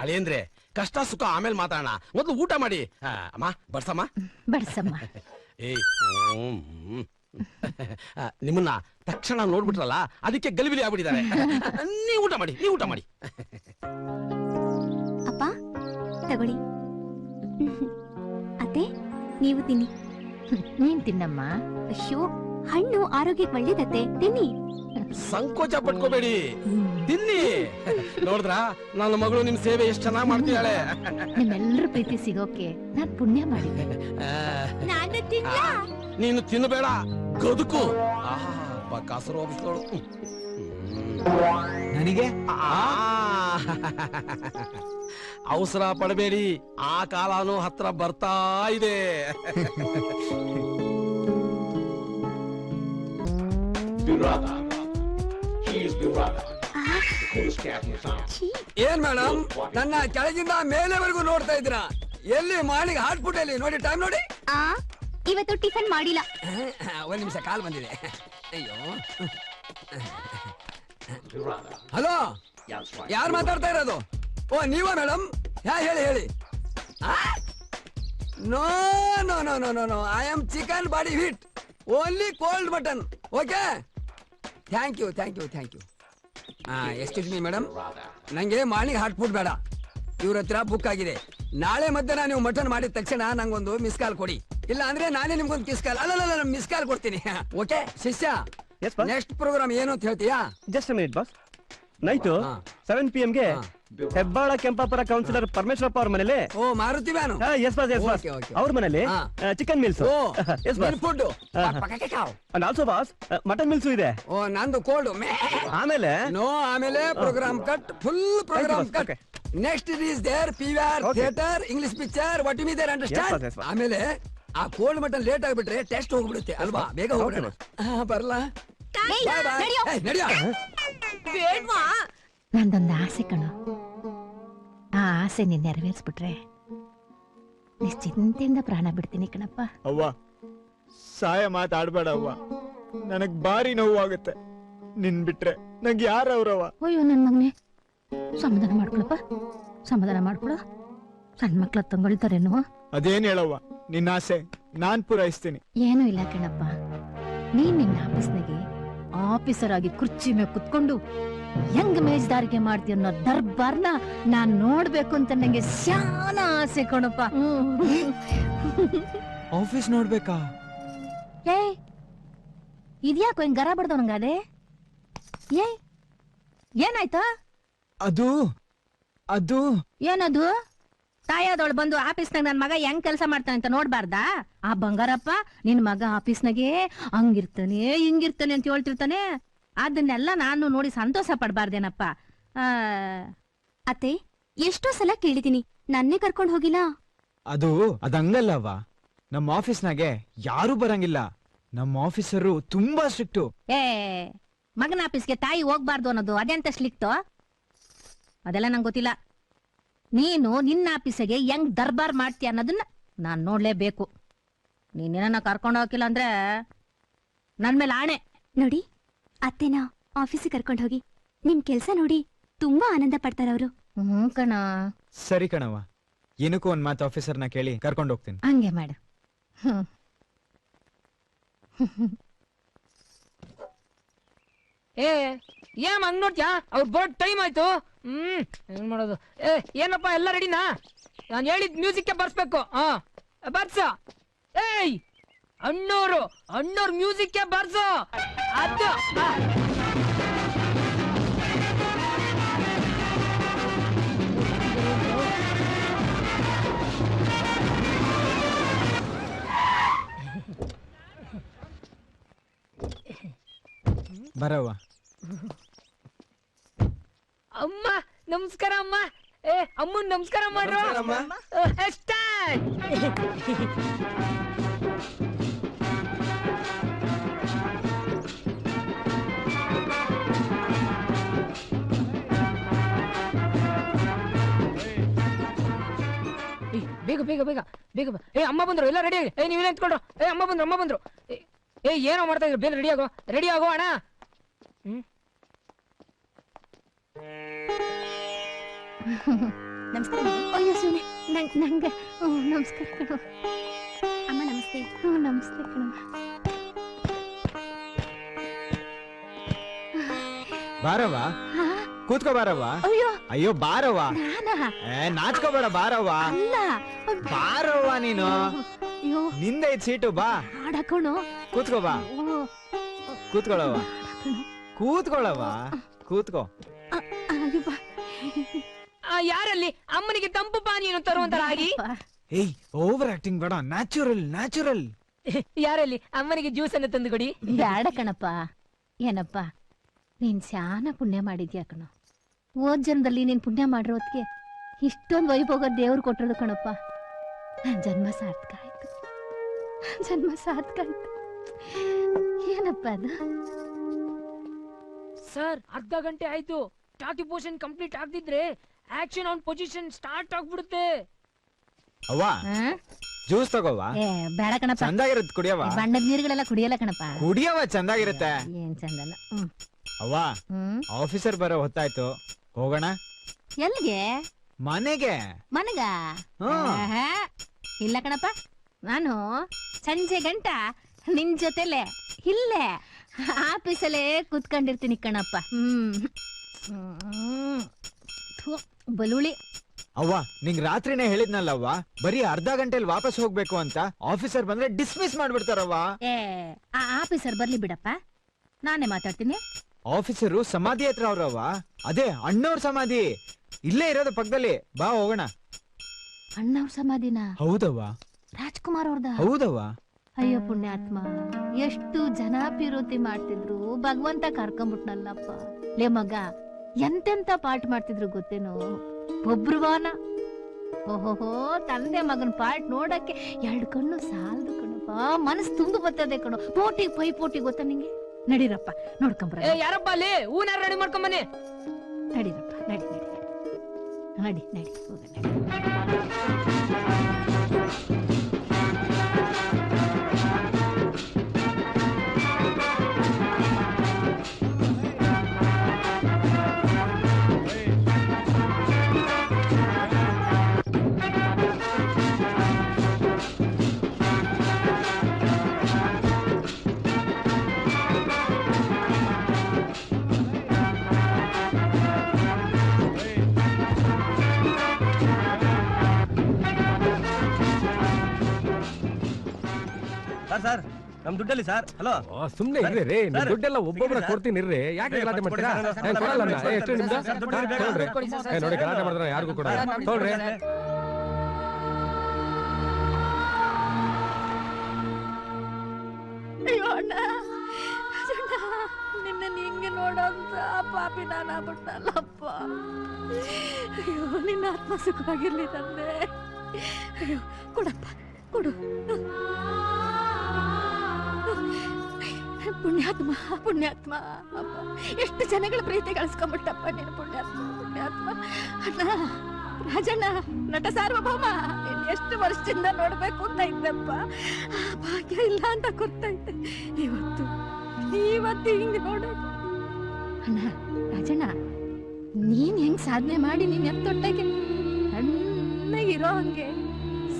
ಅಳೇಂದ್ರೆ, ಕಷ್ಟ ಸುಖ ಆಮೇಲೆ ಮಾತಾಡೋಣ, ಮೊದ್ಲು ಊಟ ಮಾಡಿ. ಅಮ್ಮ ಬಡ್ಸಮ್ಮ ಬಡ್ಸಮ್ಮ. ಏಯ್, ನಿಮ್ಮನ್ನ ತಕ್ಷಣ ನೋಡ್ಬಿಟ್ರಲ್ಲ, ಅದಕ್ಕೆ ಗಲಿಬಿಲಿ ಆಗ್ಬಿಟ್ಟಿದ್ದಾರೆ. ನೀವು ಊಟ ಮಾಡಿ, ನೀವು ಊಟ ಮಾಡಿ. ಅಪ್ಪ ತಗೊಳ್ಳಿ. ಅತ್ತೆ, ನೀವು ತಿನ್ನಿ. ನೀನ್ ತಿನ್ನಮ್ಮ. ಅಯ್ಯೋ, ಹಣ್ಣು ಆರೋಗ್ಯಕ್ಕೆ ಒಳ್ಳೇದತ್ತೆ, ತಿನ್ನಿ. ಸಂಕೋಚ ಪಟ್ಕೋಬೇಡಿ, ತಿನ್ನಿ. ನೋಡಿದ್ರ ನನ್ನ ಮಗಳು ನಿಮ್ ಸೇವೆ ಎಷ್ಟು ಚೆನ್ನಾಗಿ ಮಾಡ್ತಿದ್ದಾಳೆ. ನಿಮ್ಮೆಲ್ಲರ ಪ್ರೀತಿ ಸಿಗೋಕೆ ನಾನ್ ಪುಣ್ಯ ಮಾಡಿದ್ದೆ. ನೀನು ತಿನ್ನಬೇಡ, ಗದುಕು. ಕಾಸರು ಹೋಗಿಸ್ಲೋಳು ನನಗೆ. ಅವಸರ ಪಡಬೇಡಿ, ಆ ಕಾಲನೂ ಹತ್ರ ಬರ್ತಾ ಇದೆ. ಏನ್ ಮೇಡಮ್, ನನ್ನ ಕೆಳಗಿಂದ ಮೇಲೆವರೆಗೂ ನೋಡ್ತಾ ಇದ್ದೀರಾ? ಎಲ್ಲಿ ಮಾರ್ನಿಂಗ್ ಹಾಟ್ಬಿಟ್ಟು ಎಲ್ಲಿ ನೋಡಿ, ಟೈಮ್ ನೋಡಿ. ಇವತ್ತು ಟಿಫನ್ ಮಾಡಿಲ್ಲ. ಒಂದ್ ನಿಮಿಷ, ಕಾಲ್ ಬಂದಿದೆ. ಅಯ್ಯೋ, ಹಲೋ, ಯಾರು ಮಾತಾಡ್ತಾ ಇರೋದು? ಓ ನೀವಾ ಮೇಡಮ್? ಹೇಳಿ ಹೇಳಿ. No no no no no no, I am chicken body hit, only cold mutton. Okay, thank you thank you thank you. Excuse me madam, ನಂಗೆ ಮಾರ್ನಿಂಗ್ ಹಾಟ್ ಫುಡ್ ಬೇಡ. ಇವ್ರ ಹತ್ರ ಬುಕ್ ಆಗಿದೆ. ನಾಳೆ ಮಧ್ಯಾಹ್ನ ನೀವು ಮಟನ್ ಮಾಡಿದ ತಕ್ಷಣ ನಂಗೊಂದು ಮಿಸ್ ಕಾಲ್ ಕೊಡಿ, ಇಲ್ಲ ಅಂದ್ರೆ ನಾನೇ ನಿಮ್ಗೊಂದು ಕಿಸ್ ಕಾಲ್, ಅಲ್ಲ ಮಿಸ್ ಕಾಲ್ ಕೊಡ್ತೀನಿ. ಓಕೆ ಶಿಷ್ಯ, ನೆಕ್ಸ್ಟ್ ಪ್ರೋಗ್ರಾಮ್ ಏನು ಅಂತ ಹೇಳ್ತೀಯಾ? Just minute boss. Night 7 PM ಗೆ ಹೆಬ್ಬಾಳ ಕೆಂಪಾಪುರ ಕೌನ್ಸಿಲರ್ ಪರಮೇಶ್ವರಪ್ಪ ಅವ್ರ ಮನೇಲಿ. ಓ Maruti van. Yes boss, yes boss. ಅವ್ರ ಮನೇಲಿ chicken meals, yes boss, food and also boss mutton meals ಇದೆ. ಓ ನಂದು ಕೋಲ್ಡ್. ಆಮೇಲೆ ಆಮೇಲೆ programme cut, full programme cut. Next is there PVR theatre, English picture, what you me there understand. ಆಮೇಲೆ ಆ ಕೋಲ್ಡ್ ಮಟನ್ ಲೇಟ್ ಆಗ್ಬಿಟ್ರೆ ಟೆಸ್ಟ್ ಹೋಗ್ಬಿಡುತ್ತೆ ಅಲ್ವಾ? ಬೇಗ ಹೋಗ್ಬಿಡೋಣ. ಬರ್ಲಾ? ನಂದೊಂದು ಆಸೆ ಕಣೋ, ಆ ಆಸೆ ನೀನ್ ನೆರವೇರಿಸ್ಬಿಟ್ರೆ ನಿಶ್ಚಿಂತೆಯಿಂದ ಪ್ರಾಣ ಬಿಡ್ತೀನಿ ಕಣಪ್ಪ. ಅವ್ವ, ಸಾಯ ಮಾತಾಡ್ಬೇಡ ಅವ್ವ, ನನಗ್ ಭಾರಿ ನೋವಾಗುತ್ತೆ. ನಿನ್ ಬಿಟ್ರೆ ನಂಗೆ ಯಾರವ್ರವ್ವ? ಅಯ್ಯೋ ನನ್ ಮಗನೇ, ಸಮಾಧಾನ ಮಾಡ್ಕೊಳಪ್ಪ, ಸಮಾಧಾನ ಮಾಡ್ಕೊಳ. ಸಣ್ಣ ಮಕ್ಳ ತಂಗೊಳ್ತಾರೇನು? ಅದೇನ್ ಹೇಳವ್ವ, ನಿನ್ನ ಆಸೆ ನಾನ್ ಪೂರೈಸ್ತೀನಿ. ಏನೂ ಇಲ್ಲ ಕಣಪ್ಪ, ನೀನ್ ನಿನ್ನ ಆಫೀಸ್ನಾಗೆ ಆಫೀಸರ್ ಆಗಿ ಕುರ್ಚಿ ಮೇಲೆ ಕುತ್ಕೊಂಡು ಹೆಂಗ್ ಮೇಜ್ದಾರಿಗೆ ಮಾಡ್ತೀಯ ಅನ್ನೋ ದರ್ಬಾರ್ನ ನಾನ್ ನೋಡ್ಬೇಕು ಅಂತ ನಂಗೆ ಶಾನ ಆಸೆ ಕಣಪ್ಪ. ಆಫೀಸ್ ನೋಡ್ಬೇಕಾ? ಏ ಇದ್ಯಾಕೋ ಹಿಂಗ್ ಗರ ಬಡ್ದವನಂಗಾದೆ? ಏನಾಯ್ತಾ? ಅದು ಅದು ಏನದು? ತಾಯಾದವಳು ಬಂದು ಆಫೀಸ್ನಾಗ ನನ್ ಮಗ ಹೆಂಗ್ ಕೆಲಸ ಮಾಡ್ತಾನೆ ಅಂತ ನೋಡ್ಬಾರ್ದಾ? ಆ ಬಂಗಾರಪ್ಪ ನಿನ್ ಮಗ ಆಫೀಸ್ನಾಗೆ ಹಂಗಿರ್ತಾನೆ ಹಿಂಗಿರ್ತಾನೆ ಅಂತ ಹೇಳ್ತಿರ್ತಾನೆ. ಅದನ್ನೆಲ್ಲ ನಾನು ನೋಡಿ ಸಂತೋಷ ಪಡ್ಬಾರ್ದೇನಪ್ಪ. ಅತ್ತೆ, ಎಷ್ಟೋ ಸಲ ಕೇಳಿದೀನಿ, ನನ್ನೇ ಕರ್ಕೊಂಡು ಹೋಗಿಲ್ಲ. ಅದು ಅದಂಗಲ್ಲವ್ವ, ನಮ್ಮ ಆಫೀಸ್ನಾಗೆ ಯಾರು ಬರಂಗಿಲ್ಲ. ನಮ್ಮ ಆಫೀಸರು ತುಂಬಾ ಸ್ಟ್ರಿಕ್ಟು. ಏ ಮಗನ ಆಫೀಸ್ಗೆ ತಾಯಿ ಹೋಗ್ಬಾರ್ದು ಅನ್ನೋದು ಅದೆಂತ ಸ್ಲಿಕ್ಟು? ಅದೆಲ್ಲ ನಂಗೆ ಗೊತ್ತಿಲ್ಲ. ನೀನು ನಿನ್ನ ಆಫೀಸಿಗೆ ಹೆಂಗ್ ದರ್ಬಾರ್ ಮಾಡ್ತೀಯ ಅನ್ನೋದನ್ನ ನಾನ್ ನೋಡ್ಲೇಬೇಕು. ನೀನೇನ ಕರ್ಕೊಂಡು ಹೋಗಿಲ್ಲ ಅಂದ್ರೆ ನನ್ ಮೇಲೆ ಆಣೆ. ನೋಡಿ, ಅತ್ತೆನ ಆಫೀಸಿಗೆ ಕರ್ಕೊಂಡು ಹೋಗಿ, ನಿಮ್ ಕೆಲ್ಸ ನೋಡಿ ತುಂಬಾ ಆನಂದ ಪಡ್ತಾರ ಅವರು. ಕಣ. ಸರಿ ಕಣವ್ವ, ಏನಕ್ಕೂ ಒಂದ್ ಮಾತು ಆಫೀಸರ್ನ ಕೇಳಿ ಕರ್ಕೊಂಡು ಹೋಗ್ತೀನಿ. ಹಂಗೆ ಮಾಡು. ಏನ್ ಹಂಗ್ ನೋಡ್ತ್ಯಾ? ಅವ್ರು ಬರೋ ಟೈಮ್ ಆಯ್ತು. ಏನ್ ಮಾಡೋದು? ಏನಪ್ಪ ಎಲ್ಲ ರೆಡಿನಾ? ನಾನು ಹೇಳಿದ್ ಮ್ಯೂಸಿಕ್ ಬರ್ಸ್ಬೇಕು. ಬರ್ಸ. ಏಯ್ ಅಣ್ಣೋರು ಮ್ಯೂಸಿಕ್ ಬರ್ಸು. ಅದು ಬರವ್ವ. ಅಮ್ಮ ನಮಸ್ಕಾರ ಅಮ್ಮ. ಅಮ್ಮನ್ ನಮಸ್ಕಾರ ಮಾಡ್ರು. ಬೇಗ ಬೇಗ ಬೇಗ ಬೇಗ. ಅಮ್ಮ ಬಂದ್ರು, ಎಲ್ಲ ರೆಡಿ ಆಗಿ. ನೀವೇನ ನಿಂತ್ಕೊಂಡ್ರು? ಅಮ್ಮ ಬಂದ್ರು. ಏನೋ ಮಾಡ್ತಾ ಇದ್ರು, ಬೇಗ ರೆಡಿ ಆಗೋ ಅಣ್ಣ. ನಮಸ್ಕಾರ. ಅಯ್ಯೋ ಸುನೆ ನಂಗೆ ನಮಸ್ಕಾರ ಕಣೋ. ಅಮ್ಮ ನಮಸ್ತೆ. ನಮಸ್ತೆ ಕಣೋ. ಬಾರವ್ವ, ಕೂತ್ಕೋ ಬಾರವ್ವ. ಅಯ್ಯೋ ಬಾರವ್ವ, ನಾಚ್ಕೋಬೇಡ ಬಾರವ್ವ. ಬಾರವ್ವ, ನೀನು ನಿಂದೆ ಸೀಟು, ಬಾ ಹಾಡಾಕೋಣ. ಕೂತ್ಕೋ, ಬಾ ಕೂತ್ಕೊಳ್ಳವ್ವ. ಕೂತ್ಕೊಳ್ಳವ, ಕೂತ್ಕೋ. ಯಾರಲ್ಲಿ ಅಮ್ಮನಿಗೆ ತಂಪು ಪಾನೀಯನ್ನು ತರುವಂತರ ಆಗಿ? ಏಯ್, ಓವರ್ ಆಕ್ಟಿಂಗ್ ಬೇಡ, ನ್ಯಾಚುರಲ್ ನ್ಯಾಚುರಲ್. ಯಾರಲ್ಲಿ ಅಮ್ಮನಿಗೆ ಜ್ಯೂಸ್ ಅನ್ನು ತಂದು ಕೊಡಿ. ಬ್ಯಾಡ ಕಣಪ್ಪ. ಏನಪ್ಪ, ನೀನ್ ಶಾನ ಪುಣ್ಯ ಮಾಡಿದ್ಯಾ ಕಣೋ. ಹೋದ್ ಜನ್ಮದಲ್ಲಿ ನೀನ್ ಪುಣ್ಯ ಮಾಡಿರೋದ್ಗೆ ಇಷ್ಟೊಂದು ವೈಭೋಗ ದೇವ್ರು ಕೊಟ್ಟಿರೋದು ಕಣಪ್ಪ. ನನ್ ಜನ್ಮ ಸಾರ್ಥಕ ಆಯ್ತು, ಜನ್ಮ ಸಾರ್ಥಕ ಆಯ್ತು. ಏನಪ್ಪ ಅದು? ಸರ್, ಅರ್ಧ ಗಂಟೆ ಆಯ್ತು. ಟಾಕಿ ಪೋರ್ಷನ್ ಕಂಪ್ಲೀಟ್ ಆಗದಿದ್ರೆ ಆಕ್ಷನ್ ಆನ್ ಪೊಸಿಷನ್ ಸ್ಟಾರ್ಟ್ ಆಗ್ಬಿಡುತ್ತೆ. ಅವ್ವ, ಜ್ಯೂಸ್ ತಗೋವ. ಬೇಡ ಕಣಪ್ಪ, ಚಂದಾಗಿರುತ್ತೆ ಕುಡಿಯವ. ಬಣ್ಣದ ನೀರುಗಳೆಲ್ಲ ಕುಡಿಯಲ್ಲ ಕಣಪ್ಪ. ಕುಡಿಯವ, ಚಂದಾಗಿರುತ್ತೆ. ಏನ್ ಚಂದನ. ಅವ್ವ, ಆಫೀಸರ್ ಬರೋ ಹೊತ್ತಾಯ್ತು, ಹೋಗೋಣ. ಎಲ್ಲಿಗೆ? ಮನೆಗೆ. ಮನೆಗ? ಇಲ್ಲ ಕಣಪ್ಪ, ನಾನು ಸಂಜೆ ಗಂಟ ನಿನ್ ಜೊತೆಲೆ ಇಲ್ಲೇ ಆಫೀಸಲ್ಲೇ ಕೂತ್ಕೊಂಡಿರ್ತೀನಿ ಕಣಪ್ಪ. ಬಲುಳಿ. ಅವ್ವ, ನಿಂಗ್ ರಾತ್ರಿನೇ ಹೇಳಿದ್ನಲ್ಲವ್ವ, ಬರೀ ಅರ್ಧ ಗಂಟೆಲಿ ವಾಪಸ್ ಹೋಗ್ಬೇಕು ಅಂತ. ಆಫೀಸರ್ ಬಂದ್ರೆ ಡಿಸ್ಮಿಸ್ ಮಾಡ್ಬಿಡ್ತಾರವ್ವ. ಆ ಆಫೀಸರ್ ಬರ್ಲಿ ಬಿಡಪ್ಪ, ನಾನೇ ಮಾತಾಡ್ತೀನಿ. ಆಫೀಸರು ಸಮಾಧಿ ಹತ್ರ ಅವ್ರವ್ವ, ಅದೇ ಅಣ್ಣವ್ರ ಸಮಾಧಿ ಇಲ್ಲೇ ಇರೋದು ಪಕ್ಕದಲ್ಲಿ. ಬಾ ಹೋಗೋಣ. ಅಣ್ಣವ್ರ ಸಮಾಧಿನ? ಹೌದವ್ವ. ರಾಜ್ಕುಮಾರ್ ಅವ್ರದ? ಹೌದವ್ವ. ಅಯ್ಯೋ ಪುಣ್ಯಾತ್ಮ, ಎಷ್ಟು ಜನ ಪಿರೋತಿ ಮಾಡ್ತಿದ್ರು, ಭಗವಂತ ಕರ್ಕೊಂಬಿಟ್ನಲ್ಲಪ್ಪ. ಲೇ ಮಗ, ಎಂತೆಂತ ಪಾಠ ಮಾಡ್ತಿದ್ರು ಗೊತ್ತೇನು? ಒಬ್ರುವಾನ. ಓಹೋಹೋ, ತಂದೆ ಮಗನ್ ಪಾಠ ನೋಡಕ್ಕೆ 2 ಕಣ್ಣು ಸಾಲದು ಕಣಪ್ಪ. ಮನಸ್ಸು ತುಂಬು ಬರ್ತದೆ ಕಣೋ. ಪೋಟಿ ಪೈ ಪೋಟಿ ಗೊತ್ತಾ ನಿಂಗೆ? ನಡೀರಪ್ಪ, ನೋಡ್ಕೊಂಬ್ರ. ಯಾರಪ್ಪ ಅಲ್ಲಿ ಹೂನಾರ ರೆಡಿ ಮಾಡ್ಕೊಂಬನ್ನಿ. ನಡೀರಪ್ಪ, ನಡಿ ನಡಿ ನಡಿ ನಡಿ ಹೋಗ ನಡಿ. ಸರ್, ನಮ್ ದುಡ್ಡಲ್ಲಿ ಸರ್. ಹಲೋ, ಸುಮ್ನೆ ಇರ್ರಿ ರೀ, ನಿಮ್ ದುಡ್ಡೆಲ್ಲ ಒಬ್ಬೊಬ್ಬರ ಕೊಡ್ತೀನಿ ಇರ್ರಿ. ಯಾಕೆ ಗಲಾಟೆ ಮಾಡ್ತೀರಾ? ಕೊಡಲ್ಲ ಅಣ್ಣ. ಎಷ್ಟು ನಿಮ್ದು? ತಗೊಳ್ರಿ. ನೋಡಿ, ಗಲಾಟೆ ಮಾಡಿದ್ರೆ ಯಾರಿಗೂ ಕೊಡಲ್ಲ. ತಗೊಳ್ರಿ. ಅಯ್ಯೋ ಅಣ್ಣ, ನಿನ್ನ ಹಿಂಗೆ ನೋಡೋಂತ ಪಾಪಿ ನಾನಾಗ್ಬಿಟ್ಟಲ್ಲಪ್ಪ. ಅಯ್ಯೋ, ನಿನ್ನ ಆತ್ಮ ಸುಖವಾಗಿರ್ಲಿ ತಂದೆ. ಅಯ್ಯೋ, ಕೊಡಪ್ಪ, ಕೊಡು. ಪುಣ್ಯಾತ್ಮ, ಪುಣ್ಯಾತ್ಮ. ಅಪ್ಪ, ಎಷ್ಟು ಜನಗಳ ಪ್ರೀತಿ ಗಳಿಸ್ಕೊಂಡ್ಬಿಟ್ಟಪ್ಪ ನೀನು. ಪುಣ್ಯಾತ್ಮ, ಪುಣ್ಯಾತ್ಮ. ಅಣ್ಣ, ರಾಜಣ್ಣ, ನಟ ಸಾರ್ವಭೌಮ, ಎಷ್ಟು ವರ್ಷದಿಂದ ನೋಡ್ಬೇಕು ಅಂತ ಇದ್ದಪ್ಪ. ಭಾಗ್ಯ ಇಲ್ಲ ಅಂತ ಗೊತ್ತೈತೆ. ಇವತ್ತು ಹಿಂಗೆ ನೋಡೋದು. ಅಣ್ಣ, ರಾಜಣ್ಣ, ನೀನ್ ಹೆಂಗ್ ಸಾಧನೆ ಮಾಡಿ ನೀನ್ ಎತ್ತೊಟ್ಟೆಗೆ ಸಣ್ಣಗಿರೋ ಹಂಗೆ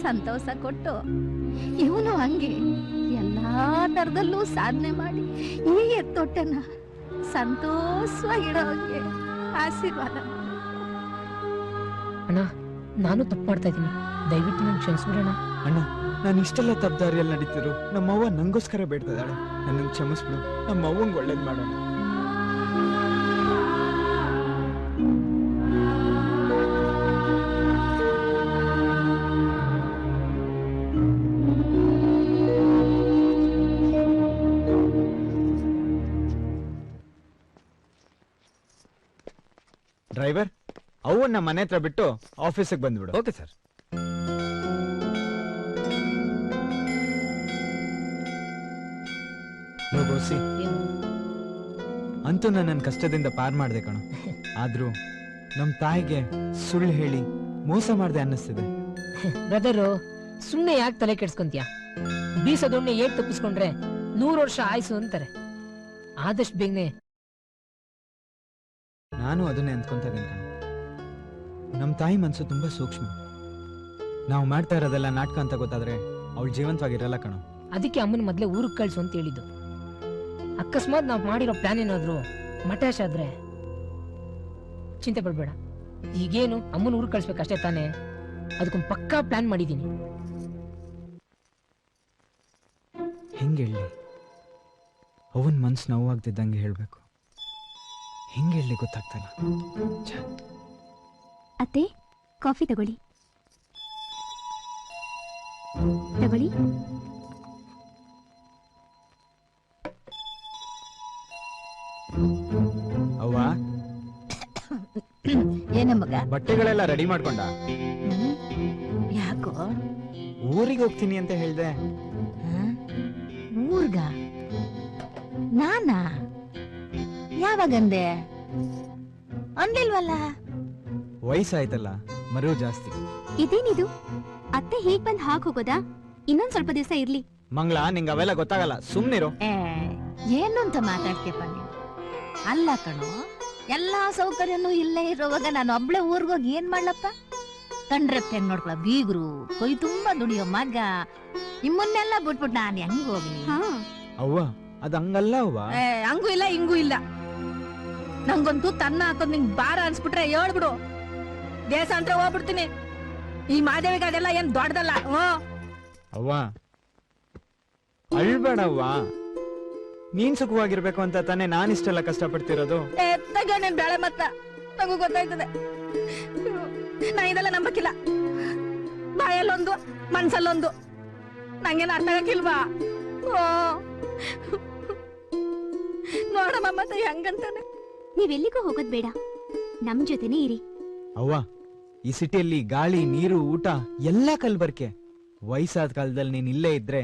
ಸಂತೋಷ ಕೊಟ್ಟು, ಇವನು ಹಂಗೆ ಎಲ್ಲಾ ತರದಲ್ಲೂ ಸಾಧನೆ ಮಾಡಿ ಈ ಎತ್ತೊಟ್ಟೆನ ಸಂತೋಷವಾಗಿಡೋ ಹಂಗೆ ಆಶೀರ್ವಾದ. ಅಣ್ಣ, ನಾನು ತಪ್ಪು ಮಾಡ್ತಾ ಇದ್ದೀನಿ, ದಯವಿಟ್ಟು ನಂಗೆ ಕ್ಷಮಿಸ್ಬಿಡೋಣ. ಅಣ್ಣ, ನಾನು ಇಷ್ಟೆಲ್ಲ ತಪ್ಪದಾರಿಯಲ್ಲಿ ನಡೀತಿರು ನಮ್ಮವ್ವ ನಂಗೋಸ್ಕರ ಬೇಡ್ತಿದ್ದಾಳೆ. ನನ್ನನ್ನು ಕ್ಷಮಿಸ್ಬಿಡು. ನಮ್ಮವ್ವಂಗೆ ಒಳ್ಳೇದು ಮಾಡೋಣ. ಡ್ರೈವರ್, ಅವನ್ನ ಮನೆ ಹತ್ರ ಬಿಟ್ಟು ಆಫೀಸಿಗೆ ಬಂದ್ಬಿಡು. Okay sir. ಗೋಸಿ, ಅಂತೂ ನನ್ನ ಕಷ್ಟದಿಂದ ಪಾರ್ ಮಾಡ್ದೆ ಕಣೋ. ಆದ್ರೂ ನಮ್ ತಾಯಿಗೆ ಸುಳ್ಳು ಹೇಳಿ ಮೋಸ ಮಾಡ್ದೆ ಅನ್ನಿಸ್ತಿದೆ. ಬ್ರದರು, ಸುಮ್ನೆ ಯಾಕೆ ತಲೆ ಕೆಡ್ಸ್ಕೊಂತೀಯ? ಬೀಸದೊಣ್ಣೆ ಏಟ್ ತಪ್ಪಿಸ್ಕೊಂಡ್ರೆ 100 ವರ್ಷ ಆಯ್ಸು ಅಂತಾರೆ. ಆದಷ್ಟು ಬೇಗನೆ. ನಾನು ಅದನ್ನೇ ಅಂದ್ಕೊಂತ ಇದ್ದೀನಿ ಕಣೋ. ನಮ್ ತಾಯಿ ಮನ್ಸು ತುಂಬಾ ಸೂಕ್ಷ್ಮ. ನಾವು ಮಾಡ್ತಾ ಇರೋದೆಲ್ಲ ನಾಟಕ ಅಂತ ಗೊತ್ತಾದ್ರೆ ಅವಳು ಜೀವಂತವಾಗಿರಲ್ಲ ಕಣೋ. ಅದಕ್ಕೆ ಅಮ್ಮನ ಮೊದ್ಲೇ ಊರಿಗೆ ಕಳ್ಸು ಅಂತ ಹೇಳಿದ್ದು. ಅಕಸ್ಮಾತ್ ನಾವು ಮಾಡಿರೋ ಪ್ಲಾನ್ ಏನಾದ್ರು ಮಟಾಶ್ ಆದ್ರೆ ಚಿಂತೆ ಪಡ್ಬೇಡ. ಈಗೇನು ಅಮ್ಮನ ಊರಿಗೆ ಕಳ್ಸ್ಬೇಕಷ್ಟೇ ತಾನೇ. ಅದಕ್ಕೊಂದು ಪಕ್ಕಾ ಪ್ಲಾನ್ ಮಾಡಿದ್ದೀನಿ. ಹೆಂಗೆ ಹೇಳಿ? ಅವನ್ ಮನ್ಸು ನೋವಾಗ್ತಿದ್ದಂಗೆ ಹೇಳ್ಬೇಕು. ಹೆಂಗ್ ಹೇಳಿ ಗೊತ್ತಾಗ್ತಾನ. ಅತ್ತೆ ಕಾಫಿ ತಗೊಳ್ಳಿ. ತಗೊಳ್ಳಿ. ಅವ್ವ ಏನ ಮಗ? ಬಟ್ಟೆಗಳೆಲ್ಲ ರೆಡಿ ಮಾಡ್ಕೊಂಡ? ಯಾಕೋ? ಊರಿಗೆ ಹೋಗ್ತೀನಿ ಅಂತ ಹೇಳ್ದೆ. ಊರ್ಗ? ನಾನಾ? ಯಾವಾಗಂದೆ? ಅಂದಿಲ್ವಲ್ಲ. ವಯಸ್ಸಾಯ್ತಲ್ಲ, ಮರು ಜಾಸ್ತಿ. ಇದೇನಿದು? ಅತ್ತೆ ಹೀಗ್ ಬಂದ್ ಹಾಕ್ ಹೋಗೋದಾ? ಇನ್ನೊಂದ್ ಸ್ವಲ್ಪ ದಿವಸ ಇರ್ಲಿ. ಮಂಗ್ಲಾ, ನಿಂಗ ಅವೆಲ್ಲ ಗೊತ್ತಾಗಲ್ಲ, ಸುಮ್ನಿರು. ಏನು ಅಂತ ಮಾತಾಡ್ತೀಯಪ್ಪ ನೀನು? ಅಲ್ಲ ಕಣೋ, ಎಲ್ಲಾ ಸೌಕರ್ಯನೂ ಇಲ್ಲೇ ಇರೋವಾಗ ನಾನು ಒಬ್ಳೆ ಊರ್ಗೋಗಿ ಏನ್ ಮಾಡ್ಲಪ್ಪ? ಕಂಡ್ರೆ ಹೆಂಗ್ ನೋಡ್ಕೊಳ ಬೀಗ್ರು, ಕೈ ತುಂಬಾ ದುಡಿಯೋ ಮಗ, ನಿಮ್ಮನ್ನೆಲ್ಲ ಬಿಟ್ಬಿಟ್ಟು ನಾನು ಹೆಂಗ್ ಹೋಗ್ಲಿ? ಅವ್ವ ಅದ್ ಹಂಗಲ್ಲ ಅವ್ವ. ಹಂಗೂ ಇಲ್ಲ ಹಿಂಗೂ ಇಲ್ಲ. ನಂಗೊಂದು ತನ್ನ ಹಾಕೋದ್ ನಿಂಗ್ ಬಾರ ಅನ್ಸ್ಬಿಟ್ರೆ ಹೇಳ್ಬಿಡು, ದೇಶಾಂತರ ಹೋಗ್ಬಿಡ್ತೀನಿ. ಈ ಮಾದೇವಿಗೆ ಅದೆಲ್ಲ ಏನ್ ದೊಡ್ಡದಲ್ಲ. ಅವ್ವ ಅಳ್ಬೇಡವ್ವ, ನೀನ್ ಸುಖವಾಗಿರ್ಬೇಕು ಅಂತ ತಾನೇ ನಾನಿಷ್ಟೆಲ್ಲ ಕಷ್ಟಪಡ್ತಿರೋದು. ತಗೊಂಡೇನ್ ಬೇಳೆ ಮತ್ತ ನಂಗೂ ಗೊತ್ತಾಯ್ತದೆ. ನಾ ಇದೆಲ್ಲ ನಂಬಕ್ಕಿಲ್ಲ. ಬಾಯಲ್ಲೊಂದು ಮನ್ಸಲ್ಲೊಂದು ನಂಗೇನು ಅರ್ಥ ಆಗಕ್ಕಿಲ್ವಾ? ನೋಡಮ್ಮ ಮತ್ತೆ ಹೆಂಗಂತಾನೆ. ನೀವೆಲ್ಲಿಗೂ ಹೋಗೋದ್ ಬೇಡ, ನಮ್ ಜೊತೆನೇ ಇರಿ. ಅವ್ವ ಈ ಸಿಟಿಯಲ್ಲಿ ಗಾಳಿ, ನೀರು, ಊಟ ಎಲ್ಲ ಕಲ್ಬರ್ಕೆ. ವಯಸ್ಸಾದ ಕಾಲದಲ್ಲಿ ನೀನ್ ಇಲ್ಲೇ ಇದ್ರೆ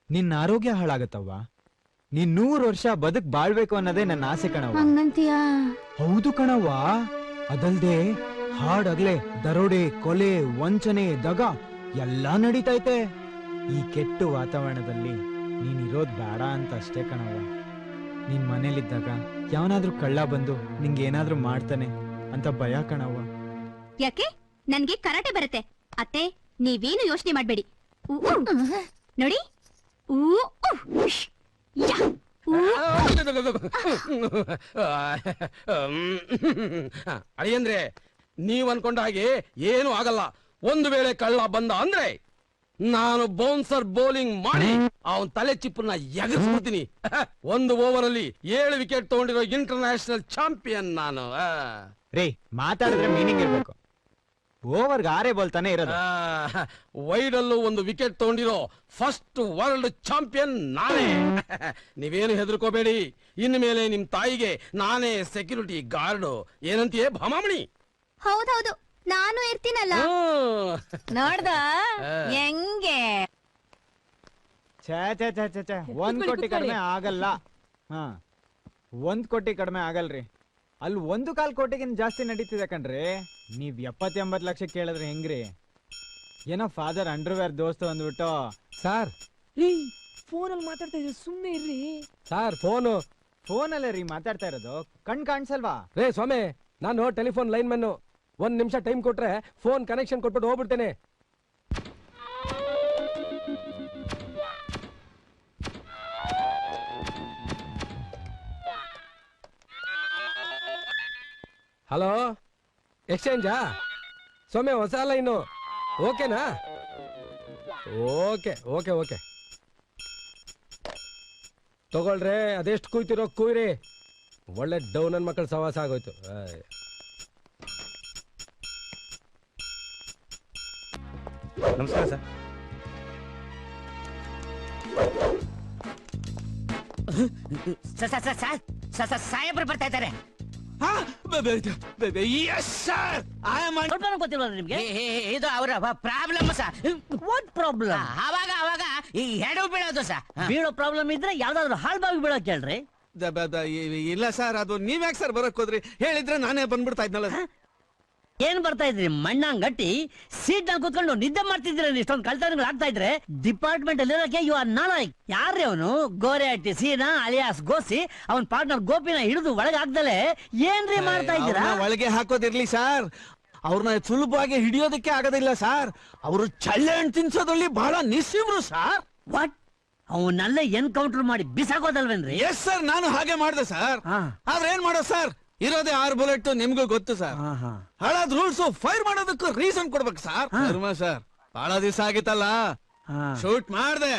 ನಿನ್ನ ಆರೋಗ್ಯ ಹಾಳಾಗತ್ತವ್ವ. ನೀನ್ 100 ವರ್ಷ ಬದುಕ್ ಬಾಳ್ಬೇಕು ಅನ್ನೋದೇ ನನ್ನ ಆಸೆ ಕಣವ್ವ. ಹಂಗಂತೀಯಾ? ಹೌದು ಕಣವ್ವ. ಅದಲ್ದೆ ಹಾಡಗ್ಲೆ ದರೋಡೆ, ಕೊಲೆ, ವಂಚನೆ, ದಗ ಎಲ್ಲಾ ನಡೀತೈತೆ. ಈ ಕೆಟ್ಟ ವಾತಾವರಣದಲ್ಲಿ ನೀನ್ ಇರೋದ್ ಬೇಡ ಅಂತ ಅಷ್ಟೇ ಕಣವ್ವ. ನೀನ್ ಮನೇಲಿದ್ದಾಗ ಯಾವನಾದ್ರೂ ಕಳ್ಳ ಬಂದು ನಿಂಗೆ ಏನಾದ್ರೂ ಮಾಡ್ತಾನೆ ಅಂತ ಭಯ ಕಣವ್ವ. ಯಾಕೆ? ನನ್ಗೆ ಕರಾಟೆ ಬರುತ್ತೆ ಅತ್ತೆ, ನೀವೇನು ಯೋಚನೆ ಮಾಡ್ಬೇಡಿ. ನೋಡಿ, ಅಳಿಯಂದ್ರೆ ನೀವ್ ಅನ್ಕೊಂಡ ಹಾಗೆ ಏನು ಆಗಲ್ಲ. ಒಂದು ವೇಳೆ ಕಳ್ಳ ಬಂದ ಅಂದ್ರೆ ನಾನು ಬೌನ್ಸರ್ ಬೌಲಿಂಗ್ ಮಾಡಿ ಅವನ್ ತಲೆ ಚಿಪ್ಪನ್ನ ಎಗರಿಸ್ಬಿಡ್ತೀನಿ. 1 ಓವರಲ್ಲಿ 7 ವಿಕೆಟ್ ತಗೊಂಡಿರೋ ಇಂಟರ್ನ್ಯಾಷನಲ್ ಚಾಂಪಿಯನ್ ನಾನು. ರೇ, ಮಾತಾಡಿದ್ರೆ ಮೀನಿಂಗ್ ಇರ್ಬೇಕು. ಓವರ್ಗೆ 6 ಬಾಲ್ ತಾನೇ ಇರೋದು. ವೈಡ್ ಅಲ್ಲೂ 1 ವಿಕೆಟ್ ತಗೊಂಡಿರೋ ಫಸ್ಟ್ ವರ್ಲ್ಡ್ ಚಾಂಪಿಯನ್ ನಾನೇ. ನೀವೇನು ಹೆದರ್ಕೋಬೇಡಿ, ಇನ್ನು ಮೇಲೆ ನಿಮ್ ತಾಯಿಗೆ ನಾನೇ ಸೆಕ್ಯೂರಿಟಿ ಗಾರ್ಡ್. ಏನಂತೀಯೇ ಭಾಮಾಮಣಿ? ಹೌದೌದು, ನಾನು ಇರ್ತೀನಲ್ಲ. ನೋಡ್ದ ಹೆಂಗೆ? 1 ಕೋಟಿ ಕಡಿಮೆ ಆಗಲ್ಲ. 1 ಕೋಟಿ ಕಡಿಮೆ ಆಗಲ್ರಿ. ಅಲ್ಲಿ 1.25 ಕೋಟಿಗಿಂತ ಜಾಸ್ತಿ ನಡೀತಿದೆ ಕಣ್ರಿ. ನೀವ್ 70-80 ಲಕ್ಷ ಕೇಳಿದ್ರೆ ಹೆಂಗ್ರಿ? ಏನೋ ಫಾದರ್ ಅಂಡರ್ವೇರ್ ದೋಸ್ತು ಅಂದ್ಬಿಟ್ಟು. ಸಾರ್ ಫೋನಲ್ಲಿ ಮಾತಾಡ್ತಾ ಇದ್ರೆ ಸುಮ್ಮನೆ ಇರ್ರಿ ಸಾರ್. ಫೋನಲ್ಲೇ ರೀ ಮಾತಾಡ್ತಾ ಇರೋದು, ಕಣ್ ಕಾಣಿಸಲ್ವಾ? ರೇ ಸ್ವಾಮಿ, ನಾನು ಟೆಲಿಫೋನ್ ಲೈನ್ ಮ್ಯಾನ್. 1 ನಿಮಿಷ ಟೈಮ್ ಕೊಟ್ರೆ ಫೋನ್ ಕನೆಕ್ಷನ್ ಕೊಟ್ಬಿಟ್ಟು ಹೋಗ್ಬಿಡ್ತೇನೆ. ಹಲೋ, ಎಕ್ಸ್ಚೇಂಜಾ? ಸೌಮ್ಯ, ಹೊಸ ಲೈನು ಓಕೆನಾ? ಓಕೆ ಓಕೆ ಓಕೆ ತಗೊಳ್ರೆ. ಅದೆಷ್ಟು ಕೂಯ್ತಿರೋ ಕೂಯ್ರಿ. ಒಳ್ಳೆ ಡೌನ್ ನನ್ನ ಮಕ್ಕಳ ಸವಾಸ ಆಗೋಯ್ತು. ನಮಸ್ಕಾರ ಸರ್. ಸಾಹೇಬ್ರು ಬರ್ತಾ ಇದ್ದಾರೆ. ನಿಮ್ಗೆ ಇದು ಅವರ ಪ್ರಾಬ್ಲಮ್ ಸರ್. What problem? ಅವಾಗ ಈ ಹೆಡು ಬೀಳೋದು ಸರ್. ಬೀಳೋ ಪ್ರಾಬ್ಲಮ್ ಇದ್ರೆ ಯಾವ್ದಾದ್ರು ಹಾಳ್ಬಾವಿ ಬೀಳೋಕ್ ಹೇಳ್ರಿ. ಇಲ್ಲ ಸರ್, ಅದು ನೀವ್ಯಾಕೆ ಸರ್ ಬರಕ್ ಹೋದ್ರಿ? ಹೇಳಿದ್ರೆ ನಾನೇ ಬಂದ್ಬಿಡ್ತಾ ಇದ್ನಲ್ಲ. ಏನ್ ಬರ್ತಾ ಇದ್ರಿ ಮಣ್ಣಂಗ್ ಗಟ್ಟಿ ಸೀಟ್ ನಲ್ಲಿ ಕೂತ್ಕೊಂಡು ನಿದ್ದೆ ಮಾಡ್ತಿದ್ರೆ ಇಷ್ಟೊಂದು ಕಳ್ತನಗಳು ಆಗ್ತಾ ಇದ್ರೆ ಡಿಪಾರ್ಟ್ಮೆಂಟ್ ಅಲ್ಲಿ ಯು ಆರ್ ನಾಲಾಯಕ್. ಯಾರ್ರಿ ಅವನು? ಗೋರೆ ಹಟ್ಟಿ ಸೀನಾ ಅಲಿಯಾಸ್ ಗೋಸಿ ಅವನ್ ಪಾರ್ಟ್ನರ್ ಗೋಪಿನ ಹಿಡಿದು ಒಳಗೆ ಹಾಕ್ದಲೆ ಏನ್ರಿ ಮಾಡ್ತಾ ಇದ್ದೀರಾ? ಒಳಗೆ ಹಾಕೋದಿರ್ಲಿ ಸರ್, ಅವ್ರನ್ನ ಸುಲಭವಾಗಿ ಹಿಡಿಯೋದಕ್ಕೆ ಆಗೋದಿಲ್ಲ ಸರ್. ಅವರು ಚಳ್ಳೆ ಹಣ್ಣು ತಿನ್ಸೋದ್ರಲ್ಲಿ ಬಹಳ ನಿಸ್ಸಿಮ್ರು ಸರ್. ವಾಟ್? ಅವನ್ನೆಲ್ಲ ಎನ್ಕೌಂಟರ್ ಮಾಡಿ ಬಿಸಾಕೋದಲ್ವೇನ್ರಿ? ಎಸ್ ಸರ್, ನಾನು ಹಾಗೆ ಮಾಡಿದೆ ಸರ್. ಆದ್ರೆ ಏನ್ ಮಾಡೋದು ಸರ್, ಇರೋದೇ 6 ಬುಲೆಟ್, ನಿಮ್ಗೂ ಗೊತ್ತು ಸರ್. ಹಾಳಾದ ರೂಲ್ಸ್ ಫೈರ್ ಮಾಡೋದಕ್ಕೂ ರೀಸನ್ ಕೊಡ್ಬೇಕು ಸರ್. ಧರ್ಮ ಸರ್, ಬಹಳ ದಿವಸ ಆಗಿತ್ತಲ್ಲ, ಶೂಟ್ ಮಾಡ್ದೆ.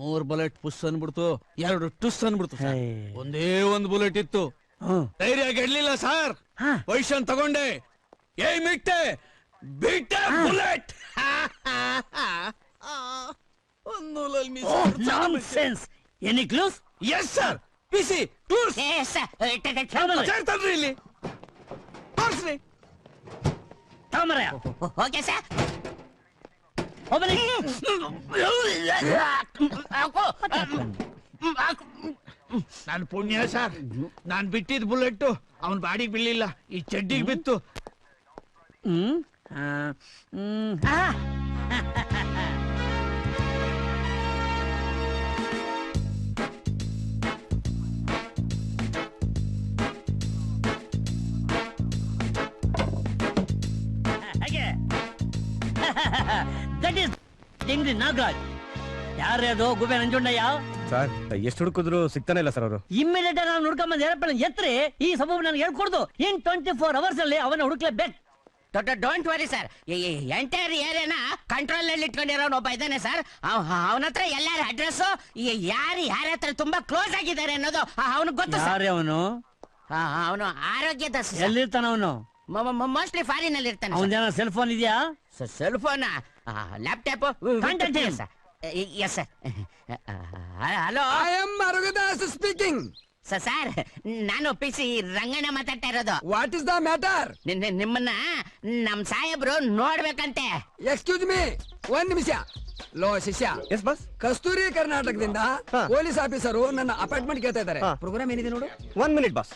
3 ಬುಲೆಟ್ ಪುಸ್ ಅನ್ಬಿಡ್ತು, 2 ಟುಸ್ ಅನ್ಬಿಡ್ತು. ಒಂದೇ 1 ಬುಲೆಟ್ ಇತ್ತು, ಧೈರ್ಯ ಗೆಡ್ಲಿಲ್ಲ ಸರ್. ಪೊಸಿಷನ್ ತಗೊಂಡೆ, ಏಮ್ ಇಟ್ಟೆ, ಬಿಟ್ಟೆ bullet. Nonsense. Any clues? Yes sir. PC clues. Sir ತನ್ರಿ ಇಲ್ಲಿ ತೋರ್ಸ್ರಿ. Okay sir. ನಾನು ಪುಣ್ಯ ಸರ್, ನಾನ್ ಬಿಟ್ಟಿದ್ ಬುಲೆಟ್ ಅವನ್ ಬಾಡಿಗೆ ಬೀಳಿಲ್ಲ, ಈ ಚಡ್ಡಿಗೆ ಬಿತ್ತು. That is Dingri Nagaraj. ಯಾರ್ಯಾರು ಗುಬೆ ನಂಜುಂಡಯ್ಯ? ಸರ್ ಎಷ್ಟು ಹುಡುಕಿದ್ರು ಸಿಗ್ತಾನೆ ಇಲ್ಲ ಸರ್ ಅವರು. ಇಮ್ಮಿಡಿಯೇಟ್ ನಾನು ಹುಡ್ಕೊಂಬಂದ್ ಏರೋಪ್ಲೇನ್ ಎತ್ರಿ ಈ ಸಬೂಬ್ ನನಗೆ ಹೇಳ್ಕೊಡ್ದು. ಇನ್ 24 hours ಅಲ್ಲಿ ಅವನ್ನ ಹುಡುಕ್ಲೇಬೇಕು. ಡೋಂಟ್ ವರಿ ಸರ್, ಎಂಟೈರ್ ಏರಿಯಾನ ಕಂಟ್ರೋಲ್ ನಲ್ಲಿ ಇಟ್ಕೊಂಡಿರೋನು ಒಬ್ಬ ಇದ್ದಾನೆ ಸರ್. ಅವನ ಹತ್ರ ಎಲ್ಲಾರ ಅಡ್ರೆಸ್, ಯಾರ ಹತ್ರ ತುಂಬಾ ಕ್ಲೋಸ್ ಆಗಿದ್ದಾರೆ ಅನ್ನೋದು ಅವನಿಗೆ ಗೊತ್ತು. ಅವನು ಅವನು ಆರೋಗ್ಯದ ಎಲ್ಲಿರ್ತಾನ? ಅವನು ಮೋಸ್ಟ್ಲಿ ಫಾರಿನ್ ಅಲ್ಲಿ ಇರ್ತಾನೆ. ಅವನ ಸೆಲ್ ಫೋನ್ ಇದೆಯಾ? Cell phone, laptop. Yes sir. Hello, I am Murugadoss speaking. Sir, ನಾನು ಪಿಸಿ ರಂಗಣ್ಣ ಮಾತಾಡ್ತಾ ಇರೋದು. What is the matter? ನಿಮ್ಮನ್ನ ನಮ್ ಸಾಹೇಬ್ರು ನೋಡ್ಬೇಕಂತೆ. ಎಕ್ಸ್ಕ್ಯೂಸ್ ಮೀ, ಒಂದ್ ನಿಮಿಷ. ಲೋ ಶಿಷ್ಯ. S bus. ಕಸ್ತೂರಿ ಕರ್ನಾಟಕದಿಂದ ಪೊಲೀಸ್ ಆಫೀಸರು ನನ್ನ ಅಪಾರ್ಟ್ಮೆಂಟ್ ಕೇಳ್ತಾ ಇದ್ದಾರೆ. ಪ್ರೋಗ್ರಾಮ್ ಏನಿದೆ ನೋಡು. 1 minute ಬಾಸ್.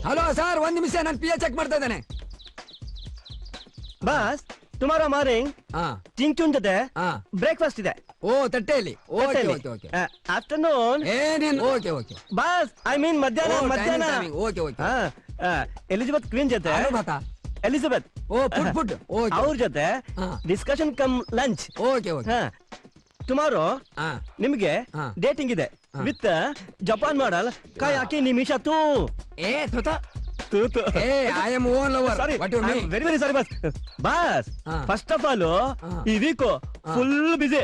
ಹಲೋ ಸರ್, ಒಂದ್ ನಿಮಿಷ, ನಾನು ಪಿ ಚೆಕ್ ಮಾಡ್ತಾ ಇದ್ದೇನೆ. ಬಾಸ್, ಟುಮಾರೋ ಮಾರ್ನಿಂಗ್ ಚಿಂಚುನ್ ಜೊತೆ ಬ್ರೇಕ್ಫಾಸ್ಟ್ ಇದೆ. ಓ, ತಟ್ಟೆಯಲ್ಲಿ. Okay okay okay. ಆಫ್ಟರ್ನೂನ್ ಏನೇನು? Okay okay boss, I mean ಮಧ್ಯಾಹ್ನ. Okay okay. ಎಲಿಜಬೆತ್ ಕ್ವೀನ್ ಜೊತೆ ಎಲಿಜಬೆತ್ ಫುಡ್ ಅವ್ರ ಜೊತೆ discussion come lunch. Okay okay. Tomorrow ನಿಮ್ಗೆ ಡೇಟಿಂಗ್ ಇದೆ ವಿತ್ ಜಪಾನ್ ಮಾಡಲ್ ಕಾಯಾಕಿ ನಿಮಿಷ ತೂ. ಏ ತೂತು. I am own lover. What you mean? Very very sorry boss. Boss, first of all ಈ week full busy.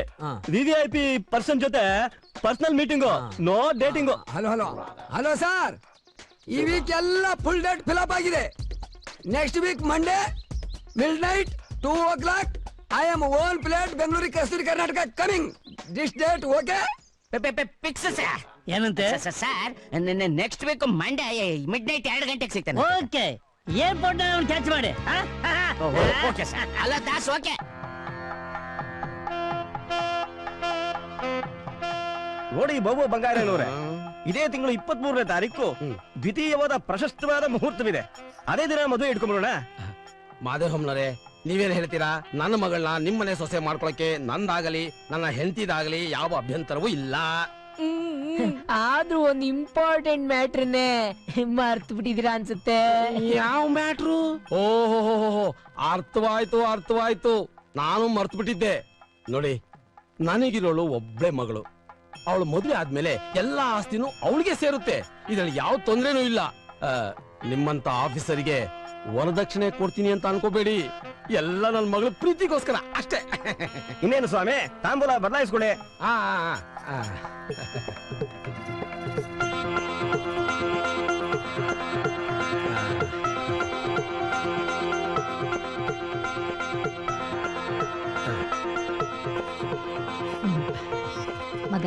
VVIP person ಜೊತೆ personal meeting, no dating. Hello hello hello sir, ಈ ವೀಕ್ ಎಲ್ಲ ಫುಲ್ ಡೇಟ್ ಫಿಲಪ್ ಆಗಿದೆ. Next week Monday midnight 2 o'clock I am own plate Bengaluru Kasturi Karnataka coming this date. Okay fix sir. ಏನಂತೆ sir? Next week Monday midnight 2 ಗಂಟೆಗೆ ಸಿಗ್ತಾನೆ. ಓಕೆ, ಏರ್ಪೋರ್ಟ್ ಕ್ಯಾಚ್ ಮಾಡಿ. Okay sir. ಅಲ್ಲ ದಾಸ್, ಓಕೆ. ನೋಡಿ ಬಾಬು ಬಂಗಾರನವರೇ, ಇದೇ ತಿಂಗಳು 23ನೇ ತಾರೀಕು ದ್ವಿತೀಯವಾದ ಪ್ರಶಸ್ತವಾದ ಮುಹೂರ್ತವಿದೆ. ಅದೇ ದಿನ ಮದುವೆ ಇಟ್ಕೊಂಡ್ಬಿಡೋಣ. ಮಾದೇಹಮ್ನರೇ, ನೀವೇನ್ ಹೇಳ್ತೀರಾ? ನನ್ನ ಮಗಳನ್ನ ನಿಮ್ಮನೆ ಸೊಸೆ ಮಾಡ್ಕೊಳಕ್ಕೆ ನಂದಾಗಲಿ ನನ್ನ ಹೆಂಡತಿದಾಗಲಿ ಯಾವ ಅಭ್ಯಂತರವೂ ಇಲ್ಲ. ಆದ್ರೂ ಒಂದ್ ಇಂಪಾರ್ಟೆಂಟ್ ಮ್ಯಾಟ್ರನ್ನೇ ಮರ್ತು ಬಿಟ್ಟಿದೀರಾ ಅನ್ಸುತ್ತೆ. ಯಾವ ಮ್ಯಾಟ್ರು? ಓಹೋ, ಅರ್ಥವಾಯ್ತು. ನಾನು ಮರ್ತು ಬಿಟ್ಟಿದ್ದೆ. ನೋಡಿ, ನನಗಿರೋಳು ಒಬ್ಳೆ ಮಗಳು. ಅವಳು ಮದುವೆ ಆದ್ಮೇಲೆ ಎಲ್ಲಾ ಆಸ್ತಿನೂ ಅವಳಿಗೆ ಸೇರುತ್ತೆ. ಇದ್ರಲ್ಲಿ ಯಾವ ತೊಂದ್ರೆನೂ ಇಲ್ಲ. ನಿಮ್ಮಂತ ಆಫೀಸರಿಗೆ ವರದಕ್ಷಿಣೆ ಕೊಡ್ತೀನಿ ಅಂತ ಅನ್ಕೋಬೇಡಿ. ಎಲ್ಲ ನನ್ನ ಮಗಳ ಪ್ರೀತಿಗೋಸ್ಕರ ಅಷ್ಟೇ. ಇನ್ನೇನು ಸ್ವಾಮಿ, ತಾಂಬೂಲ ಬದಲಾಯಿಸ್ಕೊಳ್ಳಿ. ಮಗ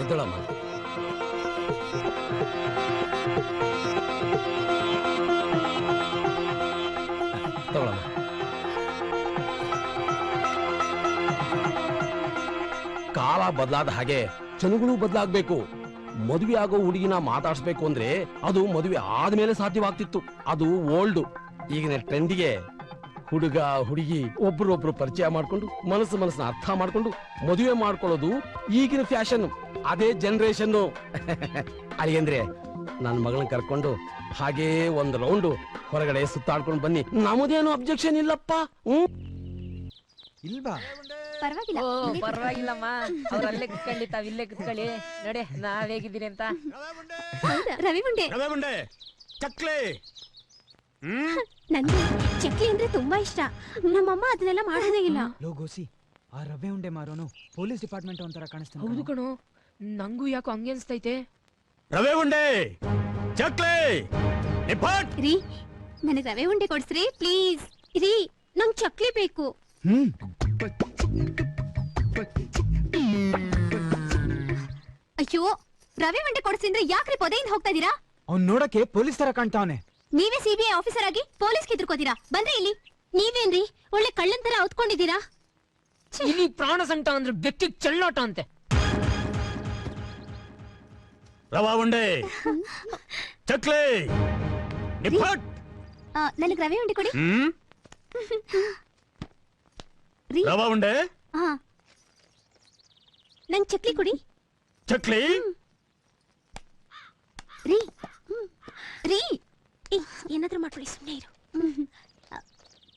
ಎದ್ದಳಮ್ಮ. ತಗೊಳಮ್ಮ. ಕಾಲ ಬದಲಾದ ಹಾಗೆ ಜನಗಳು ಬದಲಾಗ್ಬೇಕು. ಮದುವೆ ಆಗೋ ಹುಡುಗಿನ ಮಾತಾಡ್ಸ್ಬೇಕು ಅಂದ್ರೆ ಅದು ಮದುವೆ ಆದ್ಮೇಲೆ ಸಾಧ್ಯವಾಗ್ತಿತ್ತು. ಅದು ಓಲ್ಡ್. ಈಗಿನ ಟ್ರೆಂಡಿಗೆ ಹುಡುಗ ಹುಡುಗಿ ಒಬ್ರೊಬ್ರು ಪರಿಚಯ ಮಾಡ್ಕೊಂಡು ಮನಸ್ಸನ್ನ ಅರ್ಥ ಮಾಡ್ಕೊಂಡು ಮದುವೆ ಮಾಡ್ಕೊಳ್ಳೋದು ಈಗಿನ ಫ್ಯಾಷನ್. ಅದೇ ಜನರೇಷನ್. ಅಳಿಯಂದ್ರೆ ನನ್ನ ಮಗಳನ್ನ ಕರ್ಕೊಂಡು ಹಾಗೇ ಒಂದ್ ರೌಂಡ್ ಹೊರಗಡೆ ಸುತ್ತಾಡ್ಕೊಂಡು ಬನ್ನಿ. ನಮ್ಮದೇನು ಅಬ್ಜೆಕ್ಷನ್ ಇಲ್ಲಪ್ಪ. ಇಲ್ವಾ? ಪರವಾಗಿಲ್ಲಮ್ಮ. ಅವ್ರ ಅಲ್ಲೇ ಕುತ್ಕೊಳ್ಳಿ, ತಾವಿಲ್ಲೇ ಕುತ್ಕೊಳ್ಳಿ. ನೋಡಿ ನಾವ್ ಹೇಗಿದ್ದೀರಿ ಅಂತ. ರವೆ ಚಕ್ಲಿ. ನಂಗೆ ಚಕ್ಲಿ ಅಂದ್ರೆ ತುಂಬಾ ಇಷ್ಟ. ನಮ್ಮಮ್ಮ ಅದನ್ನೆಲ್ಲ ಮಾಡೋದೇ ಇಲ್ಲ. ಲೋಗೋಸಿ, ಆ ರವೆ ಉಂಡೆ ಮಾರೋನು ಪೊಲೀಸ್ ಡಿಪಾರ್ಟ್ಮೆಂಟ್ ಒಂಥರ ಕಾಣಿಸ್ತಾನೆ. ಹೌದು ಕಣೋ, ನಂಗೂ ಯಾಕೋ ಹಂಗೆ ಅನ್ಸ್ತೈತೆ. ರವೆ ಉಂಡೆ ಚಕ್ಲಿ ನಿಪ್ಪಟ್. ರೀ ನನಗೆ ರವೆ ಉಂಡೆ ಕೊಡ್ಸ್ರಿ ಪ್ಲೀಸ್. ರೀ ನಂಗ್ ಚಕ್ಲಿ ಬೇಕು. ಅಯ್ಯೋ ರವೆ ಉಂಡೆ ಕೊಡ್ಸಿದ್ರೆ ಯಾಕ್ರಿ ಪೊದೆಯಿಂದ ಹೋಗ್ತಾ ಇದೀರಾ? ಅವ್ನ್ ನೋಡಕ್ಕೆ ಪೊಲೀಸ್ ತರ ಕಾಣ್ತಾವನೆ. ನೀವೇ ಸಿಬಿಐ ಆಫೀಸರ್ ಆಗಿ ಪೊಲೀಸ್ಗೆ ಹೆದರ್ಕೋತೀರಾ? ಬಂದ್ರಿ ಇಲ್ಲಿ. ನೀವೇನ್ರಿ ಒಳ್ಳೆ ಕಳ್ಳನ್ ತರ ಔತ್ಕೊಂಡಿದ್ದೀರಾ? ಇಲ್ಲಿ ಪ್ರಾಣ ಸಂಟ ಅಂದ್ರೆ ಬೆಕ್ಕಿ ಚೆಳ್ಳಾಟ ಅಂತೆ. ರವಾ ಉಂಡೆ ಚಕ್ಲಿ ನಿಪ್ಪಟ್. ನನಗೆ ರವೆ ಉಂಡೆ ಕೊಡಿ. ರವಾ ಉಂಡೆ. ನಂಗ್ ಚಕ್ಲಿ ಕೊಡಿ. ಚಕ್ಲಿ ರೀ ರೀ ಏನಾದ್ರೂ ಮಾಡ್ಕೊಳ್ಳಿ, ಸುಮ್ಮನೆ ಇರು.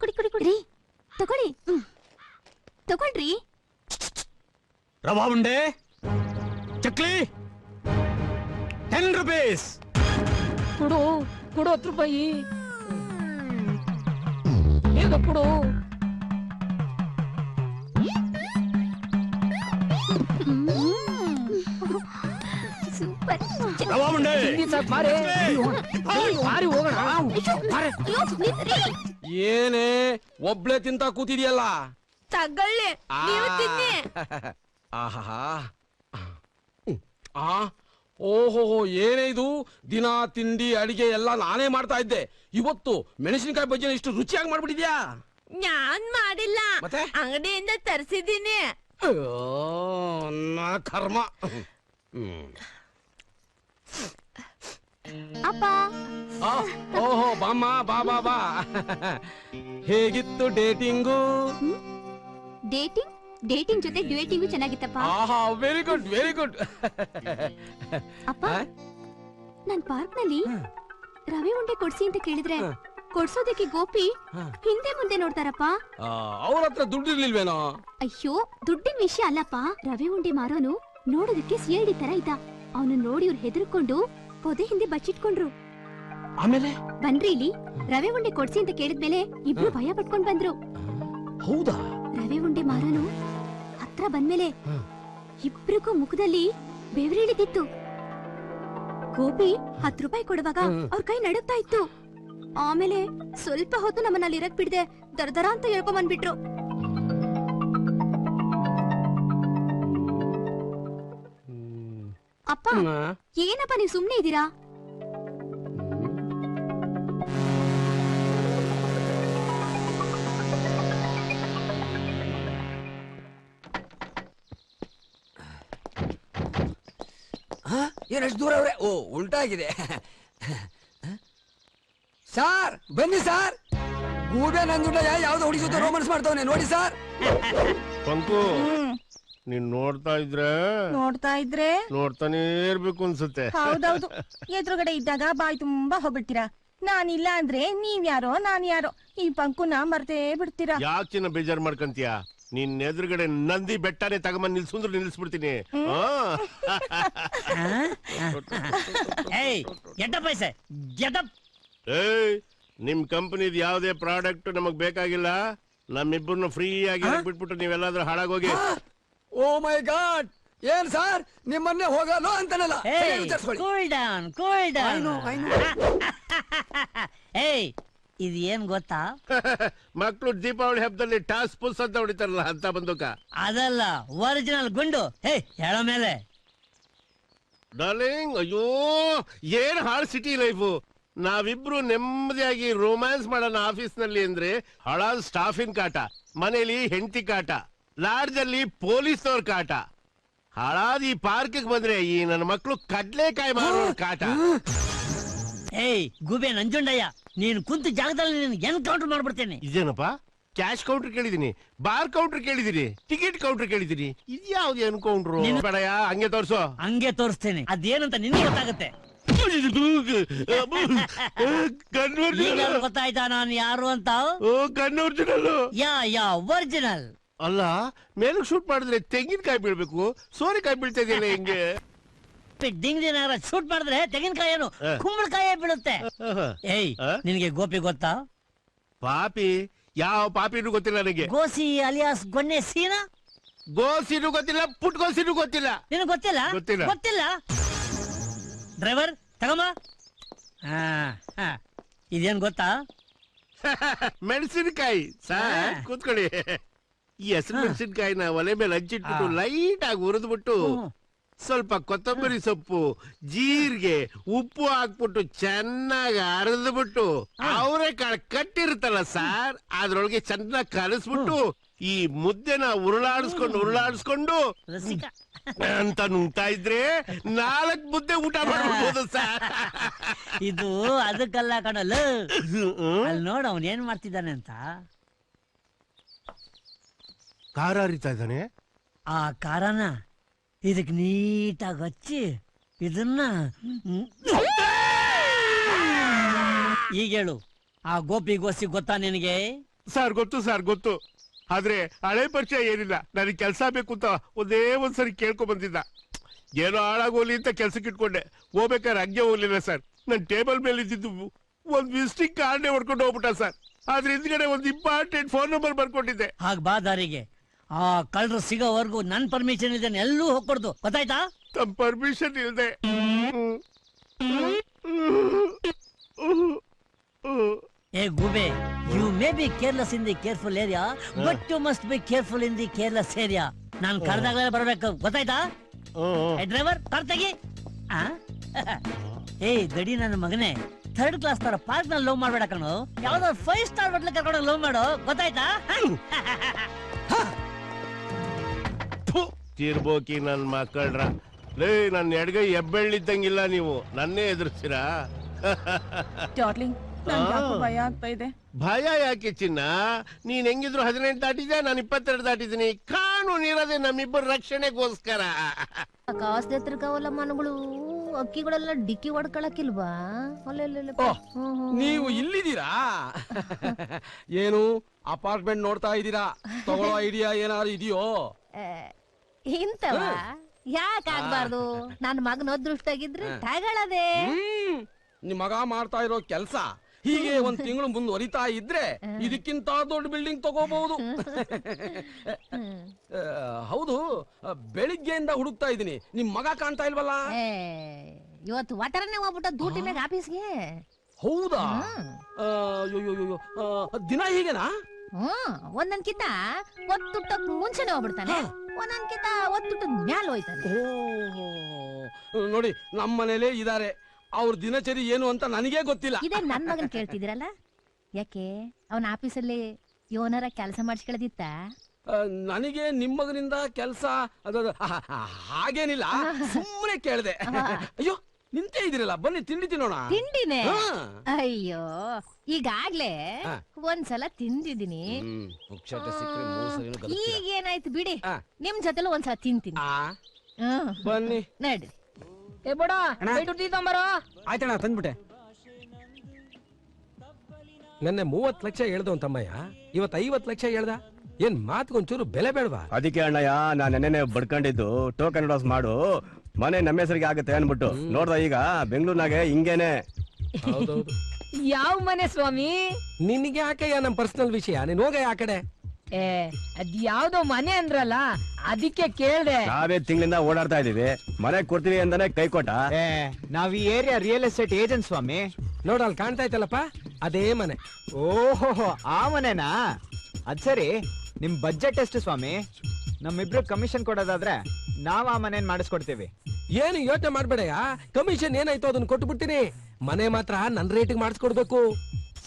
ಕುಡಿ ಕುಡಿ ಕುಡಿ. ರೀ ತಗೊಳ್ಳಿ, ತಗೊಳ್ರಿ. ರವಾ ಉಂಡೆ ಚಕ್ಲಿ 10 rupees. ಕೊಡು ಕೊಡು 10 ರೂಪಾಯಿ ಬೇಗ ಕೊಡು. ಸೂಪರ್. ರವಾ ಉಂಡೆ ಬಾರಿ ಹೋಗೋಣ. ಏನೇ ಒಬ್ಳೆ ತಿಂತ ಕೂತಿದ್ಯಲ್ಲ. ತಗೊಳ್ಳಿ, ನೀವು ತಿನ್ನಿ. ಆಹಾ ಓಹೋ ಏನೇ ಇದು, ದಿನ ತಿಂಡಿ ಅಡಿಗೆ ಎಲ್ಲ ನಾನೇ ಮಾಡ್ತಾ ಇದ್ದೆ. ಇವತ್ತು ಮೆಣಸಿನಕಾಯಿ ಬಜ್ಜಿನ ಇಷ್ಟು ರುಚಿಯಾಗಿ ಮಾಡ್ಬಿಟ್ಟಿದ್ಯಾ? ನಾನ್ ಮಾಡಿಲ್ಲ, ಮತ್ತೆ ಅಂಗಡಿಯಿಂದ ತರಿಸಿದ್ದೀನಿ. ಕರ್ಮ. ಅಪ್ಪ. ಓಹೋ ಬಾಮ್ಮ ಬಾ ಬಾ ಬಾ. ಹೇಗಿತ್ತು ಡೇಟಿಂಗು? ಡೇಟಿಂಗ್ ಡೇಟಿಂಗ್ ಜೊತೆ ಡ್ಯೂಯೇಟಿಂಗು ಚೆನ್ನಾಗಿತ್ತಪ್ಪ. ಆಹಾ ವೆರಿ ಗುಡ್ ವೆರಿ ಗುಡ್. ಅಪ್ಪ ನಾನ್ ಪಾರ್ಕ್ ನಲ್ಲಿ ರವೆ ಉಂಡೆ ಕೊಡ್ಸಿ ಅಂತ ಕೇಳಿದ್ರೆ ಕೊಡ್ಸೋದಕ್ಕೆ ಗೋಪಿ ಹಿಂದೆ ಮುಂದೆ ನೋಡ್ತಾರಪ್ಪ. ಅವ್ರ ಹತ್ರ ದುಡ್ಡಿರ್ಲಿಲ್ವೇನೋ? ಅಯ್ಯೋ ದುಡ್ಡಿನ ವಿಷಯ ಅಲ್ಲಪ್ಪ. ರವೆ ಉಂಡೆ ಮಾರೋನು ನೋಡೋದಕ್ಕೆ ಸಿಐಡಿ ತರ ಇದ್ದ. ಅವನು ನೋಡಿ ಇವ್ರು ಹೆದರ್ಕೊಂಡು ಪೊದೆ ಹಿಂದೆ ಬಚ್ಚಿಟ್ಕೊಂಡ್ರು. ಆಮೇಲೆ ಬನ್ರಿ ಇಲ್ಲಿ, ರವೆ ಉಂಡೆ ಕೊಡ್ಸಿ ಅಂತ ಕೇಳಿದ್ಮೇಲೆ ಇಬ್ರು ಭಯ ಪಟ್ಕೊಂಡ್ ಬಂದ್ರು. ಹೌದಾ? ರವೆ ಉಂಡೆ ಮಾರೋನು ಹತ್ರ ಬಂದ್ಮೇಲೆ ಇಬ್ರಿಗೂ ಮುಖದಲ್ಲಿ ಬೆವರಿಳಿದಿತ್ತು. ಗೋಪಿ 10 ರೂಪಾಯಿ ಕೊಡುವಾಗ ಅವ್ರ ಕೈ ನಡುಗ್ತಾ ಇತ್ತು. ಆಮೇಲೆ ಸ್ವಲ್ಪ ಹೊತ್ತು ನಮ್ಮನಲ್ಲಿ ಇರಕ್ ಬಿಡ್ದೆ ದರ್ದರ ಅಂತ ಹೇಳ್ಕೊಂಡ್ ಬಂದ್ಬಿಟ್ರು. ಅಪ್ಪ ಏನಪ್ಪ ನೀವು ಸುಮ್ನೆ ಇದ್ದೀರಾ? ಏನಷ್ಟು ದೂರ ಅವ್ರೆ? ಓ ಉಲ್ಟಾ ಆಗಿದೆ. ಸಾರ್ ಬನ್ನಿ ಸಾರ್. ಗೂಬೆ ನಂದುಂಡಯ್ಯ ಯಾವ್ದೋ ಹುಡುಗಿ ಜೊತೆ ರೋಮನ್ಸ್ ಮಾಡ್ತಾವನೆ ನೋಡಿ ಸಾರ್. ಪಂಕು ನೀನ್ ನೋಡ್ತಾ ಇದ್ರೆ ನೋಡ್ತಾನೆ ಇರ್ಬೇಕು ಅನ್ಸುತ್ತೆ. ಹೌದೌದು, ಎದುರುಗಡೆ ಇದ್ದಾಗ ಬಾಯಿ ತುಂಬಾ ಹೋಗ್ಬಿಡ್ತೀರಾ. ನಾನಿಲ್ಲ ಅಂದ್ರೆ ನೀವ್ ಯಾರೋ ನಾನ್ ಯಾರೋ. ಈ ಪಂಕುನ ಮರ್ತೇ ಬಿಡ್ತೀರಾ. ಯಾಕೆ ಚಿನ್ನ ಬೇಜಾರ್ ಮಾಡ್ಕಂತೀಯ? ನಿನ್ ಎದುರುಗಡೆ ನಂದಿ ಬೆಟ್ಟನೆ ತಗೊಂಬಂದ್ ನಿಲ್ಸುಂದ್ರೆ ನಿಲ್ಸ್ಬಿಡ್ತೀನಿ. ಏಯ್ ನಿಮ್ ಕಂಪನಿದ್ ಯಾವ್ದೇ ಪ್ರಾಡಕ್ಟ್ ನಮಗ್ ಬೇಕಾಗಿಲ್ಲ. ನಮ್ಮಿಬ್ಬರನ್ನ ಫ್ರೀ ಆಗಿ ಬಿಟ್ಬಿಟ್ಟು ನೀವೆಲ್ಲಾದ್ರೂ ಹಾಳಾಗೋಗಿ. ಓ ಮೈ ಗಾಡ್, ಏನ್ ಸಾರ್ ನಿಮ್ಮನ್ನೇ ಹೋಗಲ್ಲ ಅಂತಾನಲ್ಲ. Cool down cool down. ಏಯ್ ಇದು ಏನ್ ಗೊತ್ತಾ? ಮಕ್ಳು ದೀಪಾವಳಿ ಹಬ್ಬದಲ್ಲಿ ಟಾಸ್ ಪುಸ್ ಅಂತ ಹೊಡಿತಾರಲ್ಲ ಅಂತ ಬಂದೂಕ. ಅದಲ್ಲ, ಒರಿಜಿನಲ್ ಗುಂಡು. ಹೇ ಹೇಳ ಮೇಲೆ ಡಾರ್ಲಿಂಗ್. ಅಯ್ಯೋ ಏನ್ ಹಾಳ್ ಸಿಟಿ ಲೈಫು. ನಾವಿಬ್ರು ನೆಮ್ಮದಿಯಾಗಿ ರೊಮ್ಯಾನ್ಸ್ ಮಾಡೋಣ ಆಫೀಸ್ ನಲ್ಲಿ ಅಂದ್ರೆ ಹಳಾದ್ ಸ್ಟಾಫಿನ್ ಕಾಟ, ಮನೇಲಿ ಹೆಂಡತಿ ಕಾಟ, ಲಾಡ್ಜ್ ಅಲ್ಲಿ ಪೊಲೀಸ್ನವ್ರ ಕಾಟ. ಹಾಳಾದ್ ಈ ಪಾರ್ಕ್ ಬಂದ್ರೆ ಈ ನನ್ನ ಮಕ್ಳು ಕಡ್ಲೆಕಾಯಿ ಮಾರೋ ಕಾಟ. ಏಯ್ ಗುಬೆ ನಂಜುಂಡಯ್ಯ, ನೀನ್ ಕುಂತ ಜಾಗದಲ್ಲಿ ನೀನ್ ಎನ್ಕೌಂಟರ್ ಮಾಡ್ಬಿಡ್ತೇನೆ. ಇದೇನಪ್ಪ? ಕ್ಯಾಶ್ ಕೌಂಟರ್ ಕೇಳಿದೀನಿ, ಬಾರ್ ಕೌಂಟರ್ ಕೇಳಿದೀನಿ, ಟಿಕೆಟ್ ಕೌಂಟರ್ ಕೇಳಿದೀನಿ. ಇದ್ಯಾವ್ದು ಅನ್ಕೊಂಡ್ರು? ಬೇಡಯ್ಯ, ಹಂಗೆ ತೋರ್ಸೋ. ಹಂಗೆ ತೋರಿಸ್ತೇನೆ. ಅದೇನಂತ ನಿನ್ಗೆ ಗೊತ್ತಾಗತ್ತೆ. ಗೊತ್ತಾಯ್ತಾ ನಾನು ಯಾರು ಅಂತ? ಒರಿಜಿನಲ್. ಯಾ ಒರಿಜಿನಲ್. ಅಲ್ಲ, ಮೇಲಕ್ಕೆ ಶೂಟ್ ಮಾಡಿದ್ರೆ ತೆಂಗಿನಕಾಯಿ ಬೀಳ್ಬೇಕು, ಸೋರೆಕಾಯಿ ಬೀಳ್ತಾ ಇದೆಯಲ್ಲ ಹಿಂಗೆ. ಡಿಂಗ್ಲಿನಾರ ಶೂಟ್ ಮಾಡಿದ್ರೆ ತೆಂಗಿನಕಾಯಿ ಏನು ಕುಂಬಳಕಾಯಿ ಬೀಳುತ್ತೆ. ಏಯ್ ನಿನಗೆ ಗೋಪಿ ಗೊತ್ತಾ? ಪಾಪಿ? ಯಾವ ಪಾಪಿನೂ ಗೊತ್ತಿಲ್ಲ ನನಗೆ. ಗೋಸಿ ಅಲಿಯಾಸ್ ಗೊನ್ನೆ ಸೀನಾ. ಗೋಸಿನೂ ಗೊತ್ತಿಲ್ಲ ಪುಟ್ಗೋಸಿನೂ ಗೊತ್ತಿಲ್ಲ. ನಿನಗೆ ಗೊತ್ತಿಲ್ಲ ಗೊತ್ತಿಲ್ಲ. ಗೊತ್ತಿಲ್ಲ ಡ್ರೈವರ್ ತಗೊಂಬ. ಇದೇನ್ ಗೊತ್ತಾ? ಮೆಣಸಿನಕಾಯಿ ಸರ್, ಕೂತ್ಕೊಳ್ಳಿ. ಈ ಹೆಸರು ಮೆಣಸಿನಕಾಯಿನ ಒಲೆ ಮೇಲೆ ಹಂಚಿಟ್ಬಿಟ್ಟು ಲೈಟ್ ಆಗಿ ಹುರಿದ್ಬಿಟ್ಟು ಸ್ವಲ್ಪ ಕೊತ್ತಂಬರಿ ಸೊಪ್ಪು, ಜೀರಿಗೆ, ಉಪ್ಪು ಹಾಕ್ಬಿಟ್ಟು ಚೆನ್ನಾಗಿ ಅರೆದ್ಬಿಟ್ಟು ಅವರೆಕಾಳು ಕಟ್ಟಿರುತ್ತಲ್ಲ ಸರ್, ಅದ್ರೊಳಗೆ ಚೆನ್ನಾಗಿ ಕಲಸ್ಬಿಟ್ಟು ಈ ಮುದ್ದೆನ ಉರುಳಾಡಿಸ್ಕೊಂಡು ಅಂತ ನುಂಗ್ತಾ ಇದ್ರೆ 4 ಮುದ್ದೆ ಊಟ ಮಾಡ್ಬೋದು ಸರ್. ಇದು ಅದಕ್ಕಲ್ಲ ಕಣಲ್ಲ, ಅಲ್ಲಿ ನೋಡ ಅವನ್ ಏನ್ ಮಾಡ್ತಿದ್ದಾನೆ ಅಂತ. ಖಾರ ಹರಿತಾ ಇದ್ದಾನೆ. ಆ ಖಾರನ ಇದಕ್ ನೀಟಾಗಿ ಹಚ್ಚಿ ಇದನ್ನ ಈಗ ಹೇಳು, ಆ ಗೋಸಿ ಗೊತ್ತಾ ನಿನಗೆ? ಸರ್ ಗೊತ್ತು ಸರ್, ಗೊತ್ತು. ಆದ್ರೆ ಹಳೆ ಪರಿಚಯ ಏನಿಲ್ಲ. ನನಗೆ ಕೆಲಸ ಬೇಕು ಅಂತ ಒಂದೇ ಒಂದ್ಸರಿ ಕೇಳ್ಕೊಂಡ್ ಬಂದಿದ್ದ. ಏನೋ ಹಾಳಾಗೋಲಿ ಅಂತ ಕೆಲ್ಸಕ್ಕೆ ಇಟ್ಕೊಂಡೆ. ಹೋಗ್ಬೇಕಾದ್ರೆ ಹಂಗೆ ಹೋಗ್ಲಿಲ್ಲ ಸರ್. ನನ್ ಟೇಬಲ್ ಮೇಲೆ ಇದ್ದಿದ್ದು ಒಂದ್ ವಿಸಿಟಿಂಗ್ ಕಾರ್ಡ್ ಹೊಡ್ಕೊಂಡು ಹೋಗ್ಬಿಟ್ಟ ಸರ್. ಆದ್ರೆ ಹಿಂದ್ಗಡೆ ಒಂದು ಇಂಪಾರ್ಟೆಂಟ್ ಫೋನ್ ನಂಬರ್ ಬರ್ಕೊಂಡಿದ್ದೆ. ಹಾಗ ಬಾ ದಾರಿಗೆ. ಆ ಕಳ್ಳರು ಸಿಗೋವರೆಗೂ ನನ್ ಪರ್ಮಿಷನ್ ಇದೆ ಎಲ್ಲೂ ಹೋಗ್ಕೊಡ್ದು, ಗೊತ್ತಾಯ್ತಾ? ತಮ್ಮ ಪರ್ಮಿಷನ್ ಇಲ್ದೆ ಏ ಗೂಬೆ, you may be careless in the careful area, but you must be careful in the careless area. ನಾನ್ ಕರೆದಾಗಲೇ ಬರ್ಬೇಕು, ಗೊತ್ತಾಯ್ತಾ? ಡ್ರೈವರ್ ಕಾರ್ ತೆಗಿ. ಏಯ್ ದಡಿ ನನ್ನ ಮಗನೇ, 3rd ಕ್ಲಾಸ್ ತರ ಪಾರ್ಕ್ ನಲ್ಲಿ ಲವ್ ಮಾಡ್ಬೇಡ ಕಣು. ಯಾವ್ದೋ 5 ಸ್ಟಾರ್ ಹೋಟ್ಲ್ ಕರ್ಕೊಂಡು ಲವ್ ಮಾಡು, ಗೊತ್ತಾಯ್ತಾ? ತಿರ್ಬೋಕಿ ನನ್ ಮಕ್ಕಳ್ರ. ಲೇ, ನನ್ನ ಎಡಗೈ ಹೆಬ್ಬೆಳ್ಳಿದ್ದಂಗಿಲ್ಲ, ನೀವು ನನ್ನೇ ಎದುರಿಸ್ತೀರಾ? ಭಯ ಆಗ್ತಾ ಇದೆ. ಭಯ ಯಾಕೆ ಚಿನ್ನ? ನೀನ್ ಹೆಂಗಿದ್ರು 18 ದಾಟಿದ್ಯಾ, ನಾನು 22 ದಾಟಿದ್ದೀನಿ. ಕಾನೂನು ಇರೋದೇ ನಮ್ಮಿಬ್ಬರ ರಕ್ಷಣೆಗೋಸ್ಕರ. ಕಾಸ್ದೆತ್ರಕವಲ್ಲ ಮನಗಳು, ಅಕ್ಕಿಗಳೆಲ್ಲ ಡಿಕ್ಕಿ ಹೊಡ್ಕೊಳಕಿಲ್ವಾ? ನೀವು ಇಲ್ಲಿದ್ದೀರಾ? ಏನು ಅಪಾರ್ಟ್ಮೆಂಟ್ ನೋಡ್ತಾ ಇದ್ದೀರಾ? ತಗೊಳ್ಳೋ ಐಡಿಯಾ ಏನಾದ್ರು ಇದೆಯೋ? ಇಂತವ ಯಾಕಾಗ್ಬಾರ್ದು? ನನ್ನ ಮಗನ ಅದೃಷ್ಟಾಗಿದ್ರೆ ತಗೊಳ್ಳದೆ. ನಿಮ್ ಮಗ ಮಾಡ್ತಾ ಇರೋ ಕೆಲ್ಸ ಹೀಗೆ 1 ತಿಂಗಳು ಮುಂದುವರಿತಾ ಇದ್ರೆ ಇದಕ್ಕಿಂತ ದೊಡ್ಡ ಬಿಲ್ಡಿಂಗ್ ತಗೋಬಹುದು. ಹೌದು, ಬೆಳಿಗ್ಗೆಯಿಂದ ಹುಡುಕ್ತಾ ಇದೀನಿ, ನಿಮ್ ಮಗ ಕಾಣ್ತಾ ಇಲ್ವಲ್ಲ? ಇವತ್ತು ಒಟರನೆ ಹೋಗ್ಬಿಟ್ಟ ಡ್ಯೂಟಿ ಮ್ಯಾಗ ಆಫೀಸ್ಗೆ. ಹೌದಾ? ದಿನ ಹೀಗೆನಾ? ಒಂದೊಂದ್ಕಿಂತ ಒತ್ತುಟ್ಟಕ್ ಮುಂಚೆನೆ ಹೋಗ್ಬಿಡ್ತಾನೆ, ಒಂದೊಂದ್ಕಿಂತ ಒತ್ತುಟ್ಟದ ಮ್ಯಾಲ ಹೋಯ್ತಾನೆ. ನೋಡಿ, ನಮ್ಮ ಮನೇಲೆ ಇದಾರೆ, ಅವ್ರ ದಿನಚರಿ ಏನು ಅಂತ ನನಗೇ ಗೊತ್ತಿಲ್ಲ. ಇದೇ ನನ್ ಮಗನ್ ಕೇಳ್ತಿದಿರಲ್ಲ, ಯಾಕೆ ಅವನ ಆಫೀಸಲ್ಲಿ ಯೋನರ ಕೆಲಸ ಮಾಡಿಸ್ಕೊಳ್ಳೋದಿತ್ತ? ನನಗೆ ನಿಮ್ಮ ಮಗನಿಂದ ಕೆಲಸ ಹಾಗೇನಿಲ್ಲ, ಸುಮ್ಮನೆ ಕೇಳ್ದೆ. ಅಯ್ಯೋ, ನಿಂತೇ ಇದಿರಲ್ಲ, ಬನ್ನಿ ತಿಂಡಿ ತಿನ್ನೋಣ. ತಿಂಡಿನೇ? ಅಯ್ಯೋ, ಈಗಾಗ್ಲೇ ಒಂದ್ಸಲ ತಿಂದಿದ್ದೀನಿ, ಈಗೇನಾಯ್ತು ಬಿಡಿ. ನಿಮ್ ಜೊತೆಲೂ ಒಂದ್ಸಲ ತಿಂತೀನಿ. ಬನ್ನಿ ನಡಿ. ಏ ಬೋಡ, ಟೀ ತಗೊಂಬರೋ. ಆಯ್ತಣ್ಣ, ತಂದ್ಬಿಟ್ಟೆ. ನೆನ್ನೆ 30 ಲಕ್ಷ ಹೇಳ್ದ ತಮ್ಮಯ್ಯ, ಇವತ್ತು 50 ಲಕ್ಷ ಹೇಳ್ದ. ಏನ್ ಮಾತ್ಗೊಂಚೂರು ಬೆಲೆ ಬೇಡವಾ? ಅದಕ್ಕೆ ಅಣ್ಣಯ್ಯ, ನಾನು ನೆನ್ನೆ ಬಡ್ಕೊಂಡಿದ್ದು ಟೋಕನ್ ಡಾಸ್ ಮಾಡು, ಮನೆ ನಮ್ಮ ಹೆಸರಿಗೆ ಆಗುತ್ತೆ ಅನ್ಬಿಟ್ಟು. ನೋಡ್ದ ಈಗ ಬೆಂಗಳೂರಿನಾಗೆ ಹಿಂಗೇನೆ. ಹೌದೌದು. ಯಾವ ಮನೆ ಸ್ವಾಮಿ? ನಿನ್ಗೆ ಯಾಕೆಯ ನಮ್ ಪರ್ಸನಲ್ ವಿಷಯ, ನೀನ್ ಹೋಗ ಆ ಕಡೆ. ಏ, ಅದ್ ಯಾವ್ದೋ ಮನೆ ಅಂದ್ರಲ್ಲ, ಅದಕ್ಕೆ ಕೇಳ್ದೆ. ನಾವೇ ತಿಂಗಳಿಂದ ಓಡಾಡ್ತಾ ಇದೀವಿ, ಮನೆ ಕೊಡ್ತೀವಿ ಅಂತಾನೆ ಕೈ ಕೊಟ್ಟ. ನಾವ್ ಈ ಏರಿಯಾ ರಿಯಲ್ ಎಸ್ಟೇಟ್ ಏಜೆಂಟ್ ಸ್ವಾಮಿ. ನೋಡ, ಅಲ್ಲಿ ಕಾಣ್ತಾ ಇತ್ತಲ್ಲಪ್ಪ, ಅದೇ ಮನೆ. ಓಹೋ, ಆ ಮನೆನಾ? ಅದ್ ಸರಿ, ನಿಮ್ ಬಜೆಟ್ ಎಷ್ಟು ಸ್ವಾಮಿ? ನಮ್ಮಿಬ್ರು ಕಮಿಷನ್ ಕೊಡೋದಾದ್ರೆ ನಾವ್ ಆ ಮನೇನ್ ಮಾಡಿಸ್ಕೊಡ್ತೀವಿ. ಏನು ಯೋಚನೆ ಮಾಡ್ಬೇಡಯ್ಯ, ಕಮಿಷನ್ ಏನಾಯ್ತು ಅದನ್ನ ಕೊಟ್ಬಿಡ್ತೀನಿ. ಮನೆ ಮಾತ್ರ ನನ್ ರೇಟಿಗೆ ಮಾಡಿಸ್ಕೊಡ್ಬೇಕು.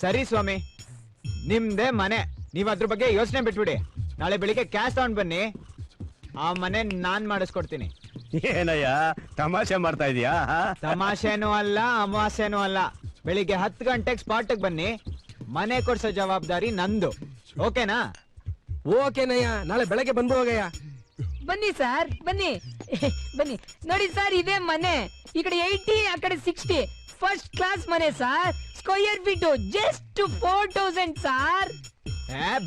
ಸರಿ ಸ್ವಾಮಿ, ನಿಮ್ದೇ ಮನೆ, ನೀವ್ ಅದ್ರ ಬಗ್ಗೆ ಯೋಚನೆ ಬಿಟ್ಬಿಡಿ. ನಾಳೆ ಬೆಳಿಗ್ಗೆ ಕ್ಯಾಶ್ ತಗೊಂಡ್ ಬನ್ನಿ, ಆ ಮನೆ ನಾನ್ ಮಾಡಿಸ್ಕೊಡ್ತೀನಿ. ಏನಯ್ಯ ತಮಾಷೆ ಮಾಡ್ತಾ ಇದೀಯಾ? ತಮಾಷೆನೂ ಅಲ್ಲ, ಅಮಾವಾಸ್ಯನೂ ಅಲ್ಲ. ಬೆಳಿಗ್ಗೆ 10 ಗಂಟೆಗೆ ಸ್ಪಾಟ್ಗೆ ಬನ್ನಿ, ಮನೆ ಕೊಡ್ಸೋ ಜವಾಬ್ದಾರಿ ನಂದು. ಓಕೆನಾ? ಓಕೆನಯ್ಯ, ನಾಳೆ ಬೆಳಗ್ಗೆ ಬಂದು ಹೋಗಯ್ಯ. ಬನ್ನಿ ಸರ್, ಬನ್ನಿ ಬನ್ನಿ. ನೋಡಿ ಸರ್, ಇದೇ ಮನೆ. ಈ ಕಡೆ 80, ಆ ಕಡೆ 60. ಫಸ್ಟ್ ಕ್ಲಾಸ್ ಮನೆ sir. Square feet just 4000 sir.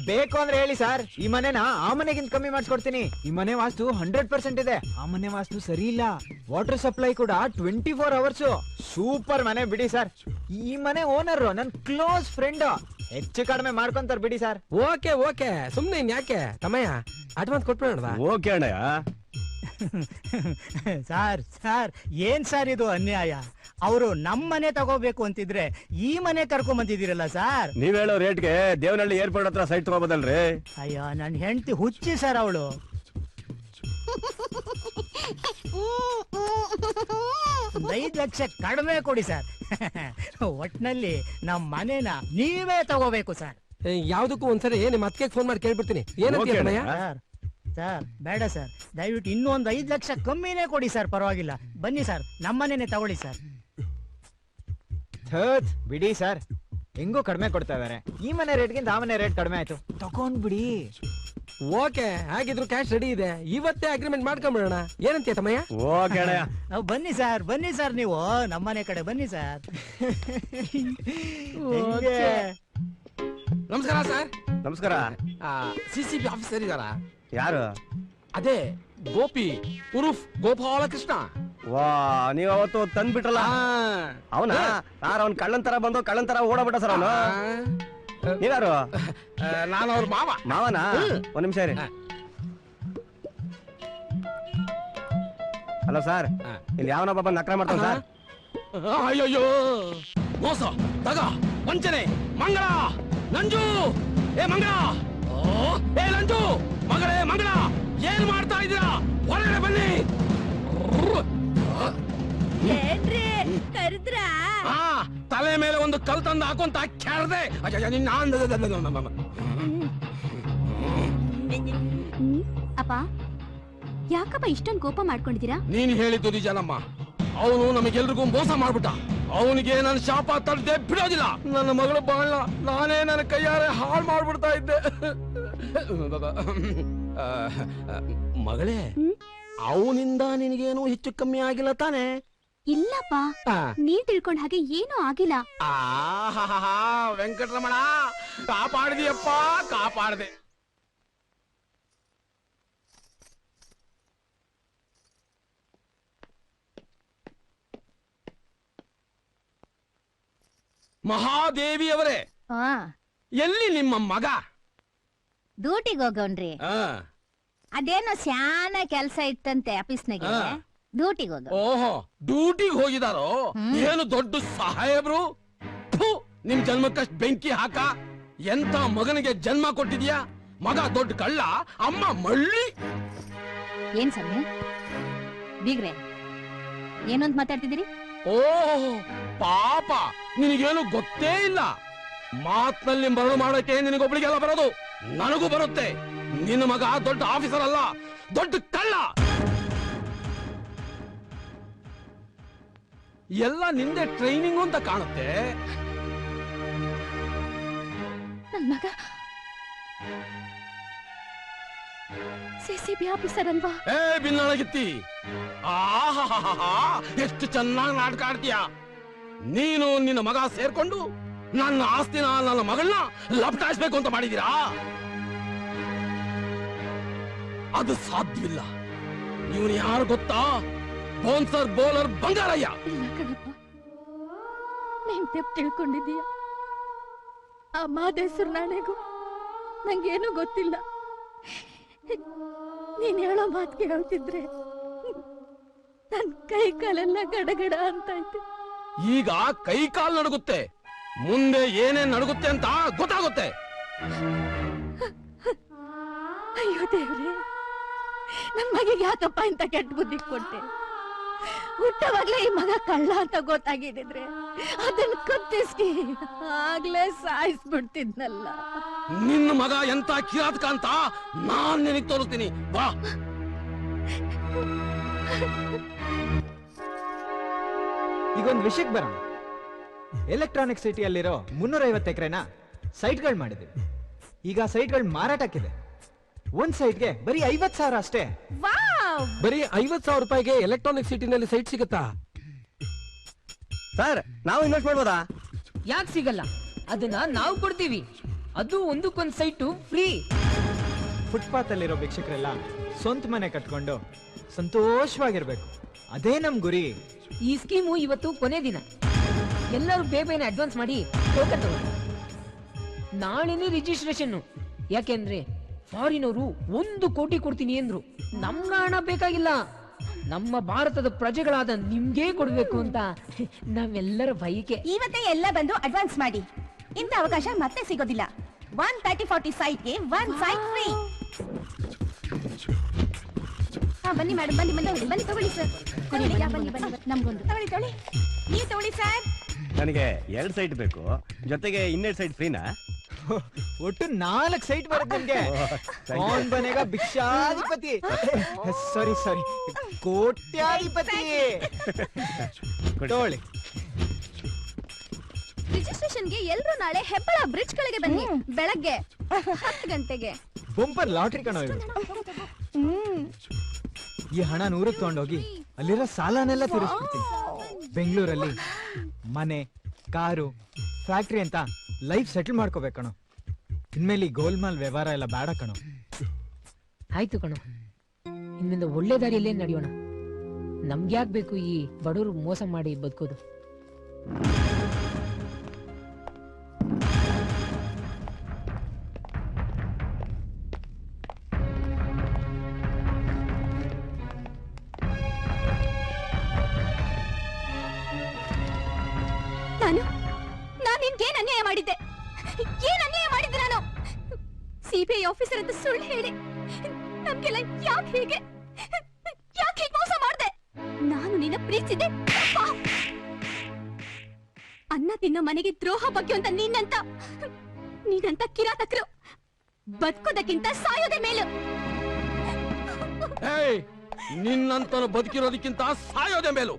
ಬೇಕು ಅಂದ್ರೆ ಹೇಳಿ ಸರ್, ಈ ಮನೆನ ಆ ಮನೆಗಿಂತ ಕಮ್ಮಿ ಮಾಡಿಸ್ಕೊಡ್ತೀನಿ. ಈ ಮನೆ ವಾಸ್ತು 100% ಇದೆ. ಆ ಮನೆ ವಾಸ್ತು ಸರಿ ಇಲ್ಲ. ವಾಟರ್ ಸಪ್ಲೈ ಕೂಡ 24 ಅವರ್ಸ್. ಸೂಪರ್ ಮನೆ ಬಿಡಿ ಸರ್. ಈ ಮನೆ ಓನರ್ ನನ್ ಕ್ಲೋಸ್ ಫ್ರೆಂಡ್. ಹೆಚ್ಚು ಕಡಿಮೆ ಮಾಡ್ಕೊಂತಾರ ಬಿಡಿ ಸರ್. ಓಕೆ ಓಕೆ, ಸುಮ್ನೆ ಯಾಕೆ ತಮ್ಮಯ್ಯ, ಅಡ್ವಾನ್ಸ್ ಕೊಟ್ಬಿಡೋಣ. ಓಕೆ ಅಣ್ಣಯ್ಯ. ಸರ್ ಸರ್ ಏನ್ ಸರ್ ಇದು ಅನ್ಯಾಯ? ಅವರು ನಮ್ಮನೆ ತಗೋಬೇಕು ಅಂತಿದ್ರೆ ಈ ಮನೆ ಕರ್ಕೊಂಡ್ ಬಂದಿದ್ದೀರಲ್ಲ ಸರ್. ನೀವ್ ಹೇಳೋ ರೇಟ್ಗೆ ದೇವನಹಳ್ಳಿ ಏರ್ಪೋರ್ಟ್ ಹತ್ರ ಸೈಟ್ ತಗೋಬೋದಲ್ರಿ? ಅಯ್ಯೋ ನನ್ ಹೆಂಡತಿ ಹುಚ್ಚಿ ಸರ್ ಅವಳು. ಒಂದು 5 ಲಕ್ಷ ಕಡಿಮೆ ಕೊಡಿ ಸರ್. ಒಟ್ನಲ್ಲಿ ನಮ್ ಮನೆನ ನೀವೇ ತಗೋಬೇಕು ಸರ್. ಯಾವ್ದಕ್ಕೂ ಒಂದ್ಸರಿ ನಿಮ್ಮ ಅತ್ತಿಗೆ ಫೋನ್ ಮಾಡಿ ಕೇಳ್ಬಿಡ್ತೀನಿ. ಏನಂತೀಯ? ಸರ್ ಬೇಡ ಸರ್, ದಯವಿಟ್ಟು ಇನ್ನೂ ಒಂದು 5 ಲಕ್ಷ ಕಮ್ಮಿನೇ ಕೊಡಿ ಸರ್, ಪರವಾಗಿಲ್ಲ. ಬನ್ನಿ ಸರ್, ನಮ್ಮನೇನೆ ತಗೊಳ್ಳಿ ಸರ್. ಬಿಡಿ ಸರ್, ಹೆಂಗೂ ಕಡಿಮೆ ಕೊಡ್ತಾ ಇದಾರೆ. ಈ ಮನೆ ರೇಟ್ಗಿಂತ ಆ ಮನೆ ರೇಟ್ ಕಡಿಮೆ ಆಯ್ತು, ತಗೊಂಡ್ಬಿಡಿ. ಓಕೆ, ಹಾಗಿದ್ರು ಕ್ಯಾಶ್ ರೆಡಿ ಇದೆ, ಇವತ್ತೇ ಅಗ್ರಿಮೆಂಟ್ ಮಾಡ್ಕೊಂಡ್ಬಿಡೋಣ. ಏನಂತೀಯ ತಮ್ಮಯ್ಯ? ಓಕೆ ಅಣ್ಣಯ್ಯ. ಬನ್ನಿ ಸರ್ ನೀವು ನಮ್ಮನೆ ಕಡೆ ಬನ್ನಿ ಸರ್. ನಮಸ್ಕಾರ ಸರ್. ನಮಸ್ಕಾರ. CCB ಆಫೀಸರ್ ಇದಾರ? ಯಾರು? ಅದೇ ಗೋಪಿ ಉರುಫ್ ಗೋಪಾಲಕೃಷ್ಣ. ವಾ, ನೀವ್ ಅವತ್ತು ತಂದ್ಬಿಟ್ರಲ್ಲ ಅವನ? ಯಾರು ಅವ್ನ್ ಕಳ್ಳನ್ ತರ ಬಂದು ಕಳ್ಳನ್ ತರ ಓಡಬಿಟ್ಟ ಸರ್ ಅವನು. ನೀವ್ಯಾರು? ನಾನು ಅವ್ರ ಮಾವ. ಮಾವನಾ? ಒಂದ್ ನಿಮಿಷ ಇರಿ. ಹಲೋ ಸರ್, ಇಲ್ಲಿ ಯಾವನೊಬ್ಬ ಬಂದು ನಕ್ರ ಮಾಡ್ತಾನ ಸರ್? ಅಯ್ಯಯ್ಯೋ, ಮೋಸ, ದಗ, ವಂಚನೆ, ಮಂಗಳ, ನಂಜು, ಏ ಮಂಗಳ, ಏ ನಂಜು, ಮಗಳೇ ಮಂಗಳ, ಏನ್ ಮಾಡ್ತಾ ಇದ್ದೀರಾ? ಹೊರಗಡೆ ಬನ್ನಿ. ತಲೆ ಮೇಲೆ ಒಂದು ಕಲ್ ತಂದು ಹಾಕೊಂತ ಕೆಳದೆ. ಅಪ್ಪ, ಯಾಕಪ್ಪ ಇಷ್ಟೊಂದು ಕೋಪ ಮಾಡ್ಕೊಂಡಿದ್ದೀರಾ? ನೀನ್ ಹೇಳಿದ್ದು ನಿಜನಮ್ಮ. ಅವನು ನಮಗೆಲ್ರಿಗೂ ಮೋಸ ಮಾಡ್ಬಿಟ್ಟ. ಅವನಿಗೆ ನನ್ನ ಶಾಪ ತಡೆದೇ ಬಿಡೋದಿಲ್ಲ. ನನ್ನ ಮಗಳು ಬಾಳ ನಾನೇ ನನ್ನ ಕೈಯಾರೆ ಹಾಳು ಮಾಡ್ಬಿಡ್ತಾ ಇದ್ದೆ. ಮಗಳೇ, ಅವನಿಂದ ನಿನಗೇನು ಹೆಚ್ಚು ಕಮ್ಮಿ ಆಗಿಲ್ಲ ತಾನೆ? ಇಲ್ಲಪ್ಪ, ನೀನ್ ತಿಳ್ಕೊಂಡ ಹಾಗೆ ಏನೂ ಆಗಿಲ್ಲ. ವೆಂಕಟರಮಣ, ಕಾಪಾಡಿದೆಯಪ್ಪ, ಕಾಪಾಡದೆ. ಮಹಾದೇವಿಯವರೇ, ಎಲ್ಲಿ ನಿಮ್ಮ ಮಗ? ಡ್ಯೂಟಿಗೆ ಹೋಗವ್ನ್ರಿ. ಅದೇನೋ ಸ್ಯಾನ ಕೆಲ್ಸ ಇತ್ತಂತೆ ಆಫೀಸ್ನಾಗೆ, ಡ್ಯೂಟಿಗೆ ಹೋಗ. ಓಹೋ, ಡ್ಯೂಟಿಗೆ ಹೋಗಿದಾರೋ? ಏನು ದೊಡ್ಡ ಸಾಹೇಬ್ರು? ನಿಮ್ ಜನ್ಮಕ್ಕಷ್ಟು ಬೆಂಕಿ ಹಾಕ. ಎಂತ ಮಗನಿಗೆ ಜನ್ಮ ಕೊಟ್ಟಿದ್ಯಾ? ಮಗ ದೊಡ್ಡ ಕಳ್ಳ, ಅಮ್ಮ ಮಳ್ಳಿ. ಏನ್ ಸಮಯ ಬೀಗ್ರೆ, ಏನಂತ ಮಾತಾಡ್ತಿದ್ದೀರಿ? ಓಹ್ ಪಾಪ, ನಿನಗೇನು ಗೊತ್ತೇ ಇಲ್ಲ. ಮಾತ್ನಲ್ಲಿ ಮರಳು ಮಾಡೋಕೆ ನಿನಗೊಬ್ಳಿಗೆಲ್ಲ ಬರೋದು, ನನಗೂ ಬರುತ್ತೆ. ನಿನ್ನ ಮಗ ದೊಡ್ಡ ಆಫೀಸರ್ ಅಲ್ಲ, ದೊಡ್ಡ ಕಳ್ಳ. ಎಲ್ಲ ನಿಂದೆ ಟ್ರೈನಿಂಗ್ ಅಂತ ಕಾಣುತ್ತೆ. ನನ್ ಮಗ CCB ಆಫೀಸರ್ ಅಲ್ವಾ? ಏ ಬಿನ್ನಳಗಿತ್ತಿ, ಆಹಾ, ಎಷ್ಟು ಚೆನ್ನಾಗಿ ನಾಟಕ ಆಡ್ತೀಯ. ನೀನು ನಿನ್ನ ಮಗ ಸೇರ್ಕೊಂಡು ನನ್ನ ಆಸ್ತಿನ, ನನ್ನ ಮಗಳನ್ನ ಲಪಟಾಯಿಸ್ಬೇಕು ಅಂತ ಮಾಡಿದೀರಾ? ಅದು ಸಾಧ್ಯವಿಲ್ಲ. ಇವನು ಯಾರು ಗೊತ್ತಾ? Bouncer bowler Bangarayya. ಇಲ್ಲ ಕಣಪ್ಪ, ನೀನ್ ತಪ್ಪು ತಿಳ್ಕೊಂಡಿದ್ದೀಯ. ಆ ಮಾದೇಶ್ವರ ನಾಣೆಗೂ ನಂಗೇನು ಗೊತ್ತಿಲ್ಲ. ನೀನ್ ಹೇಳೋ ಮಾತಿಗೆ ಹೇಳ್ತಿದ್ರೆ ನನ್ ಕೈ ಕಾಲೆಲ್ಲ ಗಡಗಡ ಅಂತ ಐತೆ. ಈಗ ಕೈ ಕಾಲು ನಡುಗುತ್ತೆ, ಮುಂದೆ ಏನೇನ್ ನಡುಗುತ್ತೆ ಅಂತ ಗೊತ್ತಾಗುತ್ತೆ. ಅಯ್ಯೋ ದೇವ್ರೆ, ನನ್ ಮಗಿಗೆ ಯಾಕಪ್ಪ ಇಂತ ಕೆಟ್ಟ ಬುದ್ಧಿ ಕೊಟ್ಟೆ? ಹುಟ್ಟವಾಗ್ಲೇ ಈ ಮಗ ಕಳ್ಳ ಅಂತ ಗೊತ್ತಾಗಿದ್ರೆ ಅದನ್ನ ಕತ್ತಿಸ್ಕಿ ಆಗ್ಲೇ ಸಾಯಿಸ್ಬಿಡ್ತಿದ್ನಲ್ಲ. ನಿನ್ನ ಮಗ ಎಂತ ಕಿರಾತಕ ಅಂತ ನಾನ್ ನಿನಗೆ ತೋರಿಸ್ತೀನಿ, ಬಾ. ಈಗೊಂದು ವಿಷಯಕ್ಕೆ ಬರೋಣ. ಎಲೆಕ್ಟ್ರಾನಿಕ್ ಸಿಟಿಯಲ್ಲಿರೋ 350 ಎಕರೆನ ಸೈಟ್ಗಳು ಮಾಡಿದ್ವಿ. ಈಗ ಸೈಟ್ಗಳು ಮಾರಾಟಕ್ಕಿದೆ. ಒಂದ್ ಸೈಟ್ಗೆ ಬರೀ 50,000 ಅಷ್ಟೇ. ಬರೀ 50,000 ರೂಪಾಯಿಗೆ ಎಲೆಕ್ಟ್ರಾನಿಕ್ ಸಿಟಿನಲ್ಲಿ ಸೈಟ್ ಸಿಗುತ್ತಾ ಸರ್? ನಾವು ಇನ್ವೆಸ್ಟ್ ಮಾಡ್ಬೋದಾ? ಯಾಕೆ ಸಿಗಲ್ಲ? ಅದನ್ನ ನಾವು ಕೊಡ್ತೀವಿ. ಅದು ಒಂದಕ್ಕೊಂದು ಸೈಟು ಫ್ರೀ. ಫುಟ್ಪಾತ್ ಅಲ್ಲಿರೋ ಭಿಕ್ಷಕರೆಲ್ಲ ಸ್ವಂತ ಮನೆ ಕಟ್ಕೊಂಡು ಸಂತೋಷವಾಗಿರ್ಬೇಕು, ಅದೇ ನಮ್ ಗುರಿ. ಈ ಸ್ಕೀಮು ಇವತ್ತು ಕೊನೆ ದಿನ. ಎಲ್ಲರೂ ಬೇಗನೆ ಅಡ್ವಾನ್ಸ್ ಮಾಡಿ ಟೋಕನ್ ತಗೊಳ್ಳಿ. ನಾಳೆನೇ ರಿಜಿಸ್ಟ್ರೇಷನ್. ಯಾಕೆಂದ್ರೆ ಫಾರಿನವರು 1 ಕೋಟಿ ಕೊಡ್ತೀನಿ ಅಂದ್ರು. ನಮ್ಗ ಹಣ ಬೇಕಾಗಿಲ್ಲ, ನಮ್ಮ ಭಾರತದ ಪ್ರಜೆಗಳಾದ ನಿಮ್ಗೆ ಕೊಡ್ಬೇಕು ಅಂತ ನಾವೆಲ್ಲರ ಬಯಕೆ. ಇವತ್ತೇ ಎಲ್ಲ ಬಂದು ಅಡ್ವಾನ್ಸ್ ಮಾಡಿ. ಇಂಥ ಅವಕಾಶ ಮತ್ತೆ ಸಿಗೋದಿಲ್ಲ. 130-40 ಸೈಟ್ಗೆ 1 ಸೈಟ್ ಫ್ರೀ. ಬನ್ನಿ ಮೇಡಮ್, ಬನ್ನಿ ತಗೊಳ್ಳಿ ಸರ್. ಬನ್ನಿ ನಮ್ಗೊಂದು ತಗೊಳ್ಳಿ. ನೀವು ತಗೊಳ್ಳಿ ಸರ್. ನನಗೆ 2 ಸೈಟ್ ಬೇಕು, ಜೊತೆಗೆ 2 ಸೈಟ್ ಫ್ರೀನಾ? ಒಟ್ಟು 4 ಸೈಟ್ ಬರುತ್ತೆ ನಿಮ್ಗೆ. ಕೌನ್ ಬನೇಗಾ ಭಿಕ್ಷಾಧಿಪತಿ, ಸಾರಿ ಕೋಟ್ಯಾಧಿಪತಿ. ತಗೊಳ್ಳಿ. ರಿಜಿಸ್ಟ್ರೇಷನ್ಗೆ ಎಲ್ರೂ ನಾಳೆ ಹೆಬ್ಬಳ ಬ್ರಿಡ್ಜ್ ಕೆಳಗೆ ಬನ್ನಿ, ಬೆಳಗ್ಗೆ 10 ಗಂಟೆಗೆ. ಬಂಪರ್ ಲಾಟ್ರಿ ಕಣೋ ಇದು. ಈ ಹಣ 100ಕ್ಕೆ ತಗೊಂಡೋಗಿ ಅಲ್ಲಿರೋ ಸಾಲನೆಲ್ಲ ತೀರಿಸ್ಬಿಡ್ತೀನಿ. ಬೆಂಗಳೂರಲ್ಲಿ ಮನೆ, ಕಾರು, ಫ್ಯಾಕ್ಟ್ರಿ ಅಂತ ಲೈಫ್ ಸೆಟಲ್ ಮಾಡ್ಕೋಬೇಕಣೋ. ಇನ್ಮೇಲೆ ಈ ಗೋಲ್ಮಾಲ್ ವ್ಯವಹಾರ ಎಲ್ಲ ಬೇಡ ಕಣೋ. ಆಯ್ತು ಕಣೋ, ಇನ್ಮಿಂದ ಒಳ್ಳೆ ದಾರಿಯಲ್ಲೇ ನಡೆಯೋಣ. ನಮ್ಗೆ ಯಾಕೆ ಬೇಕು ಈ ಬಡವರು ಮೋಸ ಮಾಡಿ ಬದುಕೋದು? ನಾನು ನಿನ್ಗೇನ್ ಅನ್ಯಾಯ ಮಾಡಿದ್ದೆ? ಏನ್ ಅನ್ಯಾಯ ಮಾಡಿದ್ದೆ ನಾನು? ಸಿಬಿಐ ಆಫೀಸರ್ ಅಂತ ಸುಳ್ಳು ಹೇಳಿ ನಮ್ಗೆಲ್ಲ ಯಾಕೆ ಹೀಗೆ ಮೋಸ ಮಾಡ್ದೆ? ನಾನು ನಿನ್ನ ಪ್ರೀತಿಸಿದ್ದೆ. ಅನ್ನ ತಿನ್ನೋ ಮನೆಗೆ ದ್ರೋಹ ಬಗ್ಗೆ ಅಂತ ನೀನಂತ ಕಿರಾತಕರು ಬದುಕೋದಕ್ಕಿಂತ ಸಾಯೋದೇ ಮೇಲು. ನಿನ್ನಂತನು ಬದುಕಿರೋದಕ್ಕಿಂತ ಸಾಯೋದೇ ಮೇಲು.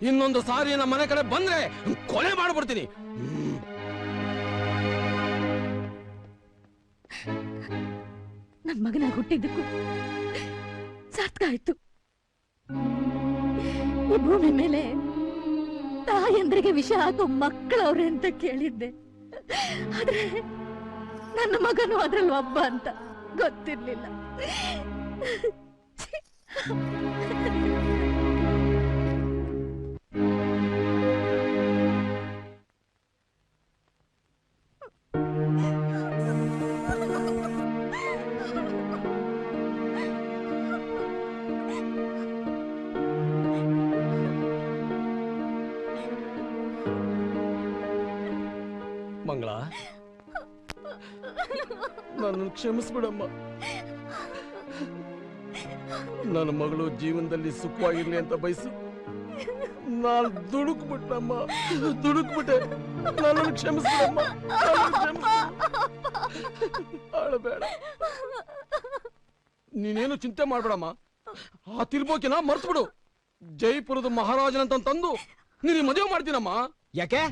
ಇನ್ನೊಂದು ಸಾರಿ ನಮ್ಮ ಮನೆ ಕಡೆ ಬಂದ್ರೆ ಕೊಲೆ ಮಾಡ್ಬಿಡ್ತೀನಿ. ನನ್ ಮಗನ ಹುಟ್ಟಿದ್ದಕ್ಕೂ ಸಾರ್ಥಕ ಆಯ್ತು. ಈ ಭೂಮಿ ಮೇಲೆ ತಾಯಂದ್ರಿಗೆ ವಿಷ ಹಾಕೋ ಮಕ್ಕಳವ್ರೆ ಅಂತ ಕೇಳಿದ್ದೆ, ಆದ್ರೆ ನನ್ನ ಮಗನು ಅದ್ರಲ್ಲಿ ಒಬ್ಬ ಅಂತ ಗೊತ್ತಿರ್ಲಿಲ್ಲ. ಮಂಗಳ, ನನ್ನ ಕ್ಷಮಿಸ್ಬಿಡಮ್ಮ. ನನ್ನ ಮಗಳು ಜೀವನದಲ್ಲಿ ಸುಖವಾಗಿರ್ಲಿ ಅಂತ ಬಯಸಿ ನಾನು ದುಡುಕ್ಬಿಟ್ಟೆ. ನನ್ನ ಕ್ಷಮಿಸ್ಬಿಡಮ್ಮ. ಅಳಬೇಡ, ನೀನೇನು ಚಿಂತೆ ಮಾಡ್ಬೇಡಮ್ಮ. ಆ ತಿರ್ಬೋಕಿನ ಮರ್ಸ್ಬಿಡು. ಜೈಪುರದ ಮಹಾರಾಜನಂತ ತಂದು ನೀನು ಮದುವೆ ಮಾಡ್ತೀನಮ್ಮ. ಯಾಕೆ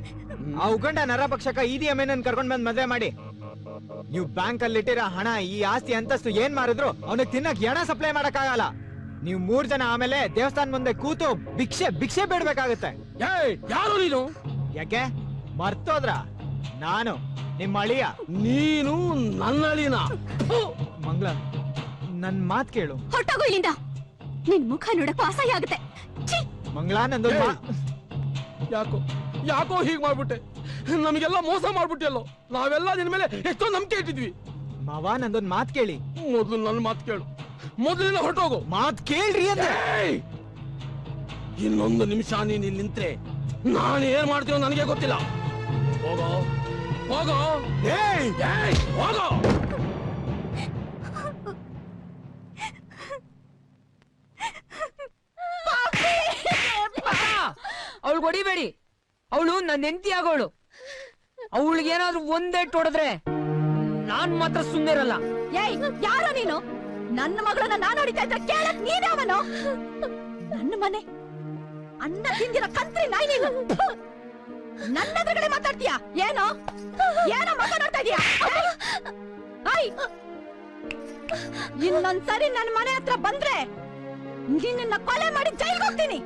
ಆ ಉಗಂಡ ನರಪಕ್ಷಕ ಈದಿ ಅಮೀನನ್ ಕರ್ಕೊಂಡ್ ಬಂದ್ ಮದ್ವೆ ಮಾಡಿ. ನೀವು ಬ್ಯಾಂಕ್ ಅಲ್ಲಿ ಇಟ್ಟಿರೋ ಹಣ, ಈ ಆಸ್ತಿ ಅಂತಸ್ತು ಏನ್ ಮಾರಿದ್ರು ಅವನಿಗೆ ತಿನ್ನಕ್ ಎಣ ಸಪ್ಲೈ ಮಾಡಕ್ ಆಗಲ್ಲ. ನೀವು 3 ಜನ ಆಮೇಲೆ ದೇವಸ್ಥಾನ ಮುಂದೆ ಕೂತು ಭಿಕ್ಷೆ ಬೇಡ್ಬೇಕಾಗತ್ತೆ. ಯಾರು ನೀನು? ಯಾಕೆ ಮರ್ತೋದ್ರ? ನಾನು ನಿಮ್ಮ ಅಳಿಯ. ನೀನು ನನ್ನ ಅಳಿಯನ? ಮಂಗ್ಲ, ನನ್ ಮಾತ್ ಕೇಳು. ಹೊರಟೋಗು ಇಲ್ಲಿಂದ. ನಿನ್ ಮುಖ ನೋಡಕ್ಕೂ ಅಸಹ್ಯ ಆಗುತ್ತೆ. ಮಂಗ್ಲ, ನಂದು ಯಾಕೋ ಹೀಗ್ ಮಾಡ್ಬಿಟ್ಟೆ? ನಮಗೆಲ್ಲ ಮೋಸ ಮಾಡ್ಬಿಟ್ಟೆಲ್ಲೋ. ನಾವೆಲ್ಲ ನಿನ್ ಮೇಲೆ ಎಷ್ಟೋ ನಂಬಿಕೆ ಇಟ್ಟಿದ್ವಿ. ಮಾವ, ನಂದೊಂದ್ ಮಾತ್ ಕೇಳಿ. ಮೊದಲು ನನ್ನ ಮಾತು ಕೇಳು. ಮೊದಲಿನ ಹೊರಟೋಗು. ಮಾತ್ ಕೇಳ್ರಿ ಅಂದ್ರೆ. ಇನ್ನೊಂದು ನಿಮಿಷ ನೀನ್ ಇಲ್ಲಿ ನಿಂತ್ರೆ ನಾನೇನ್ ಮಾಡ್ತೀನೋ ನನಗೆ ಗೊತ್ತಿಲ್ಲ. ಹೋಗೋ ಹೋಗೋ ಹೋಗೋ. ಅವಳು ಹೊಡಿಬೇಡಿ. ಅವಳು ನನ್ನ ಹೆಂಡತಿ ಆಗೋಳು. ಅವಳಿಗೆ ಏನಾದ್ರೂ ಒಂದೇಟ್ ಹೊಡೆದ್ರೆ ನಾನ್ ಮಾತ್ರ ಸುಮ್ಮನೆ ಇರಲ್ಲ. ಯಾರೋ ನೀನು? ನನ್ನ ಮಗಳನ್ನ ನಾನು ಹೊಡಿತಾ ಇದ್ರೆ ಕೇಳಕ್ ನೀನವನು? ನನ್ನ ಮನೆ ಅನ್ನ ತಿಂದಿರೋ ಕಂತ್ರಿ ನಾಯಿ ನೀನು. ನನ್ನ ಎದುರುಗಡೆ ಮಾತಾಡ್ತೀಯಾ? ಏನೋ ಮಾತಾಡ್ತಾ ಇದೀಯಾ? ಇನ್ನೊಂದ್ಸರಿ ನನ್ನ ಮನೆ ಹತ್ರ ಬಂದ್ರೆ ನಿನ್ನ ಕೊಲೆ ಮಾಡಿ ಜೈಲ್ಗೆ ಹೋಗ್ತೀನಿ.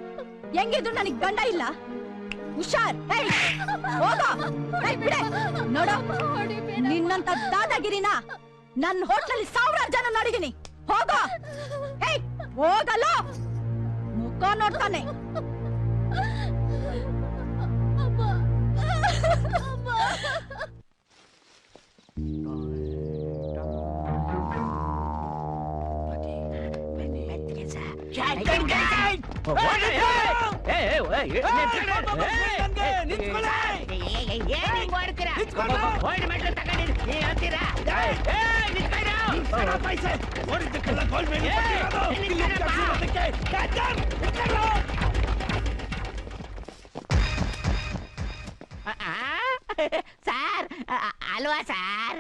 ಹೆಂಗಿದ್ರು ನನಗ್ ಗಂಡ ಇಲ್ಲ. ಹುಷಾರ್. ನೋಡ, ನಿನ್ನಂತ ದಾದಾಗಿರಿನ ನನ್ನ ಹೋಟ್ಲಲ್ಲಿ 1000 ಜನ ನೋಡಿದೀನಿ. ಹೋಗೋ. ಹೋಗಲ್ಲ. ಮುಖ ನೋಡ್ತಾನೆ. ಸಾರ್ ಅಲ್ವಾ ಸಾರ್?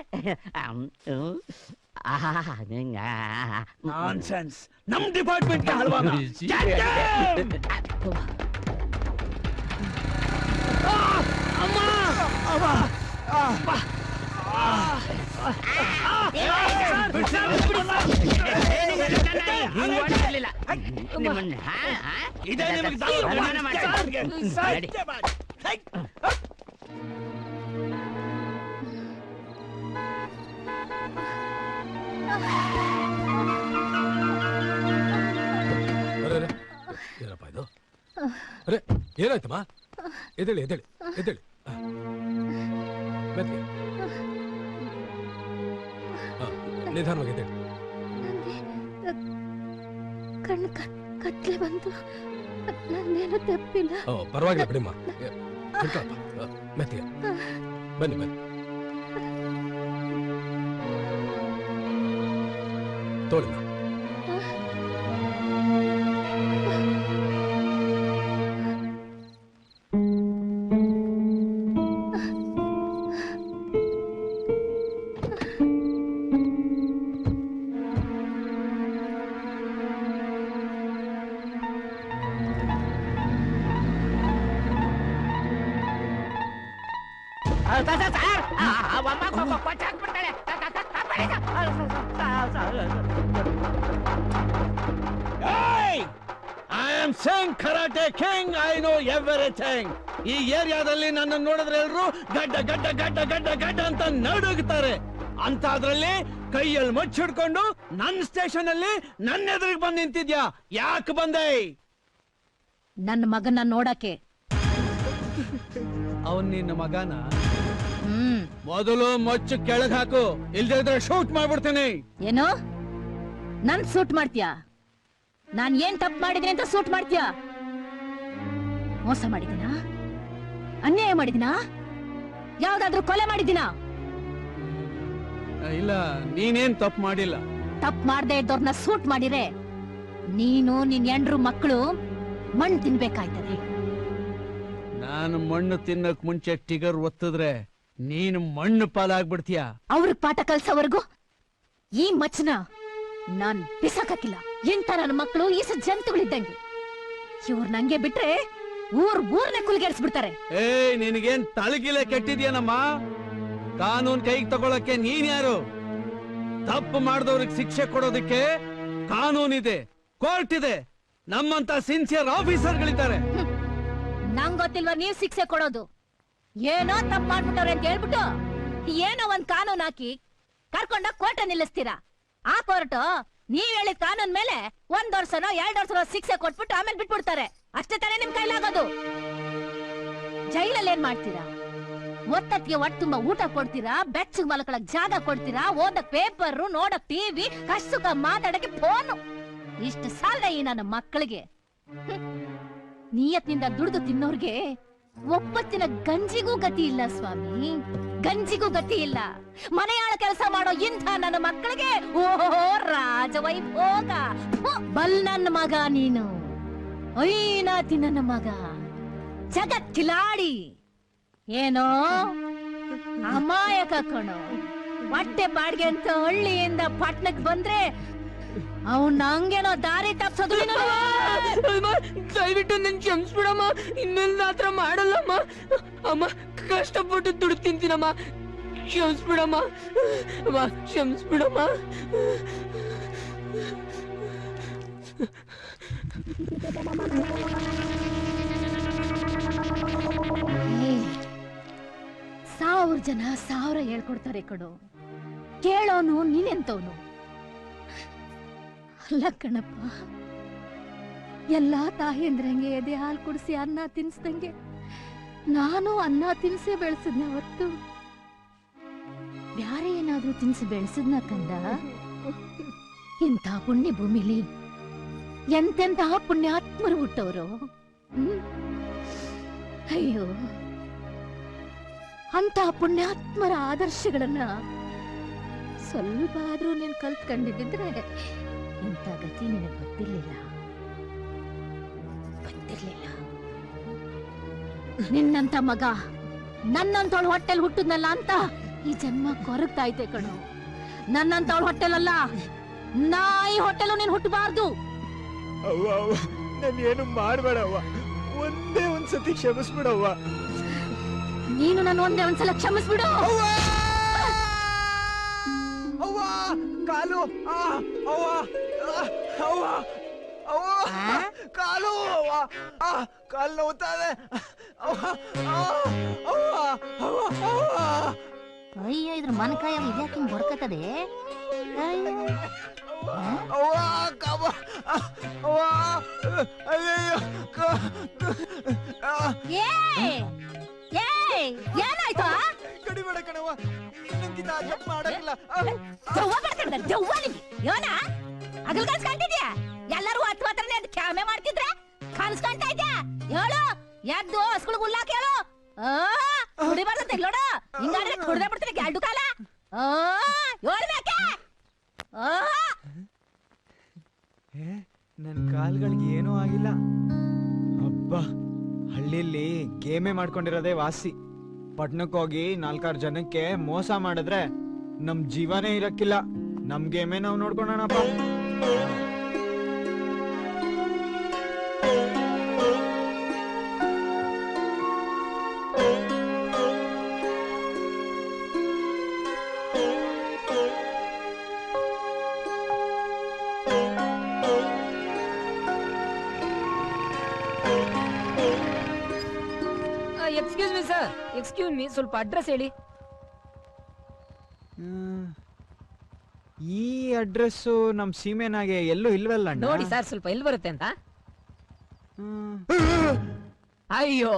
ನಾನ್ಸೆನ್ಸ್. ನಮ್ ಡಿಪಾರ್ಟ್ಮೆಂಟ್ ಅಲ್ವಾ? ಏನಪ್ಪ ಇದು? ಅರೆ ಏನಾಯ್ತಮ್ಮ? ಎದ್ದೇಳಿ ಎದ್ದೇಳಿ ಎದ್ದೇಳಿ. ಮೆತ್ಗೆ. ನಿಧಾನವಾಗಿ ಎದ್ದೇಳಿ. ಕಣ್ಣು ಕತ್ಲೆ ಬಂತು, ನಂದೇನು ತಪ್ಪಿಲ್ಲ. ಪರವಾಗಿಲ್ಲ ಬಿಡಿಮ್ಮ. ಮೆತ್ಗೆ ಬನ್ನಿ ಬನ್ನಿ. ತೋಳಿಮ್ಮ. Karate king, I know everything. ಈ ಏರಿಯಾದಲ್ಲಿ ನನ್ನ ನೋಡಿದ್ರೆ ಎಲ್ರು ಗಡ್ಡ ಗಡ್ಡ ಗಡ್ಡ ಗಡ್ಡ ಗಡ್ಡ ಅಂತ ನಡುಗುತ್ತಾರೆ. ಅಂತ ಅದ್ರಲ್ಲಿ ಕೈಯಲ್ಲಿ ಮಚ್ಚಿಡ್ಕೊಂಡು ನನ್ನ ಸ್ಟೇಷನ್ ಅಲ್ಲಿ ನನ್ನ ಎದುರಿಗೆ ಬಂದು ನಿಂತಿದ್ಯಾ? ಯಾಕೆ ಬಂದೆ? ನನ್ನ ಮಗನ ನೋಡಕ್ಕೆ. ಅವನ್ ನಿನ್ನ ಮಗನ? ಮೊದಲು ಮೊಚ್ಚು ಕೆಳಗ್ ಹಾಕು, ಇಲ್ದೇ ಇದ್ರೆ ಶೂಟ್ ಮಾಡ್ಬಿಡ್ತೀನಿ. ಏನು? ನನ್ ಸೂಟ್ ಮಾಡ್ತೀಯಾ? ನಾನ್ ಏನ್ ತಪ್ಪು ಮಾಡಿದೀನಿ ಅಂತ ಸೂಟ್ ಮಾಡ್ತೀಯಾ? ಮೋಸ ಮಾಡಿದಿನಾ? ಅನ್ಯಾಯ ಮಾಡಿದಿನಾ? ಯಾವ್ದಾದ್ರೂ ಕೊಲೆ ಮಾಡಿದಿನಾ? ಇಲ್ಲ, ನೀನೇನ್ ತಪ್ಪು ಮಾಡಿಲ್ಲ. ತಪ್ಪು ಮಾಡದೆ ಇದ್ದವ್ರನ್ನ ಸೂಟ್ ಮಾಡಿರೆ ನೀನು ನಿನ್ ಎಂಡ್ರು ಮಕ್ಕಳು ಮಣ್ಣು ತಿನ್ಬೇಕಾಯ್ತದೆ. ನಾನು ಮಣ್ಣು ತಿನ್ನಕ್ ಮುಂಚೆ ಟಿಗರ್ ಒತ್ತಿದ್ರೆ ನೀನು ಮಣ್ಣು ಪಾಲಾಗ್ಬಿಡ್ತೀಯ. ಅವ್ರಿಗೆ ಪಾಠ ಕಲ್ಸೋವರೆಗೂ ಈ ಮಚ್ಚನ ನಾನ್ ಬಿಸಾಕಿಲ್ಲ. ಎಂತ ನನ್ನ ಮಕ್ಕಳು ಈಸ ಜಂತುಗಳಿದ್ದಂಗೆ. ಇವ್ರು ನಂಗೆ ಬಿಟ್ರೆ ಊರ್ನೇ ಕುಲ್ಗೇರಿಸ್ಬಿಡ್ತಾರೆ. ನಿನಗೇನ್ ತಳಗಿಲೆ ಕೆಟ್ಟಿದ್ಯೇನಮ್ಮ? ಕಾನೂನ್ ಕೈಗೆ ತಗೊಳಕ್ಕೆ ನೀನ್ ಯಾರು? ತಪ್ಪು ಮಾಡಿದವ್ರಿಗೆ ಶಿಕ್ಷೆ ಕೊಡೋದಕ್ಕೆ ಕಾನೂನಿದೆ, ಕೋರ್ಟ್ ಇದೆ, ನಮ್ಮಂತ ಸಿನ್ಸಿಯರ್ ಆಫೀಸರ್ಗಳಿದ್ದಾರೆ. ನಂಗ್ ಗೊತ್ತಿಲ್ವಾ ನೀವ್ ಶಿಕ್ಷೆ ಕೊಡೋದು? ಏನೋ ತಪ್ಪು ಮಾಡ್ಬಿಟ್ಟವ್ರೆ ಅಂತ ಹೇಳ್ಬಿಟ್ಟು ಏನೋ ಒಂದ್ ಕಾನೂನ್ ಹಾಕಿ ಕರ್ಕೊಂಡ ಕೋರ್ಟ್ ನಿಲ್ಲಿಸ್ತೀರಾ. ಆ ಕೋರ್ಟ್ ನೀವ್ ಹೇಳಿದ ಕಾನೂನ್ ಮೇಲೆ 1 ವರ್ಷನೋ 2 ವರ್ಷನೋ ಶಿಕ್ಷೆ ಕೊಟ್ಬಿಟ್ಟು ಆಮೇಲೆ ಬಿಟ್ಬಿಡ್ತಾರೆ. ಅಷ್ಟೇ ತಾನೇ ನಿಮ್ ಕೈಲಾಗೋದು. ಜೈಲಲ್ಲಿ ಏನ್ ಮಾಡ್ತೀರಾ? ಒತ್ತತ್ತಿಗೆ ಒಟ್ಟು ತುಂಬಾ ಊಟ ಕೊಡ್ತೀರಾ, ಬೆಚ್ಚಗ್ ಮಲ್ಕೊಳಕ್ ಜಾಗ ಕೊಡ್ತೀರಾ, ಓದಕ್ ಪೇಪರ್, ನೋಡಕ್ ಟಿವಿ, ಕಷ್ಟುಕ ಮಾತಾಡಕ್ಕೆ ಫೋನು. ಇಷ್ಟು ಸಾಲ ಈ ನನ್ನ ಮಕ್ಕಳಿಗೆ. ನಿಯತ್ನಿಂದ ದುಡ್ದು ತಿನ್ನೋರ್ಗೆ ಒಪ್ಪತ್ತಿನ ಗಂಜಿಗೂ ಗತಿ ಇಲ್ಲ ಸ್ವಾಮಿ, ಗಂಜಿಗೂ ಗತಿ ಇಲ್ಲ. ಮನೆಯಾಳ ಕೆಲಸ ಮಾಡೋ ಇಂಥ ನನ್ನ ಮಕ್ಕಳಿಗೆ ಓಹೋ ರಾಜವೈಭೋಗ. ಬಲ್ ನನ್ನ ಮಗ ನೀನು, ಐನಾತಿ ನನ್ನ ಮಗ, ಜಗತ್ ಕಿಲಾಡಿ. ಏನೋ ಅಮಾಯಕ ಕಣೋ. ಹೊಟ್ಟೆ ಬಾಡ್ಗೆ ಅಂತ ಹಳ್ಳಿಯಿಂದ ಪಟ್ಟಣಕ್ಕೆ ಬಂದ್ರೆ ಅವ್ನ ಹಂಗೇನೋ ದಾರಿ ತಪ್ಸೋದು. ದಯವಿಟ್ಟು ನನ್ ಕ್ಷಮಿಸ್ಬಿಡಮ್ಮ, ಇನ್ಮೇಲೆ ಹತ್ರ ಮಾಡಲ್ಲಮ್ಮ. ಅಮ್ಮ ಕಷ್ಟಪಟ್ಟು ದುಡ್ಡು ತಿಂತೀನಮ್ಮ, ಕ್ಷಮಿಸ್ಬಿಡಮ್ಮ. ಅಮ್ಮ ಕ್ಷಮಿಸ್ಬಿಡಮ್ಮ. ಸಾವಿರ ಜನ 1000 ಹೇಳ್ಕೊಡ್ತಾರೆ ಕಣೋ. ಕೇಳೋನು ನೀನೆಂತವನು ಅಲ್ಲ ಕಣಪ್ಪ. ಎಲ್ಲಾ ತಾಯಂದ್ರಂಗೆ ಎದೆ ಹಾಲು ಕುಡಿಸಿ ಅನ್ನ ತಿನ್ಸ್ದಂಗೆ ನಾನು ಅನ್ನ ತಿನ್ಸಿ ಬೆಳೆಸಿದ್ನೆ ಹೊರತು ಬ್ಯಾರೆ ಏನಾದ್ರೂ ತಿನ್ಸಿ ಬೆಳೆಸಿದ್ನ ಕಂದ. ಇಂಥ ಪುಣ್ಯ ಭೂಮಿಲಿ ಎಂತೆಂತಹ ಪುಣ್ಯಾತ್ಮರು ಹುಟ್ಟವರು. ಅಯ್ಯೋ, ಅಂತ ಪುಣ್ಯಾತ್ಮರ ಆದರ್ಶಗಳನ್ನ ಸ್ವಲ್ಪ ಆದ್ರೂ ನೀನ್ ಕಲ್ತ್ಕೊಂಡಿದ್ದಿದ್ರೆ ಇಂಥ ಗತಿ ನಿನಗೆ ಗೊತ್ತಿರ್ಲಿಲ್ಲ. ನಿನ್ನಂತ ಮಗ ನನ್ನಂತವಳ ಹೊಟ್ಟೆಲ್ ಹುಟ್ಟದ್ನಲ್ಲ ಅಂತ ಈ ಜನ್ಮ ಕೊರಗ್ತಾ ಐತೆ ಕಣು. ನನ್ನಂತವಳ ಹೊಟ್ಟೆಲಲ್ಲ, ನಾಯಿ ಹೊಟ್ಟೆಲು ನೀನ್ ಹುಟ್ಟಬಾರ್ದು. ಅವ್ವ ಅವ್ವ, ನಾನು ಏನು ಮಾಡ್ಬೇಡವ್ವ, ಒಂದೇ ಒಂದ್ಸತಿ ಕ್ಷಮಿಸ್ಬಿಡವ್ವ. ನೀನು ನನ್ನ ಒಂದೇ ಒಂದ್ಸಲ ಕ್ಷಮಿಸ್ಬಿಡು. ಅವ್ವ ಕಾಲು, ಅವ್ವ ಅವ್ವ ಅವ್ವ ಕಾಲು, ಅವ್ವ ಕಾಲು ನೋವ್ತಾದೆ. ಅಯ್ಯೋ, ಇದ್ರ ಮನಕಾಯ ಇದ್ಯಾಕೆ ಹಿಂಗ್ ಹೊಡ್ಕತ್ತದೆ? ಏನಾಯ್ತು? ಕಡಿಬೇಡ ಕಣವ್ವ, ಇನ್ನೊಂದ್ಕಿಂತ ಜಪ್ ಮಾಡಕ್ಕಿಲ್ಲ. ಅಗಲ್ ಕನ್ಸ್ಕೊಂಡಿದ್ಯಾ? ಎಲ್ಲರೂ ಹತ್ತು ಹತ್ರನೇ ಅಂತ ಕ್ಯಾಮೆ ಮಾಡ್ತಿದ್ರೆ ಕನ್ಸ್ಕೊಂತ ಇದ್ಯಾ? ಹೇಳು, ಎದ್ದು ಹಸ್ಗಳು ಹುಲ್ಲಾಕ ಹೇಳು. ಕುಡಿಬಾರ್ದಂತ ನೋಡು, ಹಿಂಗಾದ್ರೆ ಕುಡ್ದೆ ಬಿಡ್ತೀನಿ ಎರಡು ಕಾಲ. ಹೇಳ್ಬೇಕೆ? ನನ್ ಕಾಲ್ಗಳಿಗೆ ಏನೂ ಆಗಿಲ್ಲ. ಅಬ್ಬ, ಹಳ್ಳಿಲಿ ಗೇಮೆ ಮಾಡ್ಕೊಂಡಿರೋದೇ ವಾಸಿ. ಪಟ್ನಕ್ ಹೋಗಿ 4-6 ಜನಕ್ಕೆ ಮೋಸ ಮಾಡಿದ್ರೆ ನಮ್ ಜೀವನೇ ಇರಕ್ಕಿಲ್ಲ. ನಮ್ ಗೇಮೆ ನಾವ್ ನೋಡ್ಕೊಂಡಣಪ್ಪ. Excuse me sir, excuse me, ಸ್ವಲ್ಪ ಅಡ್ರೆಸ್ ಹೇಳಿ. ಈ ಅಡ್ರೆಸ್ಸು ನಮ್ ಸೀಮೆನಾಗೆ ಎಲ್ಲೂ ಇಲ್ವಲ್ಲ ಅಣ್ಣ. ನೋಡಿ ಸರ್, ಸ್ವಲ್ಪ ಎಲ್ಲಿ ಬರುತ್ತೆ ಅಂತ. ಅಯ್ಯೋ